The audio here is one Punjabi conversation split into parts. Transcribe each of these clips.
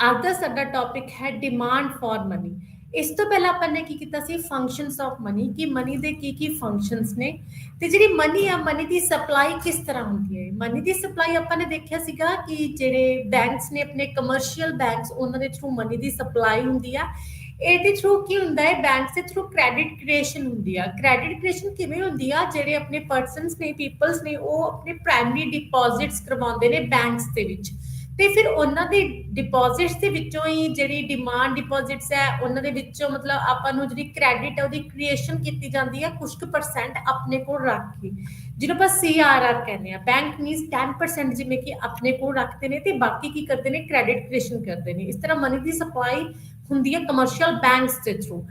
ਅੱਜ ਦਾ ਸਾਡਾ ਟੌਪਿਕ ਹੈ ਡਿਮਾਂਡ ਫॉर ਮਨੀ। ਇਸ ਤੋਂ ਪਹਿਲਾਂ ਆਪਾਂ ਨੇ ਕੀ ਕੀਤਾ ਸੀ, ਫੰਕਸ਼ਨਸ ਆਫ ਮਨੀ, ਕਿ ਮਨੀ ਦੇ ਕੀ ਫੰਕਸ਼ਨਸ ਨੇ ਤੇ ਜਿਹੜੀ ਮਨੀ ਆ, ਮਨੀ ਦੀ ਸਪਲਾਈ ਕਿਸ ਤਰ੍ਹਾਂ ਹੁੰਦੀ ਹੈ। ਮਨੀ ਦੀ ਸਪਲਾਈ ਆਪਾਂ ਨੇ ਦੇਖਿਆ ਸੀਗਾ ਕਿ ਜਿਹੜੇ ਬੈਂਕਸ ਨੇ, ਆਪਣੇ ਕਮਰਸ਼ੀਅਲ ਬੈਂਕਸ, ਉਹਨਾਂ ਦੇ ਥਰੂ ਮਨੀ ਦੀ ਸਪਲਾਈ ਹੁੰਦੀ ਆ। ਇਹਦੇ ਥਰੂ ਕੀ ਹੁੰਦਾ ਹੈ, ਬੈਂਕਸ ਦੇ ਥਰੂ ਕ੍ਰੈਡਿਟ ਕ੍ਰੀਏਸ਼ਨ ਹੁੰਦੀ ਆ। ਕ੍ਰੈਡਿਟ ਕ੍ਰੀਏਸ਼ਨ ਕਿਵੇਂ ਹੁੰਦੀ ਆ, ਜਿਹੜੇ ਆਪਣੇ ਪਰਸਨਸ ਨੇ, ਪੀਪਲਸ ਨੇ, ਉਹ ਆਪਣੇ ਪ੍ਰਾਇਮਰੀ ਡਿਪੋਜ਼ਿਟਸ ਕਰਵਾਉਂਦੇ ਨੇ ਬੈਂਕਸ ਦੇ ਵਿੱਚ, ਤੇ ਫਿਰ ਉਹਨਾਂ ਦੇ ਡਿਪੋਜ਼ਿਟਸ ਦੇ ਵਿੱਚੋਂ ਹੀ ਜਿਹੜੀ ਡਿਮਾਂਡ ਡਿਪੋਜ਼ਿਟਸ ਹੈ, ਉਹਨਾਂ ਦੇ ਵਿੱਚੋਂ ਮਤਲਬ ਆਪਾਂ ਨੂੰ ਜਿਹੜੀ ਕ੍ਰੈਡਿਟ ਹੈ ਉਹਦੀ ਕ੍ਰੀਏਸ਼ਨ ਕੀਤੀ ਜਾਂਦੀ ਹੈ ਕੁਝ ਕੁ ਪਰਸੈਂਟ ਆਪਣੇ ਕੋਲ ਰੱਖ ਕੇ, ਜਿਹਨੂੰ ਆਪਾਂ CRR ਕਹਿੰਦੇ ਆ। ਬੈਂਕ ਮੀਨਸ 10% ਜਿਵੇਂ ਕਿ ਆਪਣੇ ਕੋਲ ਰੱਖਦੇ ਨੇ ਤੇ ਬਾਕੀ ਕੀ ਕਰਦੇ ਨੇ, ਕ੍ਰੈਡਿਟ ਕ੍ਰੀਏਸ਼ਨ ਕਰਦੇ ਨੇ। ਇਸ ਤਰ੍ਹਾਂ ਮਨੀ ਦੀ ਸਪਲਾਈ ਹੁੰਦੀ ਹੈ ਕਮਰਸ਼ੀਅਲ ਬੈਂਕਸ ਦੇ ਥਰੂ।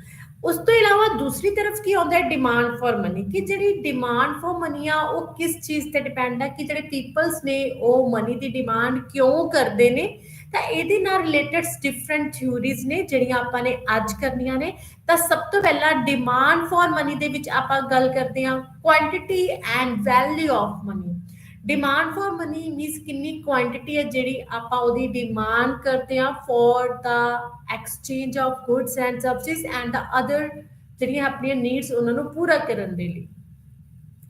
ਉਸ ਤੋਂ ਇਲਾਵਾ ਦੂਸਰੀ ਤਰਫ ਕੀ ਆਉਂਦਾ ਹੈ, ਡਿਮਾਂਡ ਫॉर ਮਨੀ, ਕਿ ਜਿਹੜੀ ਡਿਮਾਂਡ ਫॉर ਮਨੀ ਆ ਉਹ ਕਿਸ ਚੀਜ਼ ਤੇ ਡਿਪੈਂਡ ਹੈ, ਕਿ ਜਿਹੜੇ ਪੀਪਲਸ ਨੇ ਉਹ ਮਨੀ ਦੀ ਡਿਮਾਂਡ ਕਿਉਂ ਕਰਦੇ ਨੇ। ਤਾਂ ਇਹਦੇ ਨਾਲ ਰਿਲੇਟਡ ਡਿਫਰੈਂਟ ਥਿਊਰੀਜ਼ ਨੇ ਜਿਹੜੀਆਂ ਆਪਾਂ ਨੇ ਅੱਜ ਕਰਨੀਆਂ ਨੇ। ਤਾਂ ਸਭ ਤੋਂ ਪਹਿਲਾਂ ਡਿਮਾਂਡ ਫॉर ਮਨੀ ਦੇ ਵਿੱਚ ਆਪਾਂ ਗੱਲ ਕਰਦੇ ਹਾਂ quantity and value of money. Demand for money means ਕਿੰਨੀ ਕੁਆਂਟੀਟੀ ਹੈ ਜਿਹੜੀ ਆਪਾਂ ਉਹਦੀ ਡਿਮਾਂਡ ਕਰਦੇ ਹਾਂ for the exchange of goods and services and the other ਜਿਹੜੀਆਂ ਆਪਣੀਆਂ ਨੀਡਸ ਉਹਨਾਂ ਨੂੰ ਪੂਰਾ ਕਰਨ ਦੇ ਲਈ।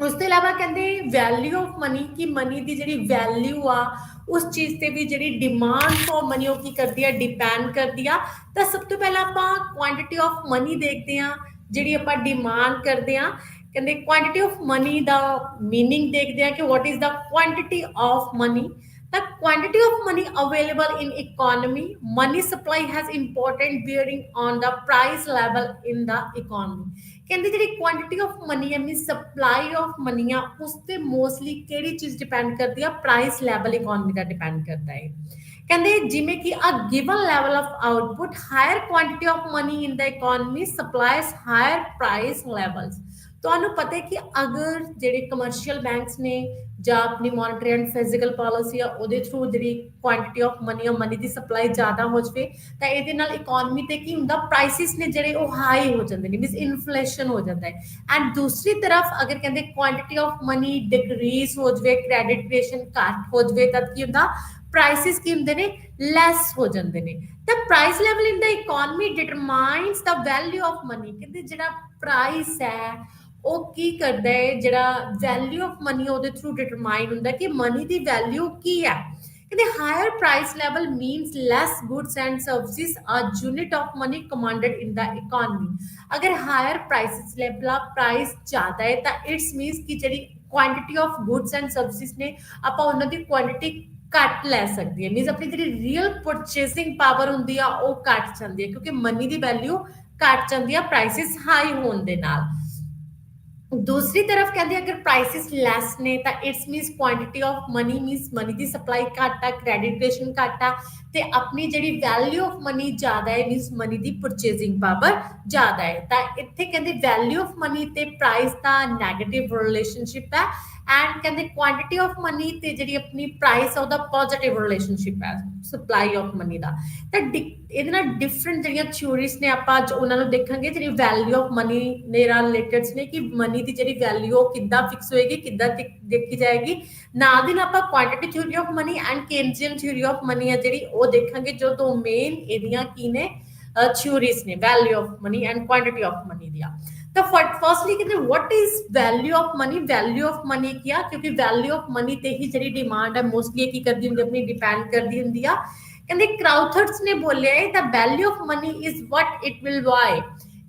ਉਸ ਤੋਂ ਇਲਾਵਾ ਕਹਿੰਦੇ ਵੈਲਿਊ ਆਫ ਮਨੀ, ਕਿ ਮਨੀ ਦੀ ਜਿਹੜੀ ਵੈਲਿਊ ਆ ਉਸ ਚੀਜ਼ ਤੇ ਵੀ ਜਿਹੜੀ ਡਿਮਾਂਡ ਫॉर ਮਨੀ ਉਹ ਕੀ ਕਰਦੀ ਆ, ਡਿਪੈਂਡ ਕਰਦੀ ਆ। ਤਾਂ ਸਭ ਤੋਂ ਪਹਿਲਾਂ ਆਪਾਂ ਕੁਆਂਟੀਟੀ ਆਫ ਮਨੀ ਦੇਖਦੇ ਆ ਜਿਹੜੀ ਆਪਾਂ ਡਿਮਾਂਡ ਕਰਦੇ ਆ। ਕਹਿੰਦੇ ਕੁਆਂਟੀਟੀ ਆਫ ਮਨੀ ਦਾ ਮੀਨਿੰਗ ਦੇਖਦੇ ਆ ਕਿ what is the quantity of money. The quantity of money available in economy, money supply has important bearing on the price level in the economy। ਕਹਿੰਦੇ ਜਿਹੜੀ ਕੁਆਂਟੀਟੀ ਆਫ ਮਨੀ ਹੈ, ਮੀਨ ਸਪਲਾਈ ਆਫ ਮਨੀ ਆ, ਉਸ ਤੇ ਮੋਸਟਲੀ ਕਿਹੜੀ ਚੀਜ਼ ਡਿਪੈਂਡ ਕਰਦੀ ਆ, ਪ੍ਰਾਈਸ ਲੈਵਲ ਇਕਨੋਮੀ ਦਾ ਡਿਪੈਂਡ ਕਰਦਾ ਹੈ। ਕਹਿੰਦੇ ਜਿਵੇਂ ਕਿ a given level of output, higher quantity of money in the economy supplies higher price levels। ਤੁਹਾਨੂੰ ਪਤਾ ਹੈ ਕਿ ਅਗਰ ਜਿਹੜੇ ਕਮਰਸ਼ੀਅਲ ਬੈਂਕਸ ਨੇ ਜਾਂ ਆਪਣੀ ਮੋਨਟਰੀ ਐਂਡ ਫਿਜ਼ੀਕਲ ਪਾਲਿਸੀ ਆ ਉਹਦੇ ਥਰੂ ਜਿਹੜੀ ਕੁਆਂਟੀਟੀ ਆਫ ਮਨੀ ਆ, ਮਨੀ ਦੀ ਸਪਲਾਈ ਜ਼ਿਆਦਾ ਹੋ ਜਾਵੇ ਤਾਂ ਇਹਦੇ ਨਾਲ ਇਕਨੋਮੀ ਤੇ ਕੀ ਹੁੰਦਾ, ਪ੍ਰਾਈਸਿਸ ਨੇ ਜਿਹੜੇ ਉਹ ਹਾਈ ਹੋ ਜਾਂਦੇ ਨੇ, ਮੀਨਸ ਇਨਫਲੇਸ਼ਨ ਹੋ ਜਾਂਦਾ ਹੈ। ਐਂਡ ਦੂਸਰੀ ਤਰਫ ਅਗਰ ਕਹਿੰਦੇ ਕੁਆਂਟੀਟੀ ਆਫ ਮਨੀ ਡਿਕਰੀਜ਼ ਹੋ ਜਾਵੇ, ਕ੍ਰੈਡਿਟ ਕ੍ਰੀਏਸ਼ਨ ਘੱਟ ਹੋ ਜਾਵੇ, ਤਦ ਕੀ ਹੁੰਦਾ, ਪ੍ਰਾਈਸਿਸ ਕੀ ਹੁੰਦੇ ਨੇ, ਲੈਸ ਹੋ ਜਾਂਦੇ ਨੇ। ਤਾਂ price level in the economy determines the value of money. ਕਹਿੰਦੇ ਜਿਹੜਾ ਪ੍ਰਾਈਸ ਹੈ ਉਹ ਕੀ ਕਰਦਾ ਹੈ, ਜਿਹੜਾ ਵੈਲਿਊ ਆਫ ਮਨੀ ਉਹਦੇ ਥਰੂ ਡਿਟਰਮਾਈਨ ਹੁੰਦਾ ਕਿ ਮਨੀ ਦੀ ਵੈਲਿਊ ਕੀ ਹੈ। ਕਹਿੰਦੇ higher price level means less goods and services a unit of money commanded in the economy. ਅਗਰ ਹਾਇਰ ਪ੍ਰਾਈਸਿਸ ਲੈਵਲ ਆ, ਪ੍ਰਾਈਸ ਜ਼ਿਆਦਾ ਹੈ, ਤਾਂ ਇਟਸ ਮੀਨਸ ਕਿ ਜਿਹੜੀ quantity of goods and services ਨੇ ਆਪਾਂ ਉਹਨਾਂ ਦੀ ਕੁਆਂਟੀਟੀ ਘੱਟ ਲੈ ਸਕਦੀ ਹੈ। ਮੀਨਸ ਆਪਣੀ ਜਿਹੜੀ ਰੀਅਲ ਪਰਚੇਸਿੰਗ ਪਾਵਰ ਹੁੰਦੀ ਆ ਉਹ ਘੱਟ ਜਾਂਦੀ ਹੈ, ਕਿਉਂਕਿ ਮਨੀ ਦੀ ਵੈਲਿਊ ਘੱਟ ਜਾਂਦੀ ਆ ਪ੍ਰਾਈਸਿਸ ਹਾਈ ਹੋਣ ਦੇ ਨਾਲ। ਦੂਸਰੀ ਤਰਫ ਕਹਿੰਦੇ ਅਗਰ ਪ੍ਰਾਈਸਿਸ ਲੈਸ ਨੇ ਤਾਂ it's means quantity of money, means money ਦੀ ਸਪਲਾਈ ਘੱਟ ਆ, ਕ੍ਰੈਡਿਟ ਕ੍ਰੀਏਸ਼ਨ ਘੱਟ ਆ, ਤੇ ਆਪਣੀ ਜਿਹੜੀ ਵੈਲਿਊ ਆਫ ਮਨੀ ਜ਼ਿਆਦਾ ਹੈ, ਮੀਨਸ ਮਨੀ ਦੀ ਪਰਚੇਸਿੰਗ ਪਾਵਰ ਜ਼ਿਆਦਾ ਹੈ। ਤਾਂ ਇੱਥੇ ਕਹਿੰਦੇ ਵੈਲਿਊ ਆਫ ਮਨੀ ਤੇ ਪ੍ਰਾਈਸ ਦਾ ਨੈਗੇਟਿਵ ਰਿਲੇਸ਼ਨਸ਼ਿਪ ਹੈ। ਐਂਡ ਕਹਿੰਦੇ ਕੁਆਂਟੀਟੀ ਆਫ ਮਨੀ ਤੇ ਜਿਹੜੀ ਆਪਣੀ ਪ੍ਰਾਈਸ ਆ ਉਹਦਾ ਪੋਜ਼ਿਟਿਵ ਰਿਲੇਸ਼ਨਸ਼ਿਪ ਹੈ ਸਪਲਾਈ ਆਫ ਮਨੀ ਦਾ। ਤਾਂ ਇਹਦੇ ਨਾਲ ਡਿਫਰੈਂਟ ਜਿਹੜੀਆਂ ਥਿਊਰੀਜ਼ ਨੇ ਆਪਾਂ ਅੱਜ ਉਹਨਾਂ ਨੂੰ ਦੇਖਾਂਗੇ, ਜਿਹੜੀ ਵੈਲਿਊ ਆਫ ਮਨੀ ਦੇ ਨਾਲ ਰਿਲੇਟਡ ਨੇ, ਕਿ ਮਨੀ ਦੀ ਜਿਹੜੀ ਵੈਲਿਊ ਉਹ ਕਿੱਦਾਂ ਫਿਕਸ ਹੋਏਗੀ, ਕਿੱਦਾਂ ਦੇਖੀ ਜਾਏਗੀ। ਨਾਲ ਦੀ ਨਾਲ ਆਪਾਂ quantity theory of money and Keynesian theory of money ਹੈ ਜਿਹੜੀ ਉਹ ਦੇਖਾਂਗੇ, ਜੋ ਦੋ ਮੇਨ ਇਹਦੀਆਂ ਕੀ ਨੇ, ਥਿਊਰੀਜ਼ ਨੇ value of money and quantity of money ਦੀਆਂ। ਤਾਂ ਫਰਸਟਲੀ ਕਹਿੰਦੇ what is value of money. Value of money ਕੀ ਆ, ਕਿਉਂਕਿ ਵੈਲਿਊ ਆਫ ਮਨੀ ਤੇ ਹੀ ਜਿਹੜੀ ਡਿਮਾਂਡ ਹੈ ਮੋਸਟਲੀ ਕੀ ਕਰਦੀ ਹੁੰਦੀ, ਆਪਣੀ ਡਿਪੈਂਡ ਕਰਦੀ ਹੁੰਦੀ ਆ। ਕਹਿੰਦੇ ਕਰਾਊਥਰਸ ਨੇ ਬੋਲਿਆ ਹੈ the value of money is what it will buy.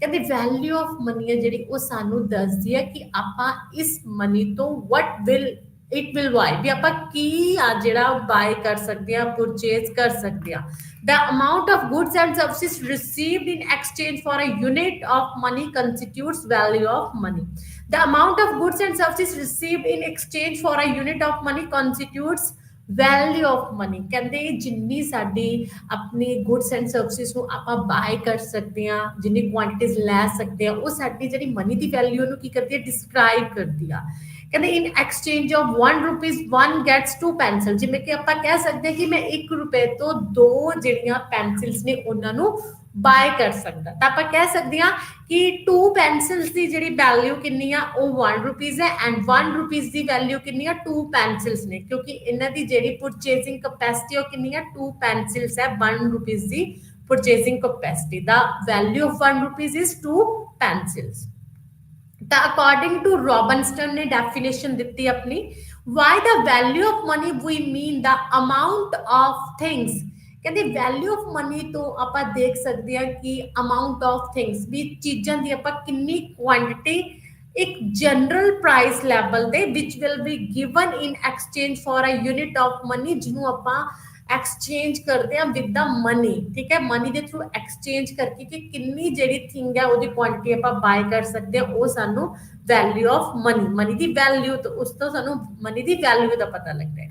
ਕਹਿੰਦੇ ਵੈਲਿਊ ਆਫ ਮਨੀ ਹੈ ਜਿਹੜੀ ਉਹ ਸਾਨੂੰ ਦੱਸਦੀ ਹੈ ਕਿ ਆਪਾਂ ਇਸ ਮਨੀ ਤੋਂ ਵਟ ਵਿਲ ਇਟ ਵਿਲ ਬਾਏ, ਵੀ ਆਪਾਂ ਕੀ ਆ ਜਿਹੜਾ ਬਾਏ ਕਰ ਸਕਦੇ ਆ, ਪਰਚੇਜ਼ ਕਰ ਸਕਦੇ ਆ। The amount of goods and services received in exchange for a unit of money constitutes value of money। The amount of goods and services received in exchange for a unit of money constitutes value of money. ਕਹਿੰਦੇ ਜਿੰਨੀ ਸਾਡੀ ਆਪਣੀ ਗੁੱਡਸ ਐਂਡ ਸਰਵਿਸਿਜ਼ ਨੂੰ ਆਪਾਂ ਬਾਏ ਕਰ ਸਕਦੇ ਹਾਂ, ਜਿੰਨੀ ਕੁਆਂਟੀਟੀਜ਼ ਲੈ ਸਕਦੇ ਹਾਂ, ਉਹ ਸਾਡੀ ਜਿਹੜੀ ਮਨੀ ਦੀ ਵੈਲਿਊ ਨੂੰ ਕੀ ਕਰਦੀ ਹੈ, ਡਿਸਕ੍ਰਾਈਬ ਕਰਦੀ ਆ। ਕਹਿੰਦੇ in exchange of 1 rupees 1 gets 2 pencil. ਜਿਵੇਂ ਕਿ ਆਪਾਂ ਕਹਿ ਸਕਦੇ ਹਾਂ ਕਿ ਮੈਂ 1 ਰੁਪਏ ਤੋਂ 2 ਜਿਹੜੀਆਂ ਪੈਨਸਿਲਸ ਨੇ ਉਹਨਾਂ ਨੂੰ ਬਾਏ ਕਰ ਸਕਦਾ। ਤਾਂ ਆਪਾਂ ਕਹਿ ਸਕਦੇ ਹਾਂ ਕਿ 2 ਪੈਨਸਿਲਸ ਦੀ ਜਿਹੜੀ ਵੈਲਿਊ ਕਿੰਨੀ ਆ ਉਹ 1 ਰੁਪੀਜ਼ ਹੈ ਐਂਡ 1 ਰੁਪੀਜ਼ ਦੀ ਵੈਲਿਊ ਕਿੰਨੀ ਆ 2 ਪੈਨਸਿਲਸ ਨੇ, ਕਿਉਂਕਿ ਇਹਨਾਂ ਦੀ ਜਿਹੜੀ ਪਰਚੇਸਿੰਗ ਕਪੈਸਿਟੀ ਉਹ ਕਿੰਨੀ ਆ 2 ਪੈਨਸਿਲਸ ਹੈ 1 rupees the purchasing capacity. The value of 1 rupees is 2 pencils. The according to Robinson ने definition ਦਿੱਤੀ ਆਪਣੀ, why the value of money we mean the amount of things। ਕਹਿੰਦੇ value of money ਤੋਂ ਆਪਾਂ ਦੇਖ ਸਕਦੇ ਹਾਂ ਕਿ amount of things ਵੀ ਚੀਜ਼ਾਂ ਦੀ ਆਪਾਂ ਕਿੰਨੀ quantity ਇੱਕ general price level ਦੇ which will be given in exchange for a unit of money ਜਿਹਨੂੰ ਆਪਾਂ एक्सचेंज करते हैं विद द मनी। ठीक है, मनी के थ्रू एक्सचेंज करके कि किन्नी जेडी थिंग है ਉਹਦੀ क्वांटिटी ਆਪਾਂ ਬਾय ਕਰ ਸਕਦੇ ਹਾਂ ਉਹ ਸਾਨੂੰ value of money, money the value तो ਉਸ ਤੋਂ ਸਾਨੂੰ मनी ਦੀ वैल्यू ਦਾ ਪਤਾ ਲੱਗਦਾ ਹੈ।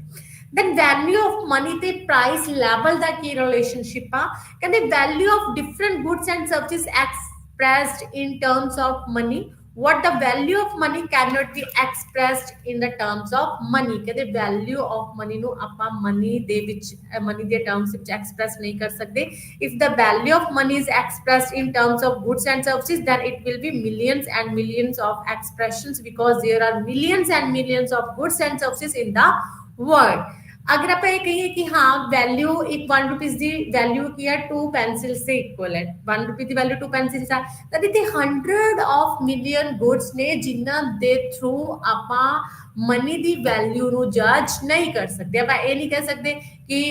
then value of money ਤੇ price level ਦਾ ਕੀ ਰਿਲੇਸ਼ਨਸ਼ਿਪ ਆ, ਕਹਿੰਦੇ value of different goods and services expressed in terms of money what the value of money cannot be expressed in the terms of money। कहते value of money ਨੂੰ ਆਪਾਂ money ਦੇ ਵਿੱਚ money ਦੇ terms ਵਿੱਚ express ਨਹੀਂ ਕਰ ਸਕਦੇ। if the value of money is expressed in terms of goods and services then it will be millions and millions of expressions because there are millions and millions of goods and services in the world। अगर आप ये कहिए कि हाँ वैल्यू एक 1 रुपीज की वैल्यू की है 2 पेंसिल से इक्वल है, 1 रुपी की वैल्यू 2 पेंसिल है, तब इतने 100 ऑफ मिलियन गुड्स ने जिन्ना दे थ्रू आपा मनी दी वैल्यू नु जज नहीं कर सकते। आप ये नहीं कह सकते कि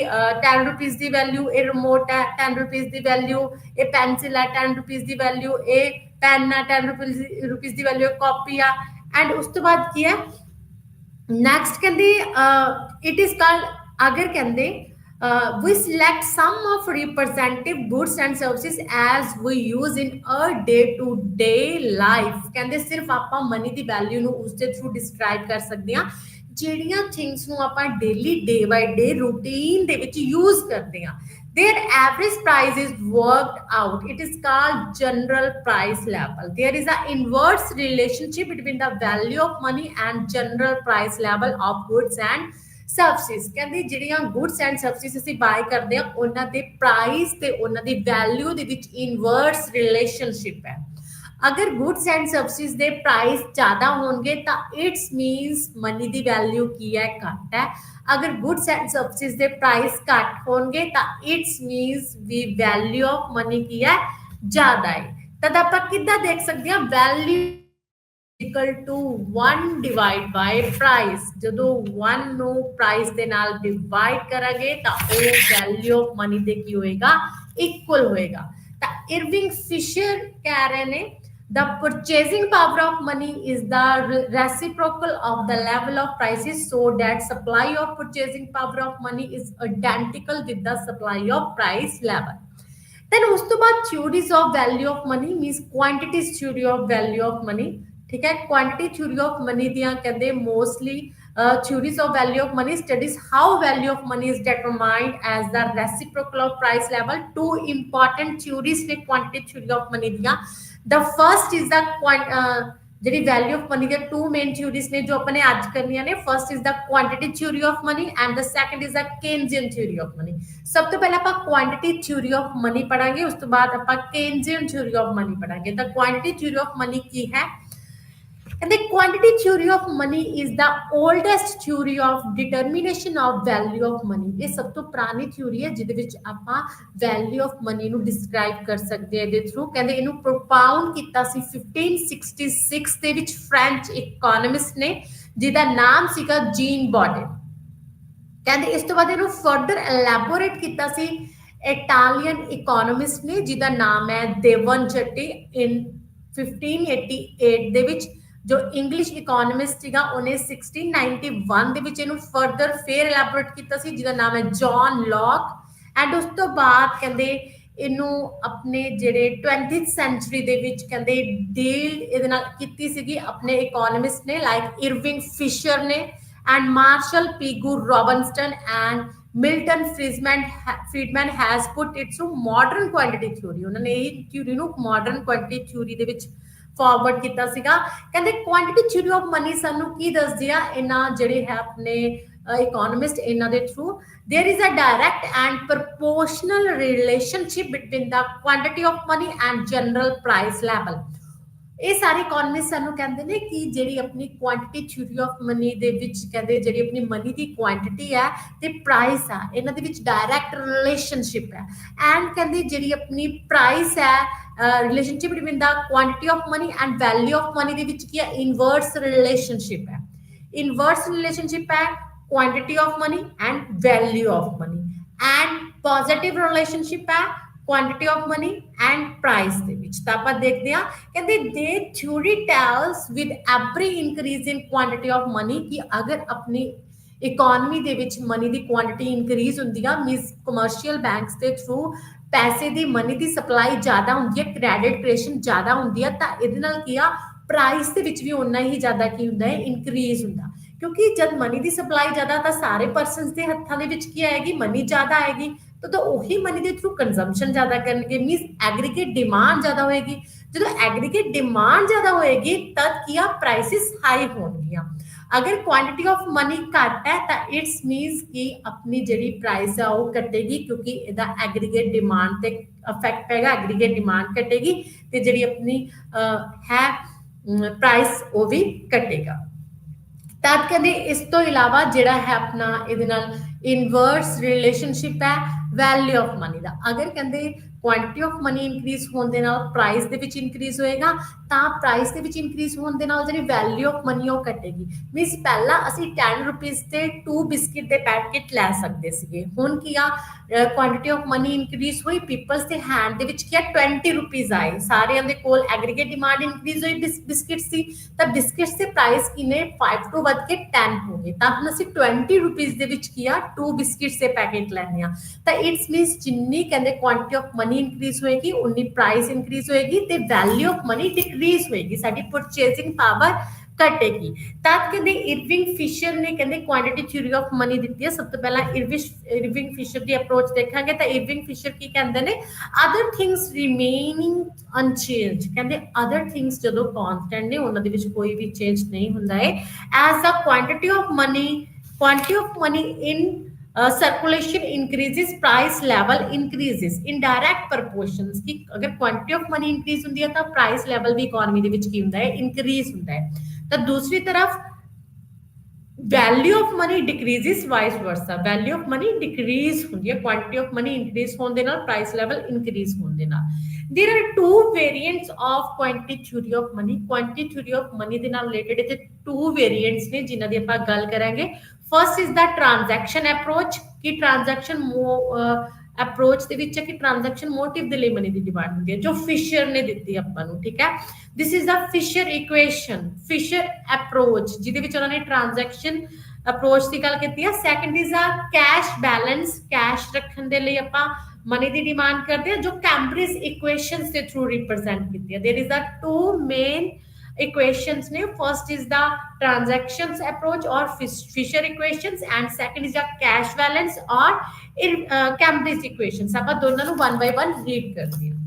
10 रुपीज की वैल्यू ये रिमोट है, 10 रुपीज की वैल्यू ये पेंसिल है, 10 रुपीज की वैल्यू ये पेन है, 10 रुपीज की वैल्यू कॉपी है। एंड उस तो बाद की है नेक्स्ट कहते इट इज कॉल्ड अगर कहते we select some of representative goods and services as we use in a day to day life। कहते सिर्फ ਆਪਾਂ मनी ਦੀ ਵੈਲਿਊ ਨੂੰ ਉਸ ਦੇ ਥਰੂ ਡਿਸਕ੍ਰਾਈਬ ਕਰ ਸਕਦੇ ਹਾਂ ਜਿਹੜੀਆਂ ਥਿੰਗਸ ਨੂੰ ਆਪਾਂ daily day by day routine ਦੇ ਵਿੱਚ ਯੂਜ਼ ਕਰਦੇ ਹਾਂ। their average price is worked out, it is called general price level। there is an inverse relationship between the value of money and general price level of goods and services। ਕਹਿੰਦੇ ਜਿਹੜੀਆਂ ਗੁੱਡਸ ਐਂਡ ਸਰਵਿਸਿਜ਼ ਅਸੀਂ ਬਾਏ ਕਰਦੇ ਹਾਂ ਉਹਨਾਂ ਦੇ ਪ੍ਰਾਈਸ ਤੇ ਉਹਨਾਂ ਦੀ ਵੈਲਿਊ ਦੇ ਵਿੱਚ ਇਨਵਰਸ ਰਿਲੇਸ਼ਨਸ਼ਿਪ ਹੈ। ਅਗਰ ਗੁੱਡਸ ਐਂਡ ਸਰਵਿਸਿਜ਼ ਦੇ ਪ੍ਰਾਈਸ ਜ਼ਿਆਦਾ ਹੋਣਗੇ ਤਾਂ ਇਟਸ ਮੀਨਸ ਮਨੀ ਦੀ ਵੈਲਿਊ ਕੀ ਹੈ ਘੱਟ ਹੈ। अगर गुड्स एंड सर्विसेज के प्राइस घट होंगे तो इट्स मीन्स भी वैल्यू ऑफ मनी की है ज्यादा है। तद आप किदा देख सकते हैं value equal to 1 divide by price. जो 1 नो प्राइस के नाल डिवाइड करांगे तो वो वैल्यू ऑफ मनी दे की होएगा इक्वल होएगा। तो इरविंग फिशर कह रहे ने the purchasing power of money is the reciprocal of the level of prices so that supply of purchasing power of money is identical with the supply of price level। then us to baad theories of value of money means quantities theory of value of money। ठीक है, quantity theory of money दियां कहते mostly theories of value of money studies how value of money is determined as the reciprocal of price level। two important theories ने quantity theory of money दियां। the first is the ਜਿਹੜੀ value of money ਦੇ two main theories ਨੇ ਜੋ ਆਪਾਂ ਨੇ ਅੱਜ ਕਰਨੀਆਂ ਨੇ। first is the quantity theory of money and the second is the Keynesian theory of money। ਸਭ ਤੋਂ ਪਹਿਲਾਂ ਆਪਾਂ quantity theory of money ਪੜਾਂਗੇ, ਉਸ ਤੋਂ ਬਾਅਦ ਆਪਾਂ Keynesian theory of money ਪੜਾਂਗੇ। ਤਾਂ quantity theory of money ਕੀ ਹੈ? And the quantity theory of money is the oldest theory of determination of value of money। ये सब तो पुरानी theory है जिदे विच आपां value of money नु describe कर सकते हैं दे थ्रू। कहंदे इनु propound कीता सी 1566 दे विच फ्रेंच इकोनॉमिस्ट ने जिदा नाम सीगा जीन बॉडेन। कहंदे इस तो बाद इनु फर्दर एलैबोरेट कीता सी इटालियन इकोनॉमिस्ट ने जिदा नाम है देवनचट्टी इन 1588 दे विच। जो इंग्लिश इकोनॉमिस्ट सीगा उन्हें 1691 ਦੇ ਵਿੱਚ ਇਹਨੂੰ ਫਰਦਰ ਫੇਰ ਐਲੈਬੋਰੇਟ ਕੀਤਾ ਸੀ ਜਿਹਦਾ ਨਾਮ ਹੈ ਜੌਨ ਲੌਕ। ਐਂਡ ਉਸ ਤੋਂ ਬਾਅਦ ਕਹਿੰਦੇ ਇਹਨੂੰ ਆਪਣੇ ਜਿਹੜੇ 20th ਸੈਂਚੁਰੀ ਦੇ ਵਿੱਚ ਕਹਿੰਦੇ ਡੀਲ ਇਹਦੇ ਨਾਲ ਕੀਤੀ ਸੀਗੀ ਆਪਣੇ ਇਕਨੋਮਿਸਟ ਨੇ ਲਾਈਕ ਇਰਵਿੰਗ ਫਿਸ਼ਰ ਨੇ and Marshall Pigou Robinson and Milton Friedman has put it to modern quantity theory. ਉਹਨਾਂ ਨੇ ਇਹ ਥਿਊਰੀ ਨੂੰ ਮਾਡਰਨ ਕੁਆਂਟੀਟੀ ਥਿਊਰੀ ਦੇ ਵਿੱਚ फॉरवर्ड किया सीगा। कहते क्वांटिटी थ्योरी ऑफ मनी सानू की दसदी आ इना जेडे है अपने economist ਇਹਨਾਂ ਦੇ through, there is a direct and proportional relationship between the quantity of money and general price level। ਇਹ ਸਾਰੇ ਇਕਨੋਮਿਸਟ ਸਾਨੂੰ ਕਹਿੰਦੇ ਨੇ ਕਿ ਜਿਹੜੀ ਆਪਣੀ ਕੁਆਂਟੀਟੀ ਥਿਊਰੀ ਆਫ ਮਨੀ ਦੇ ਵਿੱਚ ਕਹਿੰਦੇ ਜਿਹੜੀ ਆਪਣੀ ਮਨੀ ਦੀ ਕੁਆਂਟੀਟੀ ਹੈ ਤੇ ਪ੍ਰਾਈਸ ਆ ਇਹਨਾਂ ਦੇ ਵਿੱਚ ਡਾਇਰੈਕਟ ਰਿਲੇਸ਼ਨਸ਼ਿਪ ਹੈ। ਐਂਡ ਕਹਿੰਦੇ ਜਿਹੜੀ ਆਪਣੀ ਪ੍ਰਾਈਸ ਹੈ relationship between the quantity of money and value of money ਦੇ ਵਿੱਚ ਕੀ ਹੈ ਇਨਵਰਸ ਰਿਲੇਸ਼ਨਸ਼ਿਪ ਹੈ। ਇਨਵਰਸ ਰਿਲੇਸ਼ਨਸ਼ਿਪ ਹੈ quantity of money and value of money and positive relationship ਹੈ quantity of money and price ਦੇ ਵਿੱਚ। ਤਾਂ ਆਪਾਂ ਦੇਖਦੇ ਹਾਂ ਕਹਿੰਦੇ the theory tells with every increase in quantity of money ਕਿ ਅਗਰ ਆਪਣੀ ਇਕੋਨਮੀ ਦੇ ਵਿੱਚ ਮਨੀ ਦੀ ਕੁਆਂਟੀਟੀ ਇਨਕਰੀਜ਼ ਹੁੰਦੀ ਆ ਮੀਨਸ ਕਮਰਸ਼ੀਅਲ ਬੈਂਕਸ ਦੇ ਥਰੂ ਪੈਸੇ ਦੀ ਮਨੀ ਦੀ ਸਪਲਾਈ ਜ਼ਿਆਦਾ ਹੁੰਦੀ ਹੈ ਕ੍ਰੈਡਿਟ ਕ੍ਰੀਏਸ਼ਨ ਜ਼ਿਆਦਾ ਹੁੰਦੀ ਹੈ ਤਾਂ ਇਹਦੇ ਨਾਲ ਕੀ ਆ ਪ੍ਰਾਈਸ ਦੇ ਵਿੱਚ ਵੀ ਉਨਾ ਹੀ ਜ਼ਿਆਦਾ ਕੀ ਹੁੰਦਾ ਹੈ ਇਨਕਰੀਜ਼ ਹੁੰਦਾ ਕਿਉਂਕਿ ਜਦ ਮਨੀ ਦੀ ਸਪਲਾਈ ਜ਼ਿਆਦਾ ਤਾਂ ਸਾਰੇ ਪਰਸਨਸ ਦੇ ਹੱਥਾਂ ਦੇ ਵਿੱਚ ਕੀ ਆਏਗੀ ਮਨੀ ਜ਼ਿਆਦਾ ਆਏਗੀ तो ਉਹੀ ਮਨੀ ਦੇ ਥਰੂ ਕੰਜ਼ੰਪਸ਼ਨ ਜ਼ਿਆਦਾ ਕਰਨਗੇ ਮੀਨਸ ਐਗਰੀਗੇਟ ਡਿਮਾਂਡ ਜ਼ਿਆਦਾ ਹੋਏਗੀ ਜਦੋਂ ਐਗਰੀਗੇਟ ਡਿਮਾਂਡ ਜ਼ਿਆਦਾ ਹੋਏਗੀ ਤਦ ਕੀ ਆ ਪ੍ਰਾਈਸਿਸ ਹਾਈ ਹੋਣਗੀਆਂ ਅਗਰ ਕੁਆਂਟੀਟੀ ਆਫ ਮਨੀ ਘੱਟ ਹੈ ਤਾਂ ਇਟਸ ਮੀਨਸ ਕਿ ਆਪਣੀ ਜਿਹੜੀ ਪ੍ਰਾਈਸ ਆ ਉਹ ਘਟੇਗੀ ਕਿਉਂਕਿ ਇਹਦਾ ਐਗਰੀਗੇਟ ਡਿਮਾਂਡ ਤੇ ਇਫੈਕਟ ਪੈਗਾ ਐਗਰੀਗੇਟ ਡਿਮਾਂਡ ਘਟੇਗੀ ਤੇ ਜਿਹੜੀ ਆਪਣੀ ਹੈ ਪ੍ਰਾਈਸ ਉਹ ਵੀ ਘਟੇਗਾ। ਤਦ ਕਹਿੰਦੇ ਇਸ ਤੋਂ ਇਲਾਵਾ ਜਿਹੜਾ ਹੈ ਆਪਣਾ ਇਹਦੇ ਨਾਲ ਇਨਵਰਸ ਰਿਲੇਸ਼ਨਸ਼ਿਪ ਹੈ ਵੈਲਿਊ ਆਫ ਮਨੀ ਦਾ ਅਗਰ ਕਹਿੰਦੇ ਕੁਆਂਟੀਟੀ ਆਫ ਮਨੀ ਇਨਕਰੀਜ਼ ਹੋਣ ਦੇ ਨਾਲ ਪ੍ਰਾਈਸ ਦੇ ਵਿੱਚ ਇਨਕਰੀਜ਼ ਹੋਏਗਾ ਤਾਂ ਪ੍ਰਾਈਸ ਦੇ ਵਿੱਚ ਇਨਕਰੀਜ਼ ਹੋਣ ਦੇ ਨਾਲ ਜਿਹੜੀ ਵੈਲਿਊ ਆਫ ਮਨੀ ਉਹ ਘਟੇਗੀ ਮੀਨਸ ਪਹਿਲਾਂ ਅਸੀਂ 10 ਰੁਪੀਸ ਤੇ 2 ਬਿਸਕਿਟ ਦੇ ਪੈਕੇਟ ਲੈ ਸਕਦੇ ਸੀਗੇ ਹੁਣ ਕੀ ਆ ਕੁਆਂਟੀਟੀ ਆਫ ਮਨੀ ਇਨਕਰੀਜ਼ ਹੋਈ ਪੀਪਲਸ ਦੇ ਹੈਂਡ ਦੇ ਵਿੱਚ ਕੀ ਆ 20 ਰੁਪੀਸ ਆਏ ਸਾਰਿਆਂ ਦੇ ਕੋਲ ਐਗਰੀਗੇਟ ਡਿਮਾਂਡ ਇਨਕਰੀਜ਼ ਹੋਈ ਬਿਸਕਿਟ ਸੀ ਤਾਂ ਬਿਸਕਿਟਸ ਦੇ ਪ੍ਰਾਈਸ ਕਿਨੇ 5 ਤੋਂ ਵੱਧ ਕੇ 10 ਹੋ ਗਏ ਤਾਂ ਹੁਣ ਅਸੀਂ 20 ਰੁਪੀਸ ਦੇ ਵਿੱਚ ਕੀ ਆ 2 ਬਿਸਕਿਟਸ ਦੇ ਪੈਕੇਟ ਲੈਣੇ ਆ ਤਾਂ ਇਟਸ ਮੀਨਸ ਜਿੰਨੀ ਕਹਿੰਦੇ ਕੁਆਂਟੀਟੀ ਆਫ ਮਨੀ ਇਨਕਰੀਜ਼ ਹੋਏਗੀ ਉਨੀ ਪ੍ਰਾਈਸ ਇਨਕਰੀਜ਼ ਹੋਏਗੀ ਤੇ ਵੈਲਿਊ ਆਫ ਮਨੀ ਡਿਕਰੀਜ਼ ਹੋਏਗੀ ਸਾਡੀ ਪਰਚੇਸਿੰਗ ਪਾਵਰ ਘਟੇਗੀ। ਤਦ ਕਹਿੰਦੇ ਇਰਵਿੰਗ ਫਿਸ਼ਰ ਨੇ ਕਹਿੰਦੇ ਕੁਆਂਟੀਟੀ ਥਿਊਰੀ ਆਫ ਮਨੀ ਦਿੱਤੀ ਹੈ ਸਭ ਤੋਂ ਪਹਿਲਾਂ ਇਰਵਿੰਗ ਫਿਸ਼ਰ ਦੀ ਅਪਰੋਚ ਦੇਖਾਂਗੇ ਤਾਂ ਇਰਵਿੰਗ ਫਿਸ਼ਰ ਕੀ ਕਹਿੰਦੇ ਨੇ ਅਦਰ ਥਿੰਗਸ ਰਿਮੇਨਿੰਗ ਅਨਚੇਂਜ ਕਹਿੰਦੇ ਅਦਰ ਥਿੰਗਸ ਜਦੋਂ ਕਨਸਟੈਂਟ ਨੇ ਉਹਨਾਂ ਦੇ ਵਿੱਚ ਕੋਈ ਵੀ ਚੇਂਜ ਨਹੀਂ ਹੁੰਦਾ ਹੈ as the quantity of money in circulation increases price level increases in direct proportions कि अगर quantity of money increase ਹੁੰਦੀ ਹੈ ਤਾਂ price level ਵੀ economy ਦੇ ਵਿੱਚ ਕੀ ਹੁੰਦਾ ਹੈ increase ਹੁੰਦਾ ਹੈ ਤਾਂ ਦੂਸਰੀ ਤਰਫ value of money decreases vice versa value of money decrease ਹੁੰਦੀ ਹੈ quantity of money increase ਹੋਣ ਦੇ ਨਾਲ price level increase ਹੋਣ ਦੇ ਨਾਲ there are two variants of quantity theory of money ਦੇ ਨਾਲ related ਇੱਥੇ two variants ਨੇ ਜਿਨ੍ਹਾਂ ਦੀ ਆਪਾਂ ਗੱਲ ਕਰਾਂਗੇ first is the transaction approach कि ट्रांजैक्शन अप्रोच ਦੇ ਵਿੱਚ ਹੈ ਕਿ ट्रांजैक्शन मोटिव ਦੇ ਲਈ ਮਨੀ ਦੀ ਡਿਮਾਂਡ ਹੁੰਦੀ ਹੈ ਜੋ ਫਿਸ਼ਰ ਨੇ ਦਿੱਤੀ ਆਪਾਂ ਨੂੰ ਠੀਕ ਹੈ this is the Fisher equation Fisher approach ਜਿਹਦੇ ਵਿੱਚ ਉਹਨਾਂ ਨੇ ट्रांजैक्शन ਅਪਰੋਚ ਦੀ ਗੱਲ ਕੀਤੀ ਹੈ ਸੈਕੰਡ ਇਜ਼ ਆ ਕੈਸ਼ ਬੈਲੈਂਸ ਕੈਸ਼ ਰੱਖਣ ਦੇ ਲਈ ਆਪਾਂ ਮਨੀ ਦੀ ਡਿਮਾਂਡ ਕਰਦੇ ਹਾਂ ਜੋ ਕੈਂਬਰਿਜ ਇਕੁਏਸ਼ਨਸ ਦੇ ਥਰੂ ਰਿਪਰੈਜ਼ੈਂਟ ਕੀਤੀ ਹੈ there is the two main equations ne first is the transactions approach or Fisher equations and second is the cash balance or Cambridge equations ਆਪਾਂ ਦੋਨਾਂ ਨੂੰ one by one read ਕਰਦੇ ਹਾਂ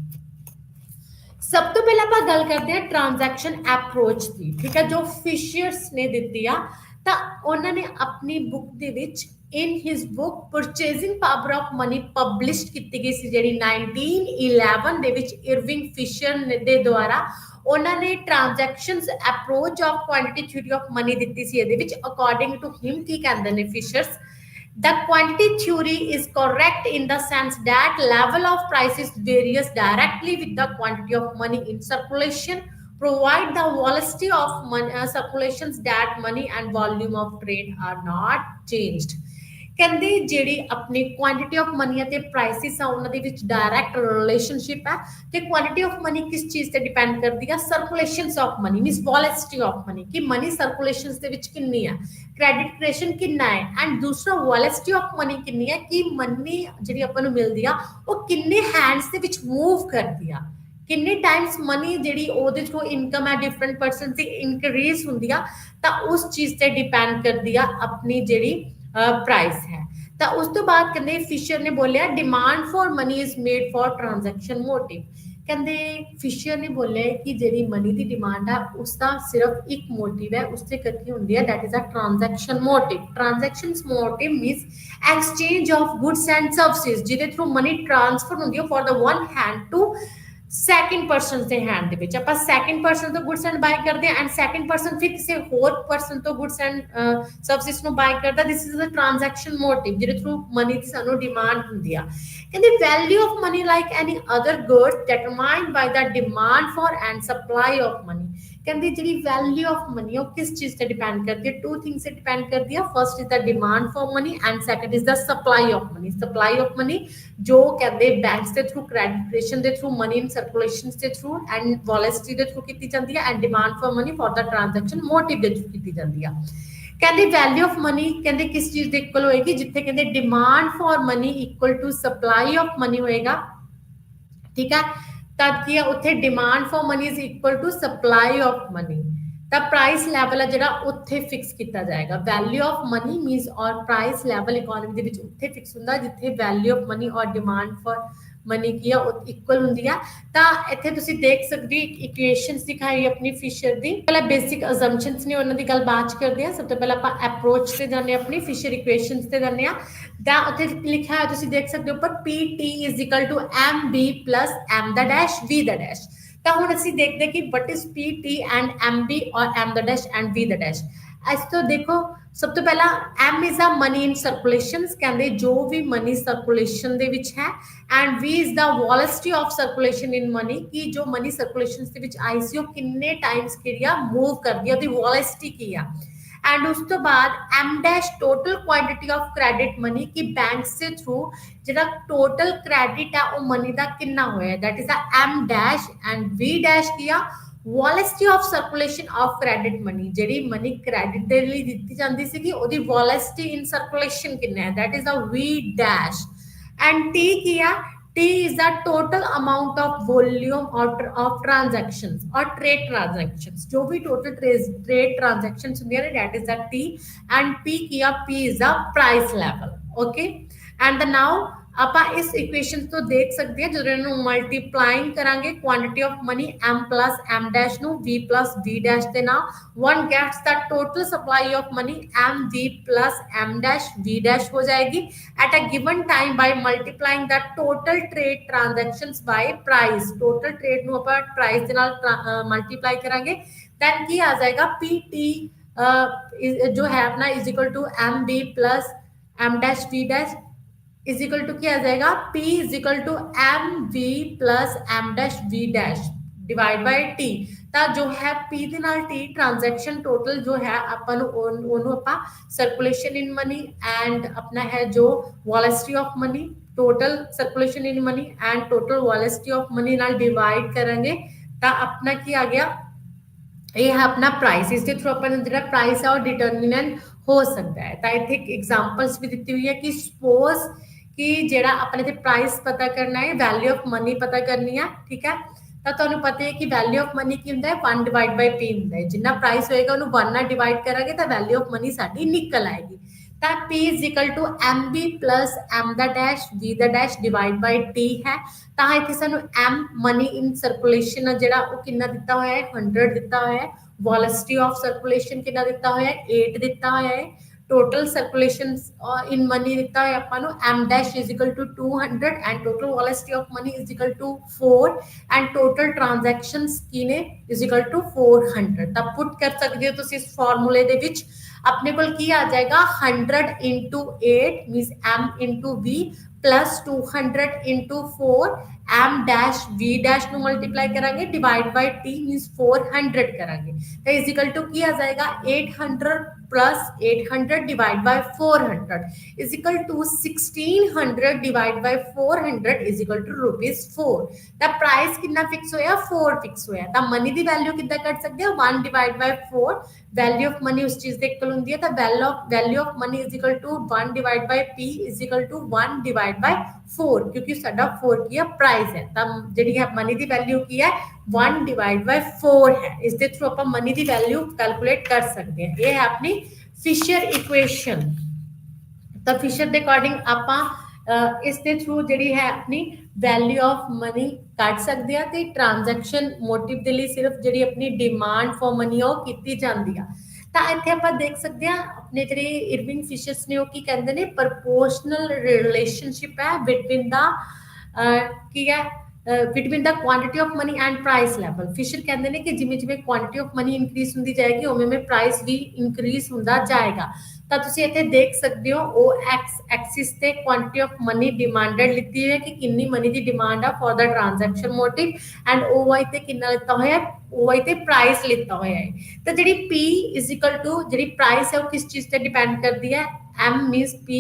ਸਭ ਤੋਂ ਪਹਿਲਾਂ ਆਪਾਂ ਗੱਲ ਕਰਦੇ ਹਾਂ transaction approach ਦੀ ਠੀਕ ਹੈ ਜੋ ਫਿਸ਼ਰਸ ਨੇ ਦਿੱਤੀ ਆ ਤਾਂ ਉਹਨਾਂ ਨੇ ਆਪਣੀ ਬੁੱਕ ਦੇ ਵਿੱਚ in his book purchasing power of money published ਕੀਤੀ ਗਈ ਸੀ ਜਿਹੜੀ 1911 ਦੇ ਵਿੱਚ ਇਰਵਿੰਗ ਫਿਸ਼ਰ ਦੇ ਦੁਆਰਾ ਉਹਨਾਂ ਨੇ transactions approach of quantity theory of money ਦਿੱਤੀ ਸੀ ਇਹਦੇ ਵਿੱਚ ਅਕੋਰਡਿੰਗ ਟੂ ਹਿਮ ਕੀ ਕਹਿੰਦੇ ਨੇ ਫਿਸ਼ਰਸ the quantity theory is correct in the sense that level of prices varies directly with the quantity of money in circulation provide the velocity of money, circulations that money and volume of trade are not changed ਕਹਿੰਦੇ ਜਿਹੜੀ ਆਪਣੀ ਕੁਆਂਟੀਟੀ ਆਫ ਮਨੀ ਅਤੇ ਪ੍ਰਾਈਸਿਸ ਆ ਉਹਨਾਂ ਦੇ ਵਿੱਚ ਡਾਇਰੈਕਟ ਰਿਲੇਸ਼ਨਸ਼ਿਪ ਹੈ ਤੇ ਕੁਆਂਟੀਟੀ ਆਫ ਮਨੀ ਕਿਸ ਚੀਜ਼ ਤੇ ਡਿਪੈਂਡ ਕਰਦੀ ਹੈ circulations of money means velocity of money ਕਿ ਮਨੀ ਸਰਕੂਲੇਸ਼ਨਸ ਦੇ ਵਿੱਚ ਕਿੰਨੀ ਹੈ ਕ੍ਰੈਡਿਟ ਕ੍ਰੀਏਸ਼ਨ ਕਿੰਨਾ ਹੈ ਐਂਡ ਦੂਸਰਾ ਵੋਲੈਸਿਟੀ ਆਫ ਮਨੀ ਕਿੰਨੀ ਹੈ ਕਿ ਮਨੀ ਜਿਹੜੀ ਆਪਾਂ ਨੂੰ ਮਿਲਦੀ ਆ ਉਹ ਕਿੰਨੇ ਹੈਂਡਸ ਦੇ ਵਿੱਚ ਮੂਵ ਕਰਦੀ ਆ ਕਿੰਨੇ ਟਾਈਮਸ ਮਨੀ ਜਿਹੜੀ ਉਹਦੇ ਥਰੂ ਇਨਕਮ ਹੈ ਡਿਫਰੈਂਟ ਪਰਸਨ ਦੀ ਇਨਕਰੀਜ਼ ਹੁੰਦੀ ਆ ਤਾਂ ਉਸ ਚੀਜ਼ ਤੇ ਡਿਪੈਂਡ ਕਰਦੀ ਆ ਆਪਣੀ ਜਿਹੜੀ प्राइस है तो उस तो बाद कहते फिशर ने बोलिया demand for money is made for transaction motive ਕਹਿੰਦੇ ਫਿਸ਼ਰ ਨੇ ਬੋਲਿਆ ਕਿ ਜਿਹੜੀ ਮਨੀ ਦੀ ਡਿਮਾਂਡ ਆ ਉਸਦਾ ਸਿਰਫ ਇੱਕ ਮੋਟਿਵ ਹੈ, ਉਸਦੇ ਕਰਕੇ ਹੁੰਦੀ ਹੈ, that is a transaction motive. Transactions motive means exchange of goods and services, ਜਿਹਦੇ ਥਰੂ ਮਨੀ ਟ੍ਰਾਂਸਫਰ ਹੁੰਦੀ ਹੈ for the one hand to second person ਦੇ ਹੈਂਡ ਦੇ ਵਿੱਚ। ਆਪਾਂ ਸੈਕਿੰਡ ਪਰਸਨ ਤੋਂ ਗੁੱਡਸ ਐਂਡ ਬਾਈ ਕਰਦੇ ਹਾਂ ਐਂਡ ਸੈਕਿੰਡ ਪਰਸਨ ਫਿਰ ਕਿਸੇ ਹੋਰ ਪਰਸਨ ਤੋਂ ਗੁੱਡਸ ਐਂਡ ਸਰਵਿਸਿਜ਼ ਨੂੰ ਬਾਈ ਕਰਦਾ। This is a transaction motive, ਜਿਹਦੇ ਥਰੂ ਮਨੀ ਦੀ ਸਾਨੂੰ ਡਿਮਾਂਡ ਹੁੰਦੀ ਆ। ਕਹਿੰਦੇ value of money like any other good determined by the demand for and supply of money. ਕਹਿੰਦੀ ਜਿਹੜੀ ਵੈਲਿਊ ਆਫ ਮਨੀ ਉਹ ਕਿਸ ਚੀਜ਼ ਤੇ ਡਿਪੈਂਡ ਕਰਦੀ ਹੈ? ਟੂ ਥਿੰਗਸ ਤੇ ਡਿਪੈਂਡ ਕਰਦੀ ਹੈ। First is the demand for money and second is the supply of money. Supply of money ਜੋ ਕਹਿੰਦੇ ਬੈਂਕਸ ਦੇ ਥਰੂ, ਕ੍ਰੈਡਿਟੇਸ਼ਨ ਦੇ ਥਰੂ, ਮਨੀ ਇਨ ਸਰਕੂਲੇਸ਼ਨ ਦੇ ਥਰੂ ਐਂਡ ਵੋਲੈਸਿਟੀ ਦੇ ਥਰੂ ਕੀਤੀ ਜਾਂਦੀ ਹੈ and demand for money for the transaction motive ਦੇ ਥਰੂ ਕੀਤੀ ਜਾਂਦੀ ਆ। ਕਹਿੰਦੇ ਵੈਲਿਊ ਆਫ ਮਨੀ ਕਹਿੰਦੇ ਕਿਸ ਚੀਜ਼ ਦੇ ਇਕੁਅਲ ਹੋਏਗੀ? ਜਿੱਥੇ ਕਹਿੰਦੇ demand for money equal to supply of money ਹੋਏਗਾ, ਠੀਕ ਹੈ, ਤਦ ਕੀ ਹੈ ਉੱਥੇ demand for money is equal to supply of money. ਤਾਂ ਪ੍ਰਾਈਸ ਲੈਵਲ ਹੈ ਜਿਹੜਾ ਉੱਥੇ ਫਿਕਸ ਕੀਤਾ ਜਾਏਗਾ। ਵੈਲਿਊ ਆਫ ਮਨੀ ਮੀਨਸ ਔਰ ਪ੍ਰਾਈਸ ਲੈਵਲ ਇਕਨੋਮੀ ਦੇ ਵਿੱਚ ਉੱਥੇ ਫਿਕਸ ਹੁੰਦਾ ਜਿੱਥੇ ਵੈਲਿਊ ਆਫ ਮਨੀ ਔਰ ਡਿਮਾਂਡ ਫॉर ਮਨੀ ਕੀ ਆ ਉਹ ਇਕੁਅਲ ਹੁੰਦੀ ਆ। ਤਾਂ ਇੱਥੇ ਤੁਸੀਂ ਦੇਖ ਸਕਦੇ ਹੋ ਇਕੁਏਸ਼ਨਸ ਦਿਖਾਈ ਆਪਣੀ ਫਿਸ਼ਰ ਦੀ। ਪਹਿਲਾਂ ਬੇਸਿਕ ਅਜ਼ੰਪਸ਼ਨਸ ਨੇ ਉਹਨਾਂ ਦੀ ਗੱਲ ਬਾਅਦ ਚ ਕਰਦੇ ਆ। ਸਭ ਤੋਂ ਪਹਿਲਾਂ ਆਪਾਂ ਅਪਰੋਚ ਤੇ ਜਾਂਦੇ ਆਪਣੀ ਫਿਸ਼ਰ ਇਕੁਏਸ਼ਨਸ ਤੇ ਜਾਂਦੇ ਆ। ਤਾਂ ਉੱਥੇ ਲਿਖਿਆ ਹੈ ਤੁਸੀਂ ਦੇਖ ਸਕਦੇ ਹੋ ਉੱਪਰ PT is equal to MB plus M ਦਾ ਡੈਸ਼ V ਦਾ ਡੈਸ਼। ਤਾਂ ਹੁਣ ਅਸੀਂ ਦੇਖਦੇ ਕਿ what is PT and MB ਔਰ M ਦਾ ਡੈਸ਼ ਐਂਡ V ਦਾ ਡੈਸ਼। ਇਸ ਤੋਂ ਦੇਖੋ ਸਭ ਤੋਂ ਪਹਿਲਾਂ M is a money in circulation, ਕਹਿੰਦੇ ਜੋ ਵੀ ਮਨੀ ਸਰਕੂਲੇਸ਼ਨ ਦੇ ਵਿੱਚ ਹੈ and V is the velocity of circulation in money, ਕਿ ਜੋ ਮਨੀ ਸਰਕੂਲੇਸ਼ਨ ਦੇ ਵਿੱਚ ਆਈ ਸੀ ਉਹ ਕਿੰਨੇ ਟਾਈਮਸ ਕਿਹੜੀ ਆ ਮੂਵ ਕਰਦੀ ਹੈ, ਉਹਦੀ ਵੋਲੈਸਿਟੀ ਕੀ ਆ। ਐਂਡ ਉਸ ਤੋਂ ਬਾਅਦ M dash total quantity of credit money, ਕਿ ਬੈਂਕਸ ਦੇ ਥਰੂ ਜਿਹੜਾ ਟੋਟਲ ਕ੍ਰੈਡਿਟ ਆ ਉਹ ਮਨੀ ਦਾ ਕਿੰਨਾ ਹੋਇਆ, that is a M dash and V dash ਕੀ ਆ velocity of circulation of credit money, ਜਿਹੜੀ ਮਨੀ ਕ੍ਰੈਡਿਟ ਦੇ ਲਈ ਦਿੱਤੀ ਜਾਂਦੀ ਸੀਗੀ ਉਹਦੀ ਵੋਲੈਸਿਟੀ ਇਨ ਸਰਕੂਲੇਸ਼ਨ ਕਿੰਨਾ ਹੈ, that is a V dash. And T ਕੀ ਆ? T is the total amount of volume of transactions or trade transactions, जो भी total trade transactions ਹੁੰਦੀਆਂ ਨੇ that is the T and P ਕੀ ਆ? P is the price level, okay। and the now ਆਪਾਂ ਇਸ ਇਕੁਏਸ਼ਨ ਤੋਂ ਦੇਖ ਸਕਦੇ ਹਾਂ ਜਦੋਂ ਇਹਨੂੰ ਮਲਟੀਪਲਾਈਂਗ ਕਰਾਂਗੇ quantity of money M plus M dash ਨੂੰ V plus V dash ਦੇ ਨਾਲ one gets the total supply of money M V plus M dash V dash ਹੋ ਜਾਏਗੀ at a given time by multiplying the total trade transactions by price। total trade ਨੂੰ ਆਪਾਂ price ਦੇ ਨਾਲ ਮਲਟੀਪਲਾਈ ਕਰਾਂਗੇ then ਕੀ ਆ ਜਾਏਗਾ PT जो है अपना is equal to MB plus M dash V dash is equal to क्या आ जाएगा P is equal to MV plus M dash V dash divide by T। ਤਾਂ ਜੋ ਹੈ P ਦੇ ਨਾਲ T ट्रांजैक्शन टोटल जो है ਆਪਾਂ ਨੂੰ ਉਹਨੂੰ ਆਪਾਂ ਸਰਕੂਲੇਸ਼ਨ ਇਨ ਮਨੀ ਐਂਡ ਆਪਣਾ ਹੈ ਜੋ velocity of money, total circulation in money and total velocity of money ਨਾਲ ਡਿਵਾਈਡ ਕਰਾਂਗੇ ਤਾਂ ਆਪਣਾ ਕੀ ਆ ਗਿਆ ਇਹ ਹੈ ਆਪਣਾ ਪ੍ਰਾਈਸ। ਇਸ ਦੇ ਥਰੂ ਆਪਾਂ ਨੂੰ ਜਿਹੜਾ ਪ੍ਰਾਈਸ ਆ ਉਹ ਡਿਟਰਮੀਨੈਂਟ ਹੋ ਸਕਦਾ ਹੈ। ਤਾਂ ਇੱਥੇ ਇੱਕ ਐਗਜ਼ਾਮਪਲਸ ਵੀ ਦਿੱਤੀ ਹੋਈ ਹੈ ਕਿ ਸਪੋਜ਼ ਕਿ ਜਿਹੜਾ ਆਪਣੇ ਤੇ ਪ੍ਰਾਈਸ ਪਤਾ ਕਰਨਾ ਹੈ, ਵੈਲਿਊ ਆਫ ਮਨੀ ਪਤਾ ਕਰਨੀ ਆ, ਠੀਕ ਹੈ। ਤਾਂ ਤੁਹਾਨੂੰ ਪਤਾ ਹੈ ਕਿ ਵੈਲਿਊ ਆਫ ਮਨੀ ਕੀ ਹੁੰਦਾ ਹੈ 1 ਡਿਵਾਈਡ ਬਾਈ P ਹੁੰਦਾ ਹੈ। ਜਿੰਨਾ ਪ੍ਰਾਈਸ ਹੋਏਗਾ ਉਹਨੂੰ 1 ਨਾਲ ਡਿਵਾਈਡ ਕਰਾਂਗੇ ਤਾਂ ਵੈਲਿਊ ਆਫ ਮਨੀ ਸਾਡੀ ਨਿਕਲ ਆਏਗੀ। ਤਾਂ P is equal to MB plus M ਦਾ ਡੈਸ਼ V ਦਾ ਡੈਸ਼ ਡਿਵਾਈਡ ਬਾਈ T ਹੈ। ਤਾਂ ਇੱਥੇ ਸਾਨੂੰ M ਮਨੀ ਇਨ ਸਰਕੂਲੇਸ਼ਨ ਜਿਹੜਾ ਉਹ ਕਿੰਨਾ ਦਿੱਤਾ ਹੋਇਆ ਹੈ 100 ਦਿੱਤਾ ਹੋਇਆ ਹੈ। ਵੋਲੈਸਿਟੀ ਆਫ ਸਰਕੂਲੇਸ਼ਨ ਕਿੰਨਾ ਦਿੱਤਾ ਹੋਇਆ ਹੈ 8 ਦਿੱਤਾ ਹੋਇਆ ਹੈ। total circulation in money ਦਿੱਤਾ ਹੋਇਆ ਆਪਾਂ ਨੂੰ M dash is equal to 200 and total velocity of money is equal to 4 and total transactions ਕੀ ਨੇ is equal to 400। ਤਾਂ ਪੁੱਟ ਕਰ ਸਕਦੇ ਹੋ ਤੁਸੀਂ ਇਸ ਫਾਰਮੂਲੇ ਦੇ ਵਿੱਚ अपने को आ जाएगा 100 into 8 means M into V plus 200 into 4 M dash V dash ਨੂੰ multiply करेंगे divide by T means 400 करेंगे तो is equal to क्या आ जाएगा 800 plus 800 divide by 400 is equal to 1600 divide by 400 is equal to ₹4। the price कितना फिक्स होया 4 फिक्स होया ਤਾਂ ਮਨੀ ਦੀ ਵੈਲਿਊ ਕਿੱਦਾਂ ਕੱਢ ਸਕਦੇ ਹੋ 1 divide by 4 value of money उस चीज ਦੇ ਹੁੰਦੀ ਹੈ ਤਾਂ value of money is equal to 1 divide by P is equal to 1 divide by 4 ਕਿਉਂਕਿ ਸਾਡਾ 4 ਕੀ ਹੈ ਪ੍ਰਾਈਸ ਹੈ ਤਾਂ ਜਿਹੜੀ ਹੈ ਮਨੀ ਦੀ ਵੈਲਿਊ ਕੀ ਹੈ 1 divide by 4 ਹੈ। ਇਸ ਦੇ ਥਰੂ ਆਪਾਂ ਮਨੀ ਦੀ ਵੈਲਿਊ ਕੈਲਕੂਲੇਟ ਕਰ ਸਕਦੇ ਹਾਂ। ਇਹ ਹੈ ਆਪਣੀ ਫਿਸ਼ਰ ਇਕੁਏਸ਼ਨ। ਤਾਂ ਫਿਸ਼ਰ ਦੇ ਅਕੋਰਡਿੰਗ ਆਪਾਂ ਇਸ ਦੇ ਥਰੂ ਜਿਹੜੀ ਹੈ ਆਪਣੀ ਵੈਲਿਊ ਆਫ ਮਨੀ ਕੱਢ ਸਕਦੇ ਆ ਤੇ ਟ੍ਰਾਂਜੈਕਸ਼ਨ ਮੋਟਿਵ ਦੇ ਲਈ ਸਿਰਫ ਜਿਹੜੀ ਆਪਣੀ ਡਿਮਾਂਡ ਫॉर ਮਨੀ ਆ ਉਹ ਕੀਤੀ ਜਾਂਦੀ ਆ। ਤਾਂ ਇੱਥੇ ਆਪਾਂ ਦੇਖ ਸਕਦੇ ਆ ਆਪਣੇ ਜਿਹੜੇ ਇਰਵਿੰਗ ਫਿਸ਼ਰਸ ਨੇ ਉਹ ਕੀ ਕਹਿੰਦੇ ਨੇ, ਪ੍ਰਪੋਰਸ਼ਨਲ ਰਿਲੇਸ਼ਨਸ਼ਿਪ ਹੈ ਬਿਟਵੀਨ ਦਾ ਕੀ ਹੈ between the quantity of money and price level. Fisher ਕਹਿੰਦੇ ਨੇ ਕਿ ਜਿਵੇਂ ਜਿਵੇਂ ਕੁਆਂਟੀਟੀ ਆਫ ਮਨੀ ਇਨਕਰੀਜ਼ ਹੁੰਦੀ ਜਾਏਗੀ ਉਵੇਂ ਉਵੇਂ ਪ੍ਰਾਈਸ ਵੀ ਇਨਕਰੀਜ਼ ਹੁੰਦਾ ਜਾਏਗਾ। ਤਾਂ ਤੁਸੀਂ ਇੱਥੇ ਦੇਖ ਸਕਦੇ ਹੋ ਉਹ ਐਕਸਿਸ ਤੇ ਕੁਆਂਟੀਟੀ ਆਫ ਮਨੀ ਡਿਮਾਂਡਡ ਲਿੱਤੀ ਹੈ ਕਿ ਕਿੰਨੀ ਮਨੀ ਦੀ ਡਿਮਾਂਡ ਆ for the transaction motive, and OY ਤੇ ਕਿੰਨਾ ਲਿੱਤਾ ਹੋਇਆ ਹੈ, OY ਤੇ ਪ੍ਰਾਈਸ ਲਿੱਤਾ ਹੋਇਆ ਹੈ। ਤਾਂ ਜਿਹੜੀ P ਇਜ਼ ਇਕੁਅਲ ਟੂ ਜਿਹੜੀ ਪ੍ਰਾਈਸ ਹੈ ਉਹ ਕਿਸ ਚੀਜ਼ ਤੇ ਡਿਪੈਂਡ ਕਰਦੀ ਹੈ, M means P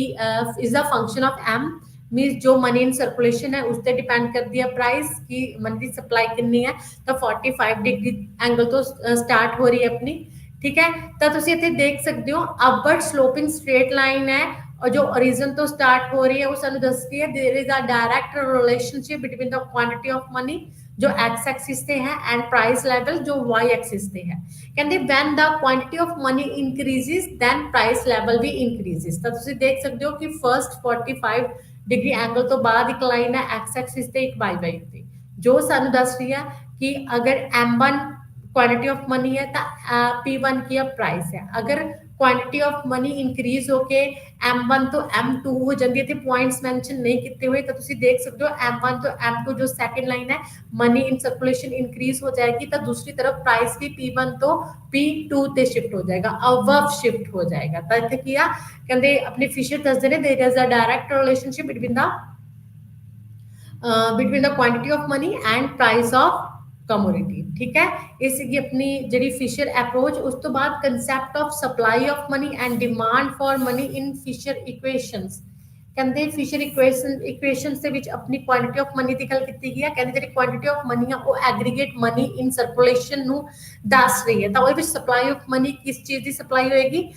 is a function of M means जो मनी इन सर्कुलेशन है उस पर डिपेंड करती है प्राइस की मनी की सप्लाई कितनी है। तो 45 डिग्री एंगल तो स्टार्ट हो रही है अपनी, ठीक है। तो तुम इतने देख सकते हो अपवर्ड स्लोपिंग स्ट्रेट लाइन है और जो ओरिजिन तो स्टार्ट हो रही है वो सानू दसदी है there is a direct relationship between the quantity of money जो एक्स एक्सिस से है एंड प्राइस लेवल जो वाई एक्सिस से है। कहते when the quantity of money increases then price level भी इंक्रीजेस। तो तुम देख सकते हो कि फर्स्ट 45 डिग्री एंगल तो बाद एक लाइन है एक्स एक्सिस ਤੇ ਇੱਕ वाई वाई ਤੇ ਜੋ ਸਾਨੂੰ ਦੱਸ ਰਹੀ ਹੈ ਕਿ अगर M1 क्वांटिटी ऑफ मनी है तो P1 की प्राइस है। अगर क्वांटिटी ऑफ मनी इंक्रीज होके M1 तो M2 हो जाती है, पॉइंट्स मेंशन नहीं किए हुए तो तुम देख सकते हो M1 तो M2 जो सेकंड लाइन है मनी इन सर्कुलेशन इंक्रीज हो जाएगी तो दूसरी तरफ प्राइस भी P1 तो P2 ते शिफ्ट हो जाएगा, अबव शिफ्ट हो जाएगा। तो इत्थे किया कहते अपने फिशर दसदे ने there is a direct relationship between the quantity of money and price of commodity, ठीक है। इस अपनी जी फिशर अप्रोच। उस तो बाद concept of supply of money and demand for money in Fisher equations. कहते फिशर इक्वेशंस ਦੇ ਵਿੱਚ ਆਪਣੀ ਕੁਆਂਟੀਟੀ ਆਫ ਮਨੀ ਦੀ ਗੱਲ ਕੀਤੀ ਗਈ ਹੈ। ਕਹਿੰਦੇ ਜਿਹੜੀ ਕੁਆਂਟੀਟੀ ਆਫ ਮਨੀ ਆ ਉਹ ਐਗਰੀਗੇਟ ਮਨੀ ਇਨ ਸਰਕੂਲੇਸ਼ਨ ਨੂੰ ਦੱਸ ਰਹੀ ਹੈ। ਤਾਂ ਉਹਦੇ ਵਿੱਚ ਸਪਲਾਈ ਆਫ ਮਨੀ ਕਿਸ ਚੀਜ਼ ਦੀ ਸਪਲਾਈ ਹੋਏਗੀ,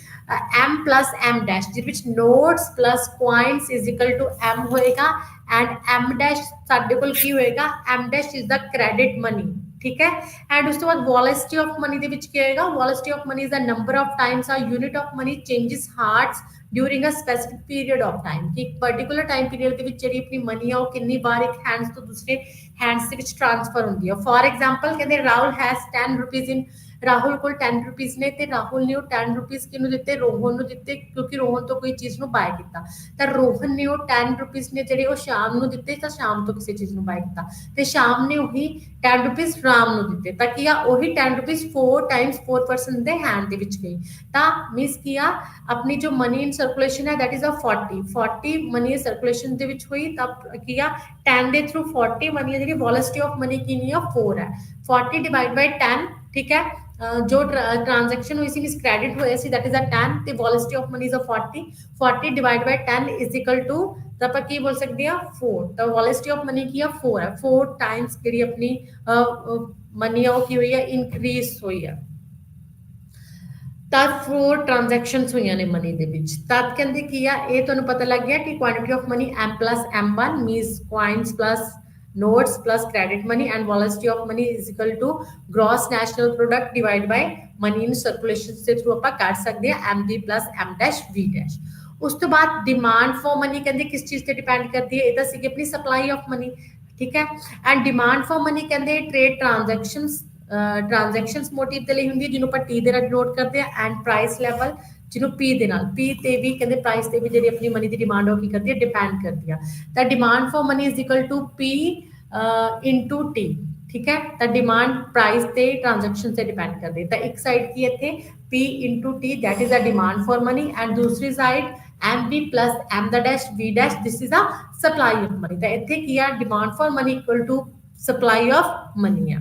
M plus M dash ਜਿਹਦੇ ਵਿੱਚ notes plus coins is equal to M ਹੋਏਗਾ एंड M dash ਸਾਡੇ ਕੋਲ ਕੀ ਹੋਏਗਾ, M dash is the credit money, ठीक है। एंड उस तो बाद वॉलेसिटी ऑफ मनी ਦੇ ਵਿੱਚ ਕੀ ਹੋਏਗਾ, velocity of money is the number of times a unit of money changes hands during a specific period of time कि एक पर्टिकुलर टाइम पीरियड ਦੇ ਵਿੱਚ ਜਿਹੜੀ ਆਪਣੀ ਮਨੀ ਆ ਉਹ ਕਿੰਨੀ ਵਾਰ ਇੱਕ ਹੈਂਡਸ ਤੋਂ ਦੂਸਰੇ ਹੈਂਡਸ ਦੇ ਵਿੱਚ ਟ੍ਰਾਂਸਫਰ ਹੁੰਦੀ ਹੈ। ਫॉर एग्जांपल ਕਹਿੰਦੇ Rahul has 10 rupees in Rahul ਕੋਲ 10 ਰੁਪੀਸ ਨੇ ਤੇ ਰਾਹੁਲ ਨੇ ਉਹ 10 ਰੁਪੀਸ ਕਿਹਨੂੰ ਦਿੱਤੇ, ਰੋਹਨ ਨੂੰ ਦਿੱਤੇ ਕਿਉਂਕਿ ਰੋਹਨ ਤੋਂ ਕੋਈ ਚੀਜ਼ ਨੂੰ ਬਾਏ ਕੀਤਾ। ਤਾਂ ਰੋਹਨ ਨੇ ਉਹ 10 ਰੁਪੀਸ ਨੇ ਜਿਹੜੇ ਉਹ ਸ਼ਾਮ ਨੂੰ ਦਿੱਤੇ ਤਾਂ ਸ਼ਾਮ ਤੋਂ ਕਿਸੇ ਚੀਜ਼ ਨੂੰ ਬਾਏ ਕੀਤਾ ਤੇ ਸ਼ਾਮ ਨੇ ਉਹੀ 10 ਰੁਪੀਸ ਰਾਮ ਨੂੰ ਦਿੱਤੇ ਤਾਂ ਕੀ ਆ ਉਹੀ 10 ਰੁਪੀਸ 4 ਟਾਈਮਸ 4% ਦੇ ਹੈਂਡ ਦੇ ਵਿੱਚ ਗਈ। ਤਾਂ ਮੀਨਸ ਕੀ ਆ ਆਪਣੀ ਜੋ ਮਨੀ ਇਨ ਸਰਕੂਲੇਸ਼ਨ ਹੈ that is a 40 money circulation ਦੇ ਵਿੱਚ ਹੋਈ ਤਾਂ ਕੀ ਆ 10 ਦੇ ਥਰੂ 40 ਮਨੀ ਹੈ ਜਿਹੜੀ ਵੋਲੈਸਿਟੀ ਆਫ ਮਨੀ ਕਿੰਨੀ ਆ 4 ਹੈ। 40 डिवाइड बाय 10, ठीक है। जो ट्रांजैक्शन हुई सी मींस क्रेडिट होया सी दैट इज अ 10 ਤੇ velocity of money is a 40 divide by 10 is equal to ਤਾਂ ਆਪਾਂ ਕੀ ਬੋਲ ਸਕਦੇ ਆ 4। ਤਾਂ ਵੋਲੈਸਿਟੀ ਆਫ ਮਨੀ ਕੀ ਆ 4 ਹੈ। 4 ਟਾਈਮਸ ਜਿਹੜੀ ਆਪਣੀ ਮਨੀ ਆ ਉਹ ਕੀ ਹੋਈ ਹੈ ਇਨਕਰੀਜ਼ ਹੋਈ ਹੈ। ਤਾਂ 4 ਟ੍ਰਾਂਜੈਕਸ਼ਨਸ ਹੋਈਆਂ ਨੇ ਮਨੀ ਦੇ ਵਿੱਚ। ਤਦ ਕਹਿੰਦੇ ਕੀ ਆ ਇਹ ਤੁਹਾਨੂੰ ਪਤਾ ਲੱਗ ਗਿਆ ਕਿ quantity of money M plus M1 means coins plus notes plus credit money and velocity of money is equal to gross national product divided by money in circulation ਦੇ ਥਰੂ ਆਪਾਂ ਕਰ ਸਕਦੇ ਆ MB plus M dash V dash। ਉਸ ਤੋਂ ਬਾਅਦ ਡਿਮਾਂਡ ਫॉर ਮਨੀ ਕਹਿੰਦੇ ਕਿਸ ਚੀਜ਼ ਤੇ ਡਿਪੈਂਡ ਕਰਦੀ ਹੈ, ਇਹ ਤਾਂ ਸੀਗੀ ਆਪਣੀ ਸਪਲਾਈ ਆਫ ਮਨੀ, ਠੀਕ ਹੈ। ਐਂਡ ਡਿਮਾਂਡ ਫॉर ਮਨੀ ਕਹਿੰਦੇ ਟ੍ਰੇਡ ਟ੍ਰਾਂਜੈਕਸ਼ਨਸ ਮੋਟਿਵ ਦੇ ਲਈ ਹੁੰਦੀ ਹੈ ਜਿਹਨੂੰ ਆਪਾਂ T ਦੇ ਨਾਲ ਡਿਨੋਟ ਕਰਦੇ ਆ ਐਂਡ ਪ੍ਰਾਈਸ ਲੈਵਲ ਜਿਹਨੂੰ P ਦੇ ਨਾਲ P ਤੇ ਵੀ ਕਹਿੰਦੇ ਪ੍ਰਾਈਸ ਤੇ ਵੀ ਜਿਹੜੀ ਆਪਣੀ ਮਨੀ ਦੀ ਡਿਮਾਂਡ ਉਹ ਕੀ ਕਰਦੀ ਹੈ ਡਿਪੈਂਡ ਕਰਦੀ ਆ। ਤਾਂ demand for money is equal to P into T, ठीक है। तो डिमांड प्राइस ते ट्रांजैक्शन से डिपेंड कर दे। तो एक साइड की इत्थे P into T that is a demand for money and दूसरी side MB plus M the dash V dash this is a supply of money. तो इत्थे की है demand for money equal to supply of money है।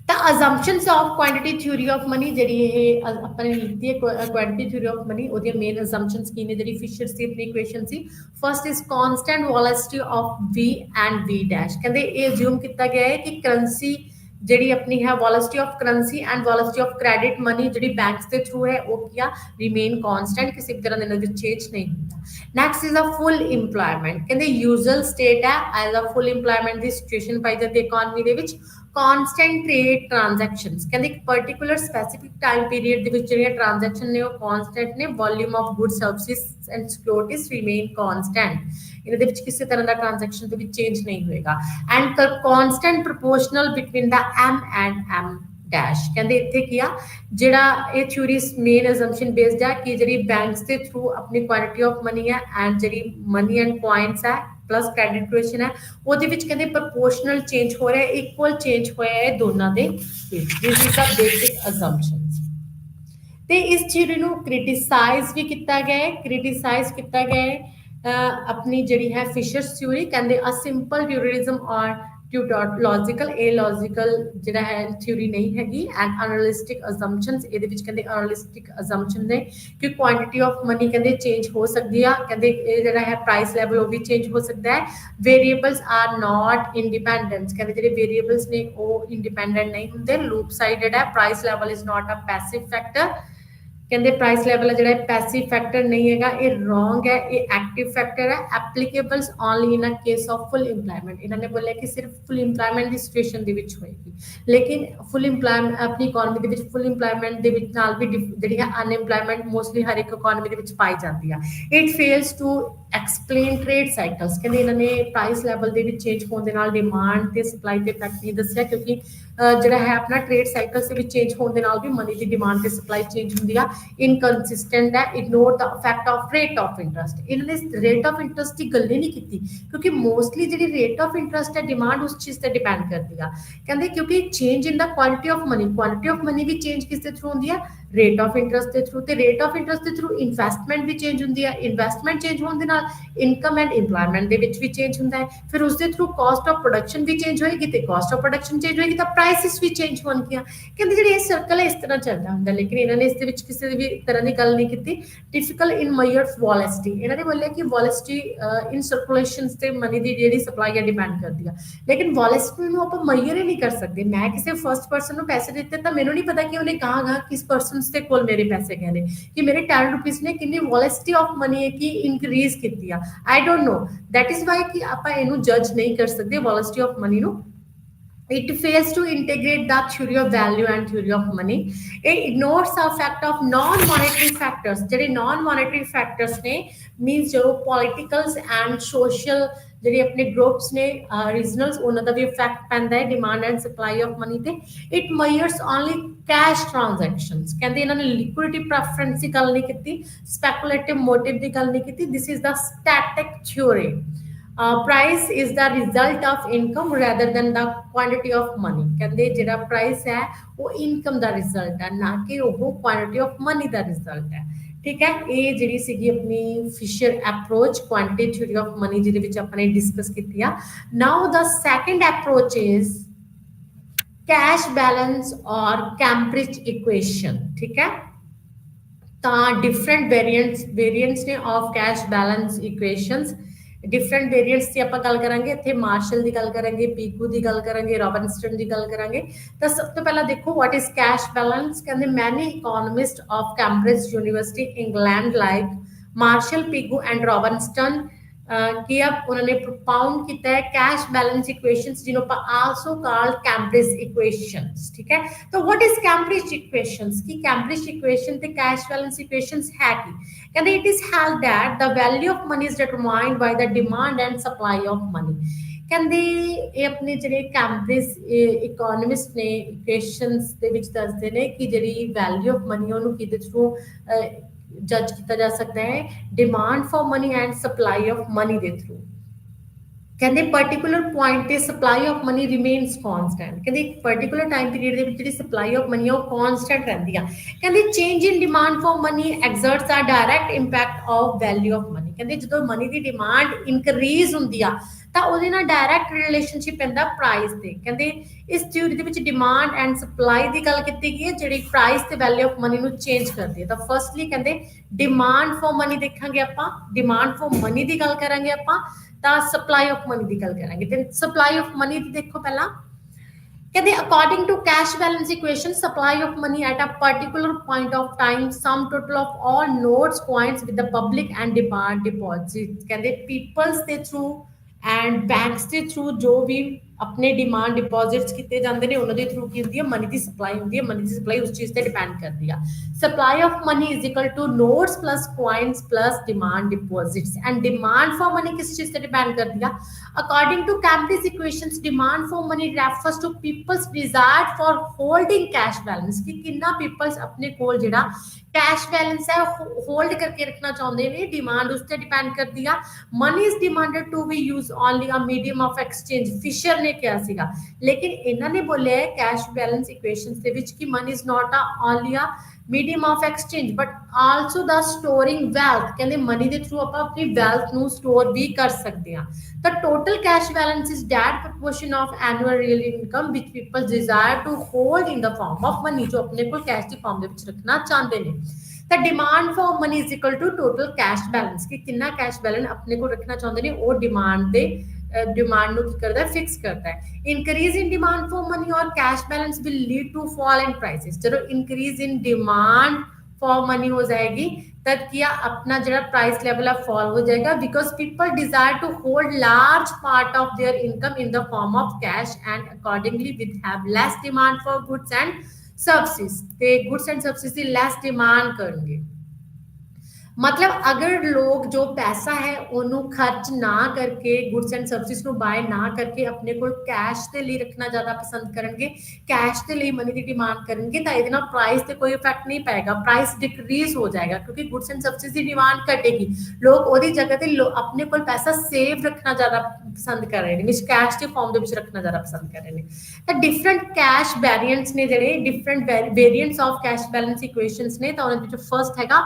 ਤਾਂ assumptions of quantity theory of money ਜਿਹੜੀ ਇਹ ਆਪਾਂ ਨੇ ਲਿਖੀ ਹੈ ਕੁਆਂਟੀਟੀ ਥਿਊਰੀ ਆਫ ਮਨੀ ਉਹਦੀਆਂ ਮੇਨ ਅਜ਼ੰਪਸ਼ਨਸ ਕੀ ਨੇ ਜਿਹੜੀ ਫਿਸ਼ਰਸ ਦੀ ਆਪਣੀ ਇਕੁਏਸ਼ਨ ਸੀ। First is constant ਵੋਲੈਸਿਟੀ of V and V dash. ਕਹਿੰਦੇ ਇਹ ਅਸਿਊਮ ਕੀਤਾ ਗਿਆ ਹੈ ਕਿ ਕਰੰਸੀ ਜਿਹੜੀ ਆਪਣੀ ਹੈ velocity of currency and velocity of credit money ਜਿਹੜੀ ਬੈਂਕਸ ਦੇ ਥਰੂ ਹੈ ਉਹ ਕੀ ਆ ਰਿਮੇਨ ਕਨਸਟੈਂਟ, ਕਿਸੇ ਵੀ ਤਰ੍ਹਾਂ ਦੇ ਨਾਲ ਚੇਂਜ ਨਹੀਂ ਹੁੰਦਾ। Next is a full employment. ਕਹਿੰਦੇ ਯੂਜ਼ੁਅਲ ਸਟੇਟ ਹੈ ਐਜ਼ ਅ ਫੁੱਲ ਇੰਪਲੋਇਮੈਂਟ ਦੀ ਸਿਚੁਏਸ਼ਨ ਪਾਈ ਜਾਂਦੀ ਇਕਨੋਮੀ ਦੇ ਵਿੱਚ। constant trade transactions ਕਹਿੰਦੇ ਇੱਕ particular specific time period ਦੇ ਵਿੱਚ ਜਿਹੜੀਆਂ transaction ਨੇ ਉਹ constant ਨੇ volume of goods services and securities remain constant ਇਹਦੇ ਵਿੱਚ ਕਿਸੇ ਤਰ੍ਹਾਂ ਦਾ transaction ਦੇ ਵਿੱਚ change ਨਹੀਂ ਹੋਏਗਾ and the constant proportional between the M and M dash ਕਹਿੰਦੇ ਇੱਥੇ ਕੀ ਆ ਜਿਹੜਾ ਇਹ ਥਿਊਰੀ ਮੇਨ ਅਸੰਪਸ਼ਨ ਬੇਸਡ ਹੈ ਕਿ ਜਿਹੜੀ ਬੈਂਕਸ ਦੇ ਥਰੂ ਆਪਣੀ ਕੁਆਂਟੀਟੀ ਆਫ ਮਨੀ ਹੈ ਐਂਡ ਜਿਹੜੀ ਮਨੀ ਐਂਡ ਪੁਆਇੰਟਸ ਹੈ प्लस क्रेडिट इक्वेशन है ਉਹਦੇ ਵਿੱਚ ਕਹਿੰਦੇ ਪ੍ਰੋਪੋਰਸ਼ਨਲ ਚੇਂਜ ਹੋ ਰਿਹਾ ਹੈ ਇਕੁਅਲ ਚੇਂਜ ਹੋਇਆ ਹੈ ਦੋਨਾਂ ਦੇ ਵਿੱਚ ਦਿਸ ਇਜ਼ ਦਾ ਬੇਸਿਕ ਅਸੰਪਸ਼ਨਸ ਤੇ ਇਸ ਥਿਊਰੀ ਨੂੰ ਕ੍ਰਿਟਿਸਾਈਜ਼ ਵੀ ਕੀਤਾ ਗਿਆ ਹੈ ਕ੍ਰਿਟਿਸਾਈਜ਼ ਕੀਤਾ ਗਿਆ ਹੈ ਆਪਣੀ ਜਿਹੜੀ ਹੈ ਫਿਸ਼ਰਸ ਥਿਊਰੀ ਕਹਿੰਦੇ ਅ ਸਿੰਪਲ ਡਿਊਰਿਜ਼ਮ ਔਰ लॉजिकल ए लॉजिकल ਜਿਹੜਾ ਹੈ ਥਿਊਰੀ ਨਹੀਂ ਹੈਗੀ ਐਂਡ ਅਨਲਿਸਟਿਕ ਅਸੰਪਸ਼ਨਸ ਇਹਦੇ ਵਿੱਚ ਕਹਿੰਦੇ ਅਨਲਿਸਟਿਕ ਅਸੰਪਸ਼ਨ ਨੇ ਕਿ ਕੁਆਂਟੀਟੀ ਆਫ ਮਨੀ ਕਹਿੰਦੇ ਚੇਂਜ ਹੋ ਸਕਦੀ ਆ ਕਹਿੰਦੇ ਇਹ ਜਿਹੜਾ ਹੈ ਪ੍ਰਾਈਸ ਲੈਵਲ ਉਹ ਵੀ ਚੇਂਜ ਹੋ ਸਕਦਾ ਹੈ ਵੇਰੀਏਬਲਸ ਆਰ ਨਾਟ ਇੰਡੀਪੈਂਡੈਂਟ ਕਹਿੰਦੇ ਜਿਹੜੇ ਵੇਰੀਏਬਲਸ ਨੇ ਉਹ ਇੰਡੀਪੈਂਡੈਂਟ ਨਹੀਂ ਹੁੰਦੇ ਲੂਪ ਸਾਈਡਡ ਹੈ price level is not a passive factor ਕਹਿੰਦੇ ਪ੍ਰਾਈਸ ਲੈਵਲ ਜਿਹੜਾ ਪੈਸਿਵ ਫੈਕਟਰ ਨਹੀਂ ਹੈਗਾ ਇਹ ਰੋਂਗ ਹੈ ਇਹ ਐਕਟਿਵ ਫੈਕਟਰ ਹੈ applicables only in a case of full employment ਇਹਨਾਂ ਨੇ ਬੋਲਿਆ ਕਿ ਸਿਰਫ ਫੁੱਲ ਇੰਪਲੋਇਮੈਂਟ ਦੀ ਸਿਚੁਏਸ਼ਨ ਦੇ ਵਿੱਚ ਹੋਏਗੀ ਲੇਕਿਨ ਫੁੱਲ ਇੰਪਲੋਇਮੈਂਟ ਆਪਣੀ ਇਕਨੋਮੀ ਦੇ ਵਿੱਚ ਫੁੱਲ ਇੰਪਲੋਇਮੈਂਟ ਦੇ ਵਿੱਚ ਨਾਲ ਵੀ ਜਿਹੜੀ ਹੈ ਅਨਇੰਪਲੋਇਮੈਂਟ ਮੋਸਟਲੀ ਹਰ ਇੱਕ ਇਕਨੋਮੀ ਦੇ ਵਿੱਚ ਪਾਈ ਜਾਂਦੀ ਆ it fails to explain trade cycles ਕਹਿੰਦੇ ਇਹਨਾਂ ਨੇ ਪ੍ਰਾਈਸ ਲੈਵਲ ਦੇ ਵਿੱਚ ਚੇਂਜ ਹੋਣ ਦੇ ਨਾਲ ਡਿਮਾਂਡ ਤੇ ਸਪਲਾਈ ਤੇ ਇਫੈਕਟ ਨਹੀਂ ਦੱਸਿਆ ਕਿਉਂਕਿ ਜਿਹੜਾ ਹੈ ਆਪਣਾ ਟ੍ਰੇਡ ਸਾਈਕਲਸ ਦੇ ਵਿੱਚ ਚੇਂਜ ਹੋਣ ਦੇ ਨਾਲ ਵੀ ਮਨੀ ਦੀ ਡਿਮਾਂਡ ਤੇ ਸਪਲਾਈ ਚੇਂਜ ਹੁੰਦੀ ਆ ਇਨਕਨਸਿਸਟੈਂਟ ਹੈ ignore the effect of rate of interest ਇਹਨਾਂ ਨੇ ਰੇਟ ਆਫ ਇੰਟਰਸਟ ਦੀ ਗੱਲ ਹੀ ਨਹੀਂ ਕੀਤੀ ਕਿਉਂਕਿ ਮੋਸਟਲੀ ਜਿਹੜੀ ਰੇਟ ਆਫ ਇੰਟਰਸਟ ਹੈ ਡਿਮਾਂਡ ਉਸ ਚੀਜ਼ ਤੇ ਡਿਪੈਂਡ ਕਰਦੀ ਆ ਕਹਿੰਦੇ ਕਿਉਂਕਿ change in the quantity of money ਵੀ ਚੇਂਜ ਕਿਸ ਦੇ ਥਰੂ ਹੁੰਦੀ ਆ ਰੇਟ ਆਫ ਇੰਟਰਸਟ ਦੇ ਥਰੂ ਤੇ ਰੇਟ ਆਫ ਇੰਟਰਸਟ ਦੇ ਥਰੂ ਇਨਵੈਸਟਮੈਂਟ ਵੀ ਚੇਂਜ ਹੁੰਦੀ ਆ ਇਨਵੈਸਟਮੈਂਟ ਚੇਂਜ ਹੋਣ ਦੇ ਨਾਲ ਇਨਕਮ ਐਂਡ ਇੰਪਲੋਇਮੈਂਟ ਦੇ ਵਿੱਚ ਵੀ ਚੇਂਜ ਹੁੰਦਾ ਹੈ ਫਿਰ ਉਸ ਦੇ ਥਰੂ ਕਾਸਟ ਆਫ ਪ੍ਰੋਡਕਸ਼ਨ ਵੀ ਚੇਂਜ ਹੋਏਗੀ ਤੇ ਕਾਸਟ ਆਫ ਪ੍ਰੋਡਕਸ਼ਨ ਚੇਂਜ ਹੋਏਗੀ ਤਾਂ ਪ੍ਰਾਈਸਿਸ ਵੀ ਚੇਂਜ ਹੋਣਗੀਆਂ ਕਹਿੰਦੇ ਜਿਹੜੇ ਇਹ ਸਰਕਲ ਹੈ ਇਸ ਤਰ੍ਹਾਂ ਚੱਲਦਾ ਹੁੰਦਾ ਲੇਕਿਨ ਇਹਨਾਂ ਨੇ ਇਸ ਦੇ ਵਿੱਚ ਕਿਸੇ ਵੀ ਤਰ੍ਹਾਂ ਦੀ ਗੱਲ ਨਹੀਂ ਕੀਤੀ ਟਿਪੀਕਲ ਇਨ ਮੇਜਰਸ ਵੋਲੈਸਿਟੀ ਇਹਨਾਂ ਨੇ ਬੋਲਿਆ ਕਿ ਵੋਲੈਸਿਟੀ ਇਨ ਸਰਕੂਲੇਸ਼ਨਸ ਤੇ ਮਨੀ ਦੀ ਜਿਹੜੀ ਸਪਲਾਈ ਹੈ ਡਿਪੈਂਡ ਕਰਦੀ ਆ ਲੇਕਿਨ ਵੋਲੈਸਿਟੀ ਨੂੰ ਆਪਾਂ ਮੇਜਰ ਹੀ ਨਹੀਂ ਕਰ ਸਕਦੇ ਮੈਂ ਕਿਸੇ ਫਰਸਟ ਪਰਸਨ ਨੂੰ ਪੈਸੇ ਦਿੱਤੇ ਤਾਂ ਮੈਨੂੰ ਨਹੀਂ ਪਤਾ ਕਿ ਉਹਨੇ ਕਹਾਂ ਕਿਸ ਪਰਸਨ ਦੇ ਕੋਲ ਮੇਰੇ ਪੈਸੇ ਗਏ ਨੇ ਕਿ ਮੇਰੇ 10 ਰੁਪੀਸ ਨੇ ਕਿੰਨੀ ਵੋਲੈਸਿਟੀ ਆਫ ਮਨੀ ਹੈ ਕਿ ਇਨਕਰੀਜ਼ ਕੀਤੀ ਆ I don't know that is why ਕਿ ਆਪਾਂ ਇਹਨੂੰ ਜੱਜ ਨਹੀਂ ਕਰ ਸਕਦੇ ਵੋਲੈਸਿਟੀ ਆਫ ਮਨੀ ਨੂੰ it fails to integrate the theory of value and theory of money it ignores the fact of non monetary factors ਜਿਹੜੇ non monetary factors ਨੇ means ਜੋ politicals and social ਜਿਹੜੇ ਆਪਣੇ ਗਰੁੱਪਸ ਨੇ ਰੀਜਨਲਸ ਉਹਨਾਂ ਦਾ ਵੀ ਇਫੈਕਟ ਪੈਂਦਾ ਹੈ demand and supply of money ਤੇ it measures only cash transactions ਕਹਿੰਦੇ ਇਹਨਾਂ ਨੇ ਲਿਕੁਇਡਿਟੀ ਪ੍ਰੈਫਰੈਂਸ ਦੀ ਗੱਲ ਨਹੀਂ ਕੀਤੀ ਸਪੈਕੂਲੇਟਿਵ ਮੋਟਿਵ ਦੀ ਗੱਲ ਨਹੀਂ ਕੀਤੀ this is the static theory price is the result of income rather than the quantity of money ਕਹਿੰਦੇ ਜਿਹੜਾ ਪ੍ਰਾਈਸ ਹੈ ਉਹ ਇਨਕਮ ਦਾ ਰਿਜ਼ਲਟ ਹੈ ਨਾ ਕਿ ਉਹ ਕੁਆਂਟੀਟੀ ਆਫ ਮਨੀ ਦਾ ਰਿਜ਼ਲਟ ਹੈ ਠੀਕ ਹੈ ਇਹ ਜਿਹੜੀ ਸੀਗੀ ਆਪਣੀ Fisher approach quantity theory of money ਜਿਹਦੇ ਵਿੱਚ ਆਪਾਂ ਨੇ ਡਿਸਕਸ ਕੀਤੀ ਆ now the second approach is cash balance or Cambridge equation ਠੀਕ ਹੈ ਤਾਂ ਡਿਫਰੈਂਟ ਵੇਰੀਐਂਟਸ ਨੇ of cash balance equations different variants की ਆਪਾਂ ਗੱਲ ਕਰਾਂਗੇ ਇੱਥੇ ਮਾਰਸ਼ਲ ਦੀ ਗੱਲ ਕਰਾਂਗੇ ਪੀਕੂ ਦੀ ਗੱਲ ਕਰਾਂਗੇ ਰੌਬਿਨਸਟਨ ਦੀ ਗੱਲ ਕਰਾਂਗੇ ਤਾਂ ਸਭ ਤੋਂ ਪਹਿਲਾਂ ਦੇਖੋ ਵਾਟ ਇਜ਼ ਕੈਸ਼ ਬੈਲੈਂਸ ਕਹਿੰਦੇ many economist of Cambridge University England like Marshall Pigou and Robertson कि अब उन्होंने propound किया है कैश बैलेंस इक्वेशंस जिन्हों पर also called Cambridge equations ठीक है तो what is Cambridge equations कि Cambridge equation ਤੇ cash balance equations है कि कहते it is held that the value of money is determined by the demand and supply of money ਕਹਿੰਦੇ ਇਹ ਆਪਣੇ ਜਿਹੜੇ ਕੈਂਬਰਿਜ ਇਕਨੋਮਿਸਟ ਨੇ ਇਕੁਏਸ਼ਨਸ ਦੇ ਵਿੱਚ ਦੱਸਦੇ ਨੇ ਕਿ ਜਿਹੜੀ ਵੈਲਿਊ ਆਫ ਮਨੀ ਉਹਨੂੰ ਕਿਹਦੇ ਥਰੂ जज किया जा सकता है demand for money and supply of money they through कहते पर्टिकुलर पॉइंट ते supply of money remains constant कहते एक पर्टिकुलर टाइम पीरियड दे विच जिहड़ी सप्लाई ऑफ मनी है कांस्टेंट रहंदी आ कहते change in demand for money exerts a direct impact of value of money कहते जदों मनी दी डिमांड इनक्रीज हुंदी आ ਤਾਂ ਉਹਦੇ ਨਾਲ ਡਾਇਰੈਕਟ ਰਿਲੇਸ਼ਨਸ਼ਿਪ ਪੈਂਦਾ ਪ੍ਰਾਈਸ ਤੇ ਕਹਿੰਦੇ ਇਸ ਥਿਊਰੀ ਦੇ ਵਿੱਚ ਡਿਮਾਂਡ ਐਂਡ ਸਪਲਾਈ ਦੀ ਗੱਲ ਕੀਤੀ ਗਈ ਹੈ ਜਿਹੜੀ ਪ੍ਰਾਈਸ ਤੇ ਵੈਲਿਊ ਆਫ ਮਨੀ ਨੂੰ ਚੇਂਜ ਕਰਦੀ ਹੈ ਤਾਂ ਫਰਸਟਲੀ ਕਹਿੰਦੇ ਡਿਮਾਂਡ ਫॉर ਮਨੀ ਦੇਖਾਂਗੇ ਆਪਾਂ ਡਿਮਾਂਡ ਫॉर ਮਨੀ ਦੀ ਗੱਲ ਕਰਾਂਗੇ ਆਪਾਂ ਤਾਂ ਸਪਲਾਈ ਆਫ ਮਨੀ ਦੀ ਗੱਲ ਕਰਾਂਗੇ ਤੇ ਸਪਲਾਈ ਆਫ ਮਨੀ ਦੀ ਦੇਖੋ ਪਹਿਲਾਂ कहते according to cash balance equation supply of money at a particular point of time sum total of all notes coins with the public and demand deposits कहते peoples they through and banks के थ्रू जो भी अपने डिमांड डिपॉजिट्स किए जाते हैं उन्होंने थ्रू की होंगी है मनी की सप्लाई होंगी है मनी की सप्लाई उस चीज़ से डिपेंड करती है supply of money is equal to notes plus coins plus demand deposits and demand for money किस चीज़ से डिपेंड करती है according to Cambridge equations demand for money refers to peoples desire for holding cash balance कि कितना पीपल्स अपने कोल जिहड़ा कैश बैलेंस है होल्ड करके रखना चाहते हैं डिमांड उस पर डिपेंड करती है money is demanded to be use only a medium of exchange Fisher ने कहा सीगा लेकिन इन्होंने बोलिया है कैश बैलेंस इक्वेशंस दे विच कि money is not a only a medium of exchange but also the storing wealth कहते मनी के थ्रू आप अपनी वेल्थ ਨੂੰ स्टोर भी कर सकते हैं the total cash balance is that proportion of annual real income which people desire to hold in the form of money जो अपने को कैश की फॉर्म ਦੇ ਵਿੱਚ ਰੱਖਣਾ ਚਾਹੁੰਦੇ ਨੇ the demand for money is equal to total cash balance कि कितना कैश बैलेंस अपने को रखना चाहते हैं वो डिमांड दे डिमांड ਨੂੰ ਕੀ ਕਰਦਾ ਹੈ ਫਿਕਸ ਕਰਦਾ ਹੈ increase in demand for money or cash balance will lead to fall in prices ਜਦੋਂ increase in demand for money हो जाएगी तब क्या अपना जरा प्राइस लेवल ऑफ फॉल हो जाएगा because people desire to hold large part of their income in the form of cash and accordingly with have less demand for goods and services ते गुड्स एंड सर्विसेज की लेस डिमांड करेंगे मतलब अगर लोग जो पैसा है ਉਹਨੂੰ ਖਰਚ ਨਾ ਕਰਕੇ ਗੁੱਡਸ ਐਂਡ ਸਰਵਿਸਿਜ਼ ਨੂੰ ਬਾਏ ਨਾ ਕਰਕੇ ਆਪਣੇ ਕੋਲ ਕੈਸ਼ ਦੇ ਲਈ ਰੱਖਣਾ ਜ਼ਿਆਦਾ ਪਸੰਦ ਕਰਨਗੇ ਕੈਸ਼ ਦੇ ਲਈ ਮਨੀ ਦੀ ਡਿਮਾਂਡ ਕਰਨਗੇ ਤਾਂ ਇਹਦੇ ਨਾਲ ਪ੍ਰਾਈਸ ਤੇ ਕੋਈ ਇਫੈਕਟ ਨਹੀਂ ਪਏਗਾ ਪ੍ਰਾਈਸ ਡਿਕਰੀਜ਼ ਹੋ ਜਾਏਗਾ ਕਿਉਂਕਿ goods and services the demand ਘਟੇਗੀ ਲੋਕ ਉਹਦੀ ਜਗ੍ਹਾ ਤੇ ਆਪਣੇ ਕੋਲ ਪੈਸਾ ਸੇਵ ਰੱਖਣਾ ਜ਼ਿਆਦਾ ਪਸੰਦ ਕਰ ਰਹੇ ਨੇ ਵਿੱਚ ਕੈਸ਼ ਦੇ ਫਾਰਮ ਦੇ ਵਿੱਚ ਰੱਖਣਾ ਜ਼ਿਆਦਾ ਪਸੰਦ ਕਰ ਰਹੇ ਨੇ ਤਾਂ ਡਿਫਰੈਂਟ ਕੈਸ਼ ਵੇਰੀਐਂਟਸ ਨੇ ਜਿਹੜੇ different variants of cash balance equations ਨੇ ਤਾਂ ਉਹਨਾਂ ਵਿੱਚ ਫਰਸਟ ਹੈਗਾ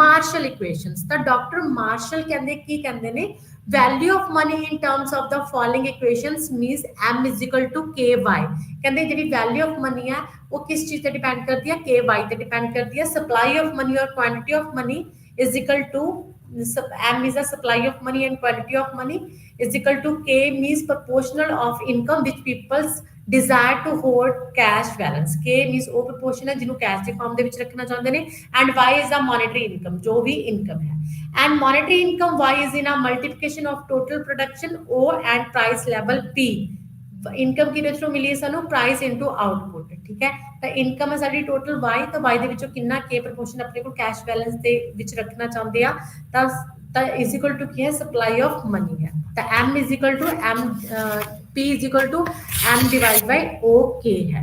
Marshall equations the dr marshall कहंदे की कहंदे ने value of money in terms of the following equations means m is equal to ky कहंदे ਜਿਹੜੀ value of money है वो किस चीज पे डिपेंड करती है ky पे डिपेंड करती है supply of money or quantity of money is equal to m is the supply of money and quantity of money is equal to k means proportional of income which people's desire to hold cash balance k means वो proportion है जिन्हों कैश के फॉर्म ਦੇ ਵਿੱਚ ਰੱਖਣਾ ਚਾਹੁੰਦੇ ਨੇ and y is the monetary income जो भी income है and monetary income y is in a multiplication of total production o and price level p income ਕਿਹਦੇ ਥਰੂ ਮਿਲੀ ਹੈ ਸਾਨੂੰ ਪ੍ਰਾਈਸ ਇਨਟੂ ਆਊਟਪੁੱਟ ਠੀਕ ਹੈ ਤਾਂ ਇਨਕਮ ਹੈ ਸਾਡੀ ਟੋਟਲ y ਤਾਂ y ਦੇ ਵਿੱਚੋਂ ਕਿੰਨਾ k ਪ੍ਰਪੋਰਸ਼ਨ ਆਪਣੇ ਕੋਲ ਕੈਸ਼ ਬੈਲੈਂਸ ਦੇ ਵਿੱਚ ਰੱਖਣਾ ਚਾਹੁੰਦੇ ਆ ਤਾਂ इज इक्वल टू क्या है सप्लाई ऑफ मनी है तो m is equal to m p is equal to m divide by o k है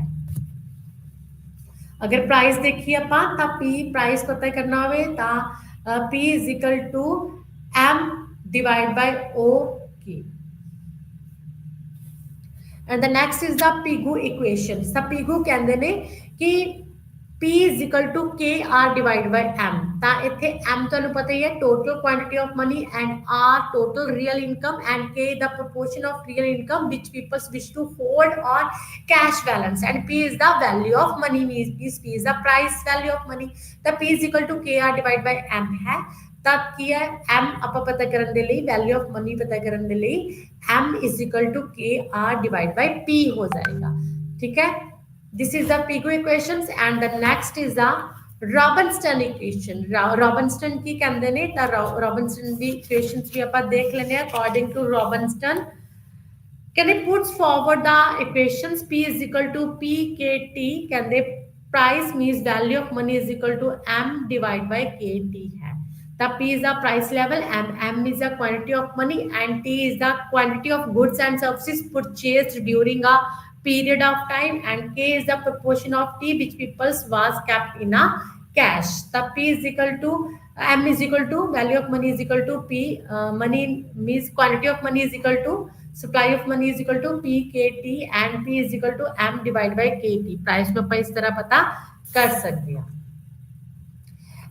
अगर प्राइस देखिए ਆਪਾਂ ਤਾਂ p प्राइस पता करना होवे ਤਾਂ p is equal to m divide by o k and the next is the Pigou equation the Pigou कहंदे ने कि P is equal to KR divided by M ਤਾਂ ਇੱਥੇ M ਤੁਹਾਨੂੰ ਪਤਾ ਹੀ ਹੈ total quantity of money and R total real income and K the proportion of real income which people wish to hold or cash balance and P is the value of money means P is the price value of money the P is equal to KR divided by M है ਤਾਂ ਕੀ ਹੈ M ਆਪਾਂ ਪਤਾ ਕਰਨ ਦੇ ਲਈ value of money ਪਤਾ ਕਰਨ ਦੇ ਲਈ M is equal to KR divided by P ਹੋ ਜਾਏਗਾ ਠੀਕ ਹੈ This is the Pigou equations and the next is the Robinson equation. Robinson की कहते ने ता Robinson die equations भी अपन देख लेने according to Robinson. Can it puts forward the equations P is equal to P K T कहते price means value of money is equal to M divided by K T है. The P is the price level, M is the quantity of money and T is the quantity of goods and services purchased during a period of time and K is the proportion of T which people's was kept in a cash the P is equal to M is equal to value of money is equal to P money means quantity of money is equal to supply of money is equal to P K T and P is equal to M divided by K T price ਨੂੰ ਆਪਾਂ ਇਸ ਤਰ੍ਹਾਂ ਪਤਾ ਕਰ ਸਕਦੇ ਹਾਂ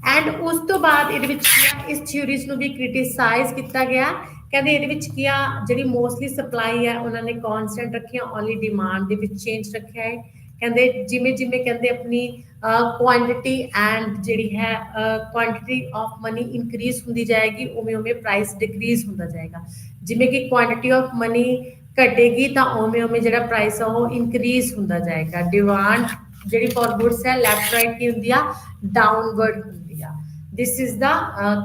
ਐਂਡ ਉਸ ਤੋਂ ਬਾਅਦ ਇਹਦੇ ਵਿੱਚ ਇਸ ਥਿਊਰੀਜ਼ ਨੂੰ ਵੀ ਕ੍ਰਿਟਿਸਾਈਜ਼ ਕੀਤਾ ਗਿਆ ਕਹਿੰਦੇ ਇਹਦੇ ਵਿੱਚ ਕੀ ਆ ਜਿਹੜੀ ਮੋਸਟਲੀ ਸਪਲਾਈ ਹੈ ਉਹਨਾਂ ਨੇ ਕਨਸਟੈਂਟ ਰੱਖਿਆ ਓਨਲੀ ਡਿਮਾਂਡ ਦੇ ਵਿੱਚ ਚੇਂਜ ਰੱਖਿਆ ਹੈ ਕਹਿੰਦੇ ਜਿਵੇਂ ਜਿਵੇਂ ਕਹਿੰਦੇ ਆਪਣੀ ਕੁਆਂਟੀਟੀ ਐਂਡ ਜਿਹੜੀ ਹੈ ਕੁਆਂਟੀਟੀ ਆਫ ਮਨੀ ਇਨਕਰੀਜ਼ ਹੁੰਦੀ ਜਾਏਗੀ ਉਵੇਂ ਉਵੇਂ ਪ੍ਰਾਈਸ ਡਿਕਰੀਜ਼ ਹੁੰਦਾ ਜਾਏਗਾ ਜਿਵੇਂ ਕਿ ਕੁਆਂਟੀਟੀ ਆਫ ਮਨੀ ਘਟੇਗੀ ਤਾਂ ਉਵੇਂ ਉਵੇਂ ਜਿਹੜਾ ਪ੍ਰਾਈਸ ਆ ਉਹ ਇਨਕਰੀਜ਼ ਹੁੰਦਾ ਜਾਏਗਾ ਡਿਮਾਂਡ ਜਿਹੜੀ ਫॉर ਗੁੱਡਸ ਹੈ ਲੈਫਟ ਰਾਈਟ ਕੀ ਹੁੰਦੀ ਆ ਡਾਊਨਵਰਡ ਹੁੰਦੀ ਆ this is the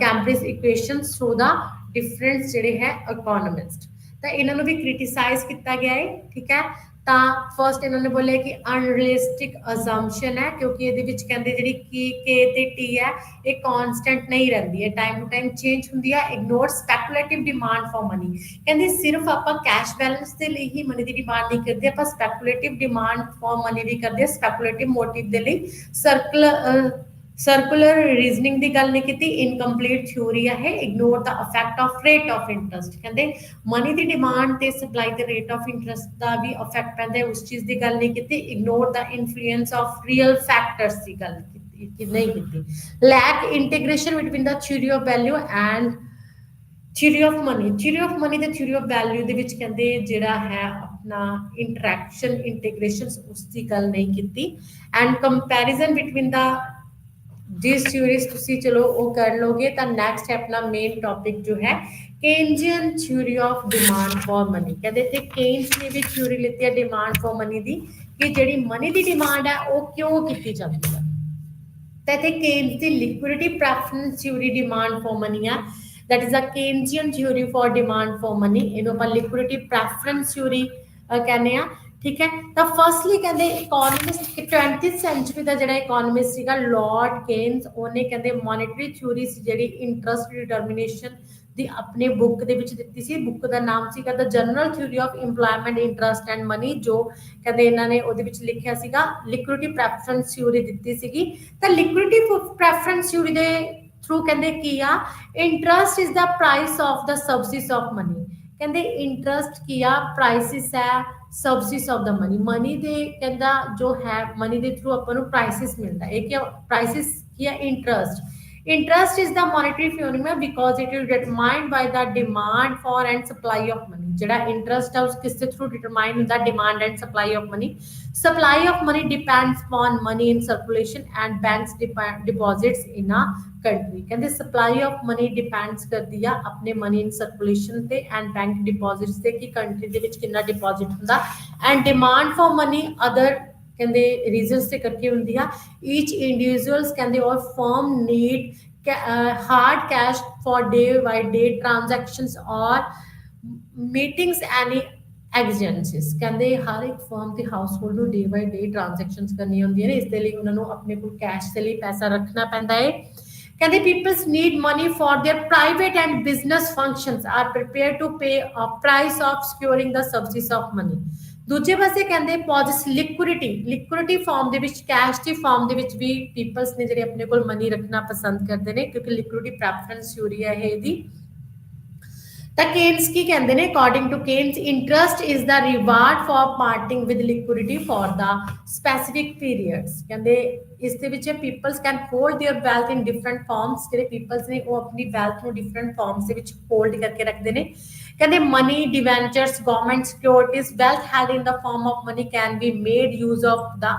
Cambridge equation so the difference ਜਿਹੜੇ ਹੈ economist ਤਾਂ ਇਹਨਾਂ ਨੂੰ ਵੀ ਕ੍ਰਿਟਿਸਾਈਜ਼ ਕੀਤਾ ਗਿਆ ਹੈ, ਠੀਕ ਹੈ। ਤਾਂ ਫਸਟ ਇਹਨਾਂ ਨੇ ਬੋਲਿਆ ਕਿ ਅਨਰੀਅਲਿਸਟਿਕ ਅਜ਼ੰਪਸ਼ਨ ਹੈ, ਕਿਉਂਕਿ ਇਹਦੇ ਵਿੱਚ ਕਹਿੰਦੇ ਜਿਹੜੀ ਕੀ ਕੇ ਤੇ ਟੀ ਹੈ ਇਹ ਕਾਂਸਟੈਂਟ ਨਹੀਂ ਰਹਿੰਦੀ ਹੈ, ਟਾਈਮ ਟੂ ਟਾਈਮ ਚੇਂਜ ਹੁੰਦੀ ਹੈ। Ignore speculative demand for money, ਕਹਿੰਦੇ ਸਿਰਫ ਆਪਾਂ ਕੈਸ਼ ਬੈਲੈਂਸ ਦੇ ਲਈ ਹੀ ਮਨੀ ਦੀ ਡਿਮਾਂਡ ਨਹੀਂ ਕਰਦੇ, ਆਪਾਂ ਸਪੈਕੂਲੇਟਿਵ ਡਿਮਾਂਡ ਫॉर ਮਨੀ ਵੀ ਕਰਦੇ ਹਾਂ, ਸਪੈਕੂਲੇਟਿਵ ਮੋਟਿਵ ਦੇ ਲਈ। ਸਰਕੂਲਰ ਰੀਜ਼ਨਿੰਗ ਦੀ ਗੱਲ ਨਹੀਂ ਕੀਤੀ, ਇਨਕੰਪਲੀਟ ਥਿਊਰੀ ਹੈ। Ignore the effect of rate of interest, ਕਹਿੰਦੇ ਮਨੀ ਦੀ ਡਿਮਾਂਡ ਤੇ ਸਪਲਾਈ ਤੇ ਰੇਟ ਆਫ ਇੰਟਰਸਟ ਦਾ ਵੀ ਇਫੈਕਟ ਪੈਂਦਾ ਹੈ, ਉਸ ਚੀਜ਼ ਦੀ ਗੱਲ ਨਹੀਂ ਕੀਤੀ। Ignore the influence of real factors ਦੀ ਗੱਲ ਕੀਤੀ ਨਹੀਂ ਕੀਤੀ। Lack integration between the theory of value and theory of money, theory of money ਤੇ ਥਿਊਰੀ ਆਫ ਵੈਲਿਊ ਦੇ ਵਿੱਚ ਕਹਿੰਦੇ ਜਿਹੜਾ ਹੈ ਆਪਣਾ ਇੰਟਰੈਕਸ਼ਨ ਇੰਟੀਗ੍ਰੇਸ਼ਨ ਉਸ ਦੀ ਗੱਲ ਨਹੀਂ ਕੀਤੀ। ਐਂਡ ਕੰਪੈਰੀਜ਼ਨ ਬਿਟਵੀਨ ਦਾ ਜਿਸ ਥਿਊਰੀਜ਼ ਤੁਸੀਂ ਚਲੋ ਉਹ ਕਰ ਲੋਗੇ। ਤਾਂ ਨੈਕਸਟ ਹੈ ਆਪਣਾ ਮੇਨ ਟੌਪਿਕ ਜੋ ਹੈ Keynesian theory of demand for money, कहते थे केन्स ने भी थ्योरी लेती है डिमांड फॉर मनी दी कि ਜਿਹੜੀ ਮਨੀ ਦੀ ਡਿਮਾਂਡ ਹੈ ਉਹ ਕਿਉਂ ਕੀਤੀ ਜਾਂਦੀ ਹੈ। ਤਾਂ ਇੱਥੇ ਕੇਨਸ ਦੀ liquidity preference theory demand for money ਹੈ, that is a Keynesian theory for demand for money, ਇਹਨੂੰ ਆਪਾਂ ਲਿਕੁਇਡਿਟੀ ਪ੍ਰੈਫਰੈਂਸ ਥਿਊਰੀ ਕਹਿੰਦੇ ਆ, ਠੀਕ ਹੈ। ਤਾਂ ਫਰਸਟਲੀ ਕਹਿੰਦੇ ਇਕਨੋਮਿਸਟ 20th ਸੈਂਚੁਰੀ ਦਾ ਜਿਹੜਾ ਇਕਨੋਮਿਸਟ ਸੀਗਾ ਲਾਰਡ ਕੇਨਸ, ਉਹਨੇ ਕਹਿੰਦੇ ਮੋਨੇਟਰੀ ਥਿਊਰੀ ਸੀ ਜਿਹੜੀ ਇੰਟਰਸਟ ਡਿਟਰਮੀਨੇਸ਼ਨ ਦੀ ਆਪਣੇ ਬੁੱਕ ਦੇ ਵਿੱਚ ਦਿੱਤੀ ਸੀ। ਬੁੱਕ ਦਾ ਨਾਮ ਸੀਗਾ the general theory of employment interest and money, ਜੋ ਕਹਿੰਦੇ ਇਹਨਾਂ ਨੇ ਉਹਦੇ ਵਿੱਚ ਲਿਖਿਆ ਸੀਗਾ ਲਿਕੁਇਡਿਟੀ ਪ੍ਰੈਫਰੈਂਸ ਥਿਊਰੀ ਦਿੱਤੀ ਸੀਗੀ। ਤਾਂ ਲਿਕੁਇਡਿਟੀ ਪ੍ਰੈਫਰੈਂਸ ਥਿਊਰੀ ਦੇ ਥਰੂ ਕਹਿੰਦੇ ਕੀ ਆ, interest is the price of the services of money, ਕਹਿੰਦੇ ਇੰਟਰਸਟ ਕੀ ਆ ਪ੍ਰਾਈਸਿਸ ਹੈ services of the money, money ਦੇ ਕਹਿੰਦਾ ਜੋ ਹੈ ਮਨੀ ਦੇ ਥਰੂ ਆਪਾਂ ਨੂੰ ਪ੍ਰਾਈਸਿਸ ਮਿਲਦਾ। ਇਹ ਕੀ ਪ੍ਰਾਈਸਿਸ ਕੀ ਆ, interest. Interest is the monetary phenomenon because it is determined by the demand for and supply of money, ਜਿਹੜਾ interest ਹੈ ਉਸ ਕਿਸ ਦੇ through determine ਹੁੰਦਾ, demand and supply of money। Supply of money depends upon money in circulation and banks deposits in a country, ਕਹਿੰਦੇ supply of money depends ਕਰਦੀ ਆ ਆਪਣੇ money in circulation ਤੇ and bank deposits ਤੇ ਕਿ country ਦੇ ਵਿੱਚ ਕਿੰਨਾ deposit ਹੁੰਦਾ। and demand for money other ਕਹਿੰਦੇ ਰੀਜ਼ਨਸ ਤੇ ਕਰਕੇ ਹੁੰਦੀ ਆ। ਈਚ ਇੰਡੀਵਿਜੂਅਲਸ ਕਹਿੰਦੇ or firm need hard cash for day by day transactions or meetings any exigencies, ਕਹਿੰਦੇ ਹਰ ਇੱਕ ਫਰਮ ਤੇ ਹਾਊਸਹੋਲਡ ਨੂੰ ਡੇ ਬਾਈ ਡੇ ਟ੍ਰਾਂਜੈਕਸ਼ਨਸ ਕਰਨੀਆਂ ਹੁੰਦੀਆਂ ਨੇ, ਇਸ ਦੇ ਲਈ ਉਹਨਾਂ ਨੂੰ ਆਪਣੇ ਕੋਲ ਕੈਸ਼ ਦੇ ਲਈ ਪੈਸਾ ਰੱਖਣਾ ਪੈਂਦਾ ਹੈ। ਕਹਿੰਦੇ peoples need money for their private and business functions are prepare to pay a price of securing the services of money. ਦੂਜੇ ਪਾਸੇ ਕਹਿੰਦੇ ਪੋਜਿਸ ਲਿਕੁਇਡਿਟੀ ਫਾਰਮ ਦੇ ਵਿੱਚ ਕੈਸ਼ ਦੀ ਫਾਰਮ ਦੇ ਵਿੱਚ ਵੀ ਪੀਪਲਸ ਨੇ ਜਿਹੜੇ ਆਪਣੇ ਕੋਲ ਮਨੀ ਰੱਖਣਾ ਪਸੰਦ ਕਰਦੇ ਨੇ, ਕਿਉਂਕਿ ਲਿਕੁਇਡਿਟੀ ਪ੍ਰੈਫਰੈਂਸ ਥਿਊਰੀ ਹੈ ਇਹਦੀ। ਤਾਂ ਕੇਨਸ ਕੀ ਕਹਿੰਦੇ ਨੇ, according to Keynes interest is the reward for parting with liquidity for the specific periods, ਕਹਿੰਦੇ ਇਸ ਦੇ ਵਿੱਚ peoples can hold their wealth in different forms, ਜਿਹੜੇ ਪੀਪਲਸ ਨੇ ਉਹ ਆਪਣੀ ਵੈਲਥ ਨੂੰ ਡਿਫਰੈਂਟ ਫਾਰਮਸ ਦੇ ਵਿੱਚ ਹੋਲਡ ਕਰਕੇ ਰੱਖਦੇ ਨੇ। ਕਹਿੰਦੇ money debentures government securities wealth held in the form of money can be made use of the,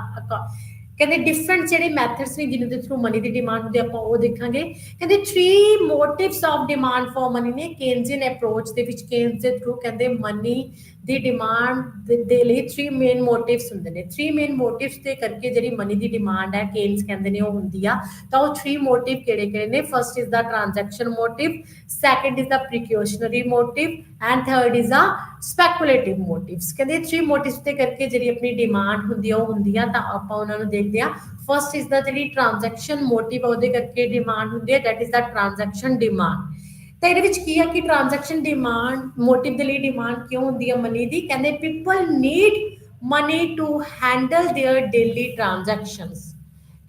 ਕਹਿੰਦੇ ਡਿਫਰੈਂਟ ਜਿਹੜੇ ਮੈਥਡਸ ਨੇ ਜਿਹਨਾਂ ਦੇ ਥਰੂ ਮਨੀ ਦੀ ਡਿਮਾਂਡ ਹੁੰਦੀ ਆਪਾਂ ਉਹ ਦੇਖਾਂਗੇ। ਕਹਿੰਦੇ 3 motifs of demand for money ਨੇ ਕੇਨਜ਼ੀਅਨ ਅਪਰੋਚ ਦੇ ਵਿੱਚ, ਕੇਨਸ ਦੇ ਥਰੂ ਕਹਿੰਦੇ ਮਨੀ ਦੀ ਡਿਮਾਂਡ ਦੇ ਲਈ 3 ਮੇਨ ਮੋਟਿਵਸ ਹੁੰਦੇ ਨੇ। 3 ਮੇਨ ਮੋਟਿਵਸ ਦੇ ਕਰਕੇ ਜਿਹੜੀ ਮਨੀ ਦੀ ਡਿਮਾਂਡ ਹੈ ਕੇਨਸ ਕਹਿੰਦੇ ਨੇ ਉਹ ਹੁੰਦੀ ਆ। ਤਾਂ ਉਹ 3 ਮੋਟਿਵ ਕਿਹੜੇ ਕਿਹੜੇ ਨੇ, first is the transaction motive, second is the precautionary motive and third is the speculative motives. ਕਹਿੰਦੇ 3 ਮੋਟਿਵਸ ਦੇ ਕਰਕੇ ਜਿਹੜੀ ਆਪਣੀ ਡਿਮਾਂਡ ਹੁੰਦੀ ਆ ਉਹ ਹੁੰਦੀ ਆ। ਤਾਂ ਆਪਾਂ ਉਹਨਾਂ ਨੂੰ ਦੇਖਦੇ ਆ। ਫਸਟ ਇਜ਼ ਦਾ ਜਿਹੜੀ ਟ੍ਰਾਂਜੈਕਸ਼ਨ ਮੋਟਿਵ ਉਹਦੇ ਕਰਕੇ ਡਿਮਾਂਡ ਹੁੰਦੀ ਹੈ, that is the transaction demand. ਤਾਂ ਇਹਦੇ ਵਿੱਚ ਕੀ ਆ ਕਿ ਟ੍ਰਾਂਜੈਕਸ਼ਨ ਡਿਮਾਂਡ ਮੋਟਿਵ ਦੇ ਲਈ ਡਿਮਾਂਡ ਕਿਉਂ ਹੁੰਦੀ ਹੈ ਮਨੀ ਦੀ, ਕਹਿੰਦੇ people need money to handle their daily transactions,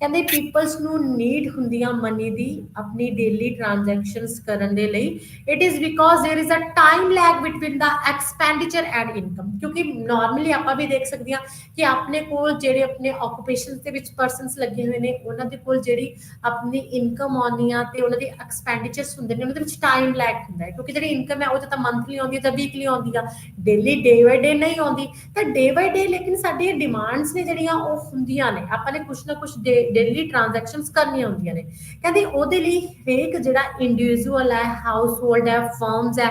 ਕਹਿੰਦੇ ਪੀਪਲਸ ਨੂੰ ਨੀਡ ਹੁੰਦੀ ਆ ਮਨੀ ਦੀ ਆਪਣੀ ਡੇਲੀ ਟ੍ਰਾਂਜੈਕਸ਼ਨਸ ਕਰਨ ਦੇ ਲਈ। It is because there is a time lag between the expenditure and income, ਕਿਉਂਕਿ ਨਾਰਮਲੀ ਆਪਾਂ ਵੀ ਦੇਖ ਸਕਦੇ ਹਾਂ ਕਿ ਆਪਣੇ ਕੋਲ ਜਿਹੜੇ ਆਪਣੇ ਆਕੂਪੇਸ਼ਨਸ ਦੇ ਵਿੱਚ ਪਰਸਨਸ ਲੱਗੇ ਹੋਏ ਨੇ ਉਹਨਾਂ ਦੇ ਕੋਲ ਜਿਹੜੀ ਆਪਣੀ ਇਨਕਮ ਆਉਂਦੀ ਆ ਤੇ ਉਹਨਾਂ ਦੇ ਐਕਸਪੈਂਡੀਚਰਸ ਹੁੰਦੇ ਨੇ ਉਹਨਾਂ ਦੇ ਵਿੱਚ ਟਾਈਮ ਲੈਗ ਹੁੰਦਾ ਹੈ, ਕਿਉਂਕਿ ਜਿਹੜੀ ਇਨਕਮ ਹੈ ਉਹ ਤਾਂ ਮੰਥਲੀ ਆਉਂਦੀ ਹੈ ਜਾਂ ਵੀਕਲੀ ਆਉਂਦੀ ਆ, ਡੇਲੀ ਡੇ ਬਾਈ ਡੇ ਨਹੀਂ ਆਉਂਦੀ। ਤਾਂ ਡੇ ਬਾਈ ਡੇ ਲੇਕਿਨ ਸਾਡੀਆਂ ਡਿਮਾਂਡਸ ਨੇ ਜਿਹੜੀਆਂ ਉਹ ਹੁੰਦੀਆਂ ਨੇ, ਆਪਾਂ ਨੇ ਕੁਛ ਨਾ ਕੁਛ डेली ट्रांजैक्शनस करनियां होंदियां ने कहंदे ओहदे लई हरेक जिहड़ा इंडिविजुअल है हाउस होल्ड है फर्म्स है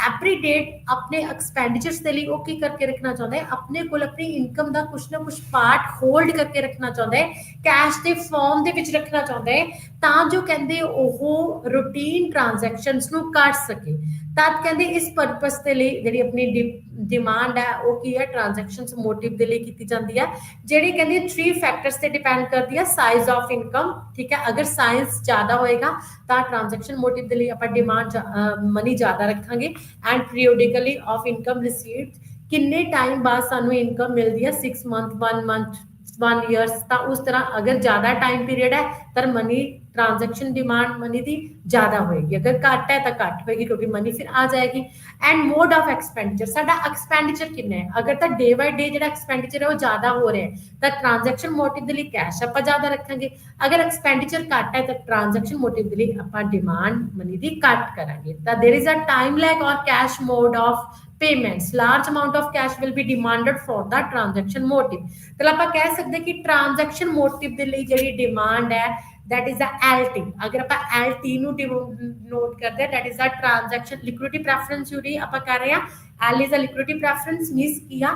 एवरी डेट अपने एक्सपेंडिचर्स के लिए की करके रखना चाहता है अपने को अपनी इनकम का कुछ ना कुछ पार्ट होल्ड करके रखना चाहता है कैश के फॉर्म के विच रखना चाहता है ਤਾਂ जो कहते ਉਹ रूटीन ट्रांजैक्शनस ਨੂੰ कर सके तद कहते इस परपस के लिए जी अपनी डिमांड है वो की है ट्रांजैक्शनस मोटिव के लिए की जाती है जी कहते 3 फैक्टर्स से डिपेंड करती है साइज ऑफ इनकम ठीक है अगर साइज ज्यादा होएगा तो ट्रांजैक्शन मोटिव के लिए आप डिमांड मनी ज्यादा रखांगे and periodically of income received किन्ने टाइम बाद सानू इनकम मिलती है 6 मंथ 1 ईयर्स तो उस तरह अगर ज्यादा टाइम पीरियड है तो मनी ट्रांजैक्शन डिमांड मनी की ज्यादा होएगी अगर घट है तो घट होएगी क्योंकि मनी फिर आ जाएगी एंड मोड ऑफ एक्सपेंडिचर साडा एक्सपेंडिचर कितना है अगर तो डे बाय डे जो एक्सपेंडिचर है वो ज्यादा हो रहा है तो ट्रांजैक्शन मोटिव के लिए कैश आप ज्यादा रखेंगे अगर एक्सपेंडिचर घट है तो ट्रांजैक्शन मोटिव के लिए आप डिमांड मनी की घट करांगे तो there is a time lag और cash mode of payments large amount of cash will be demanded for the transaction motive तो आप कह सकते कि ट्रांजैक्शन मोटिव के लिए जी डिमांड है दैट इज अ LT अगर आप LT नोट करते हैं that is a transaction liquidity preference Yuri आप कह रहे हैं L is a liquidity preference means किया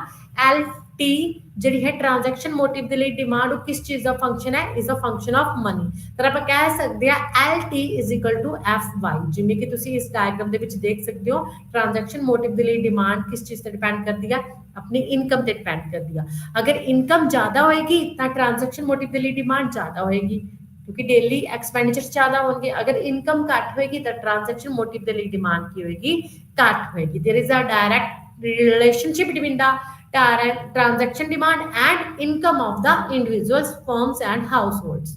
LT जी है ट्रांजैक्शन मोटिव के लिए डिमांड किस चीज का फंक्शन है is a function of money तो आप कह सकते हैं LT is equal to FY जिवें कि तुसी इस डायग्राम दे विच देख सकते हो ट्रांजैक्शन मोटिव के लिए डिमांड किस चीज से डिपेंड करती है अपनी इनकम पे डिपेंड करती है अगर इनकम ज्यादा होएगी तो ट्रांजैक्शन मोटिव के लिए डिमांड ज्यादा होएगी क्योंकि डेली एक्सपेंडिचर ज्यादा होंगे अगर इनकम घट होएगी तो ट्रांजैक्शन मोटिव के लिए डिमांड की होएगी घट होएगी there is a direct relationship between the transaction demand and income of the individuals firms and households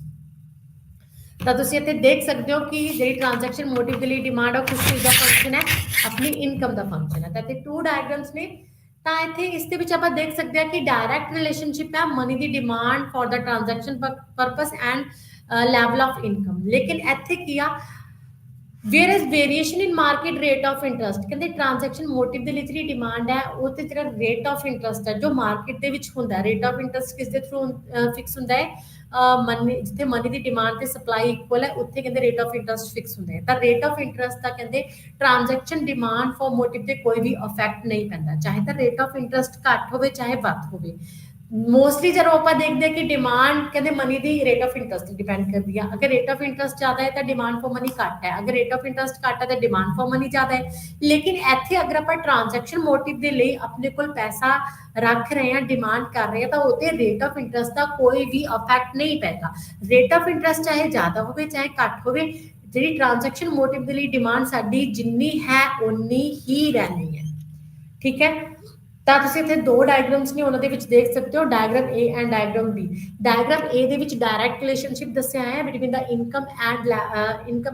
ਤਾਂ ਤੁਸੀਂ ਇੱਥੇ ਦੇਖ ਸਕਦੇ ਹੋ ਕਿ ਜਿਹੜੀ ਟ੍ਰਾਂਜੈਕਸ਼ਨ ਮੋਟਿਵ ਦੇ ਲਈ ਡਿਮਾਂਡ ਉਹ ਕਿਸ ਚੀਜ਼ ਦਾ ਫੰਕਸ਼ਨ ਹੈ ਆਪਣੀ ਇਨਕਮ ਦਾ ਫੰਕਸ਼ਨ ਹੈ ਤਾਂ ਇੱਥੇ 2 ਡਾਇਗਰਾਮਸ ਨੇ ਤਾਂ ਇੱਥੇ ਇਸ ਦੇ ਵਿੱਚ ਆਪਾਂ ਦੇਖ ਸਕਦੇ ਹਾਂ ਕਿ ਡਾਇਰੈਕਟ ਰਿਲੇਸ਼ਨਸ਼ਿਪ ਹੈ ਮਨੀ ਦੀ demand for the transaction purpose and level of income ਲੇਕਿਨ ਇੱਥੇ ਕੀ ਆ where is variation in market rate of interest कहते ट्रांजैक्शन मोटिव के लिए जी डिमांड है वो तो जो रेट ऑफ इंटरस्ट है जो मार्केट के होंगे रेट ऑफ इंटरस्ट किस थ्रू फिक्स होंगे मनी जिथे मनी की डिमांड से सप्लाई इक्वल है उत्थे कहते रेट ऑफ इंटरस्ट फिक्स होंगे तो रेट ऑफ इंटरस्ट का कहते ट्रांजैक्शन डिमांड फॉर मोटिव से कोई भी इफेक्ट नहीं पैंता चाहे तो रेट ऑफ इंटरस्ट घट हो चाहे वध हो मोस्टली जो आप देखते हैं कि डिमांड कहते मनी की रेट ऑफ इंटरस्ट डिपेंड करती है अगर रेट ऑफ इंटरस्ट ज्यादा है तो डिमांड फॉर मनी घट है अगर रेट ऑफ इंटरस्ट घट है तो डिमांड फॉर मनी ज्यादा है लेकिन इत्थे अगर आप ट्रांजैक्शन मोटिव के लिए अपने को पैसा रख रहे हैं डिमांड कर रहे हैं तो वो रेट ऑफ इंटरस्ट का कोई भी इफेक्ट नहीं पैगा रेट ऑफ इंटरस्ट चाहे ज्यादा हो चाहे घट हो जी ट्रांजैक्शन मोटिव के लिए डिमांड साडी जिन्नी है उन्नी ही रहनी है ठीक है ਤਾਂ ਤੁਸੀਂ ਇੱਥੇ 2 ਡਾਇਗਰਾਮਸ ਨੇ ਉਹਨਾਂ ਦੇ ਵਿੱਚ ਦੇਖ ਸਕਦੇ ਹੋ diagram A and diagram B diagram A ਦੇ ਵਿੱਚ ਡਾਇਰੈਕਟ ਰਿਲੇਸ਼ਨਸ਼ਿਪ ਦੱਸਿਆ ਹੈ between the income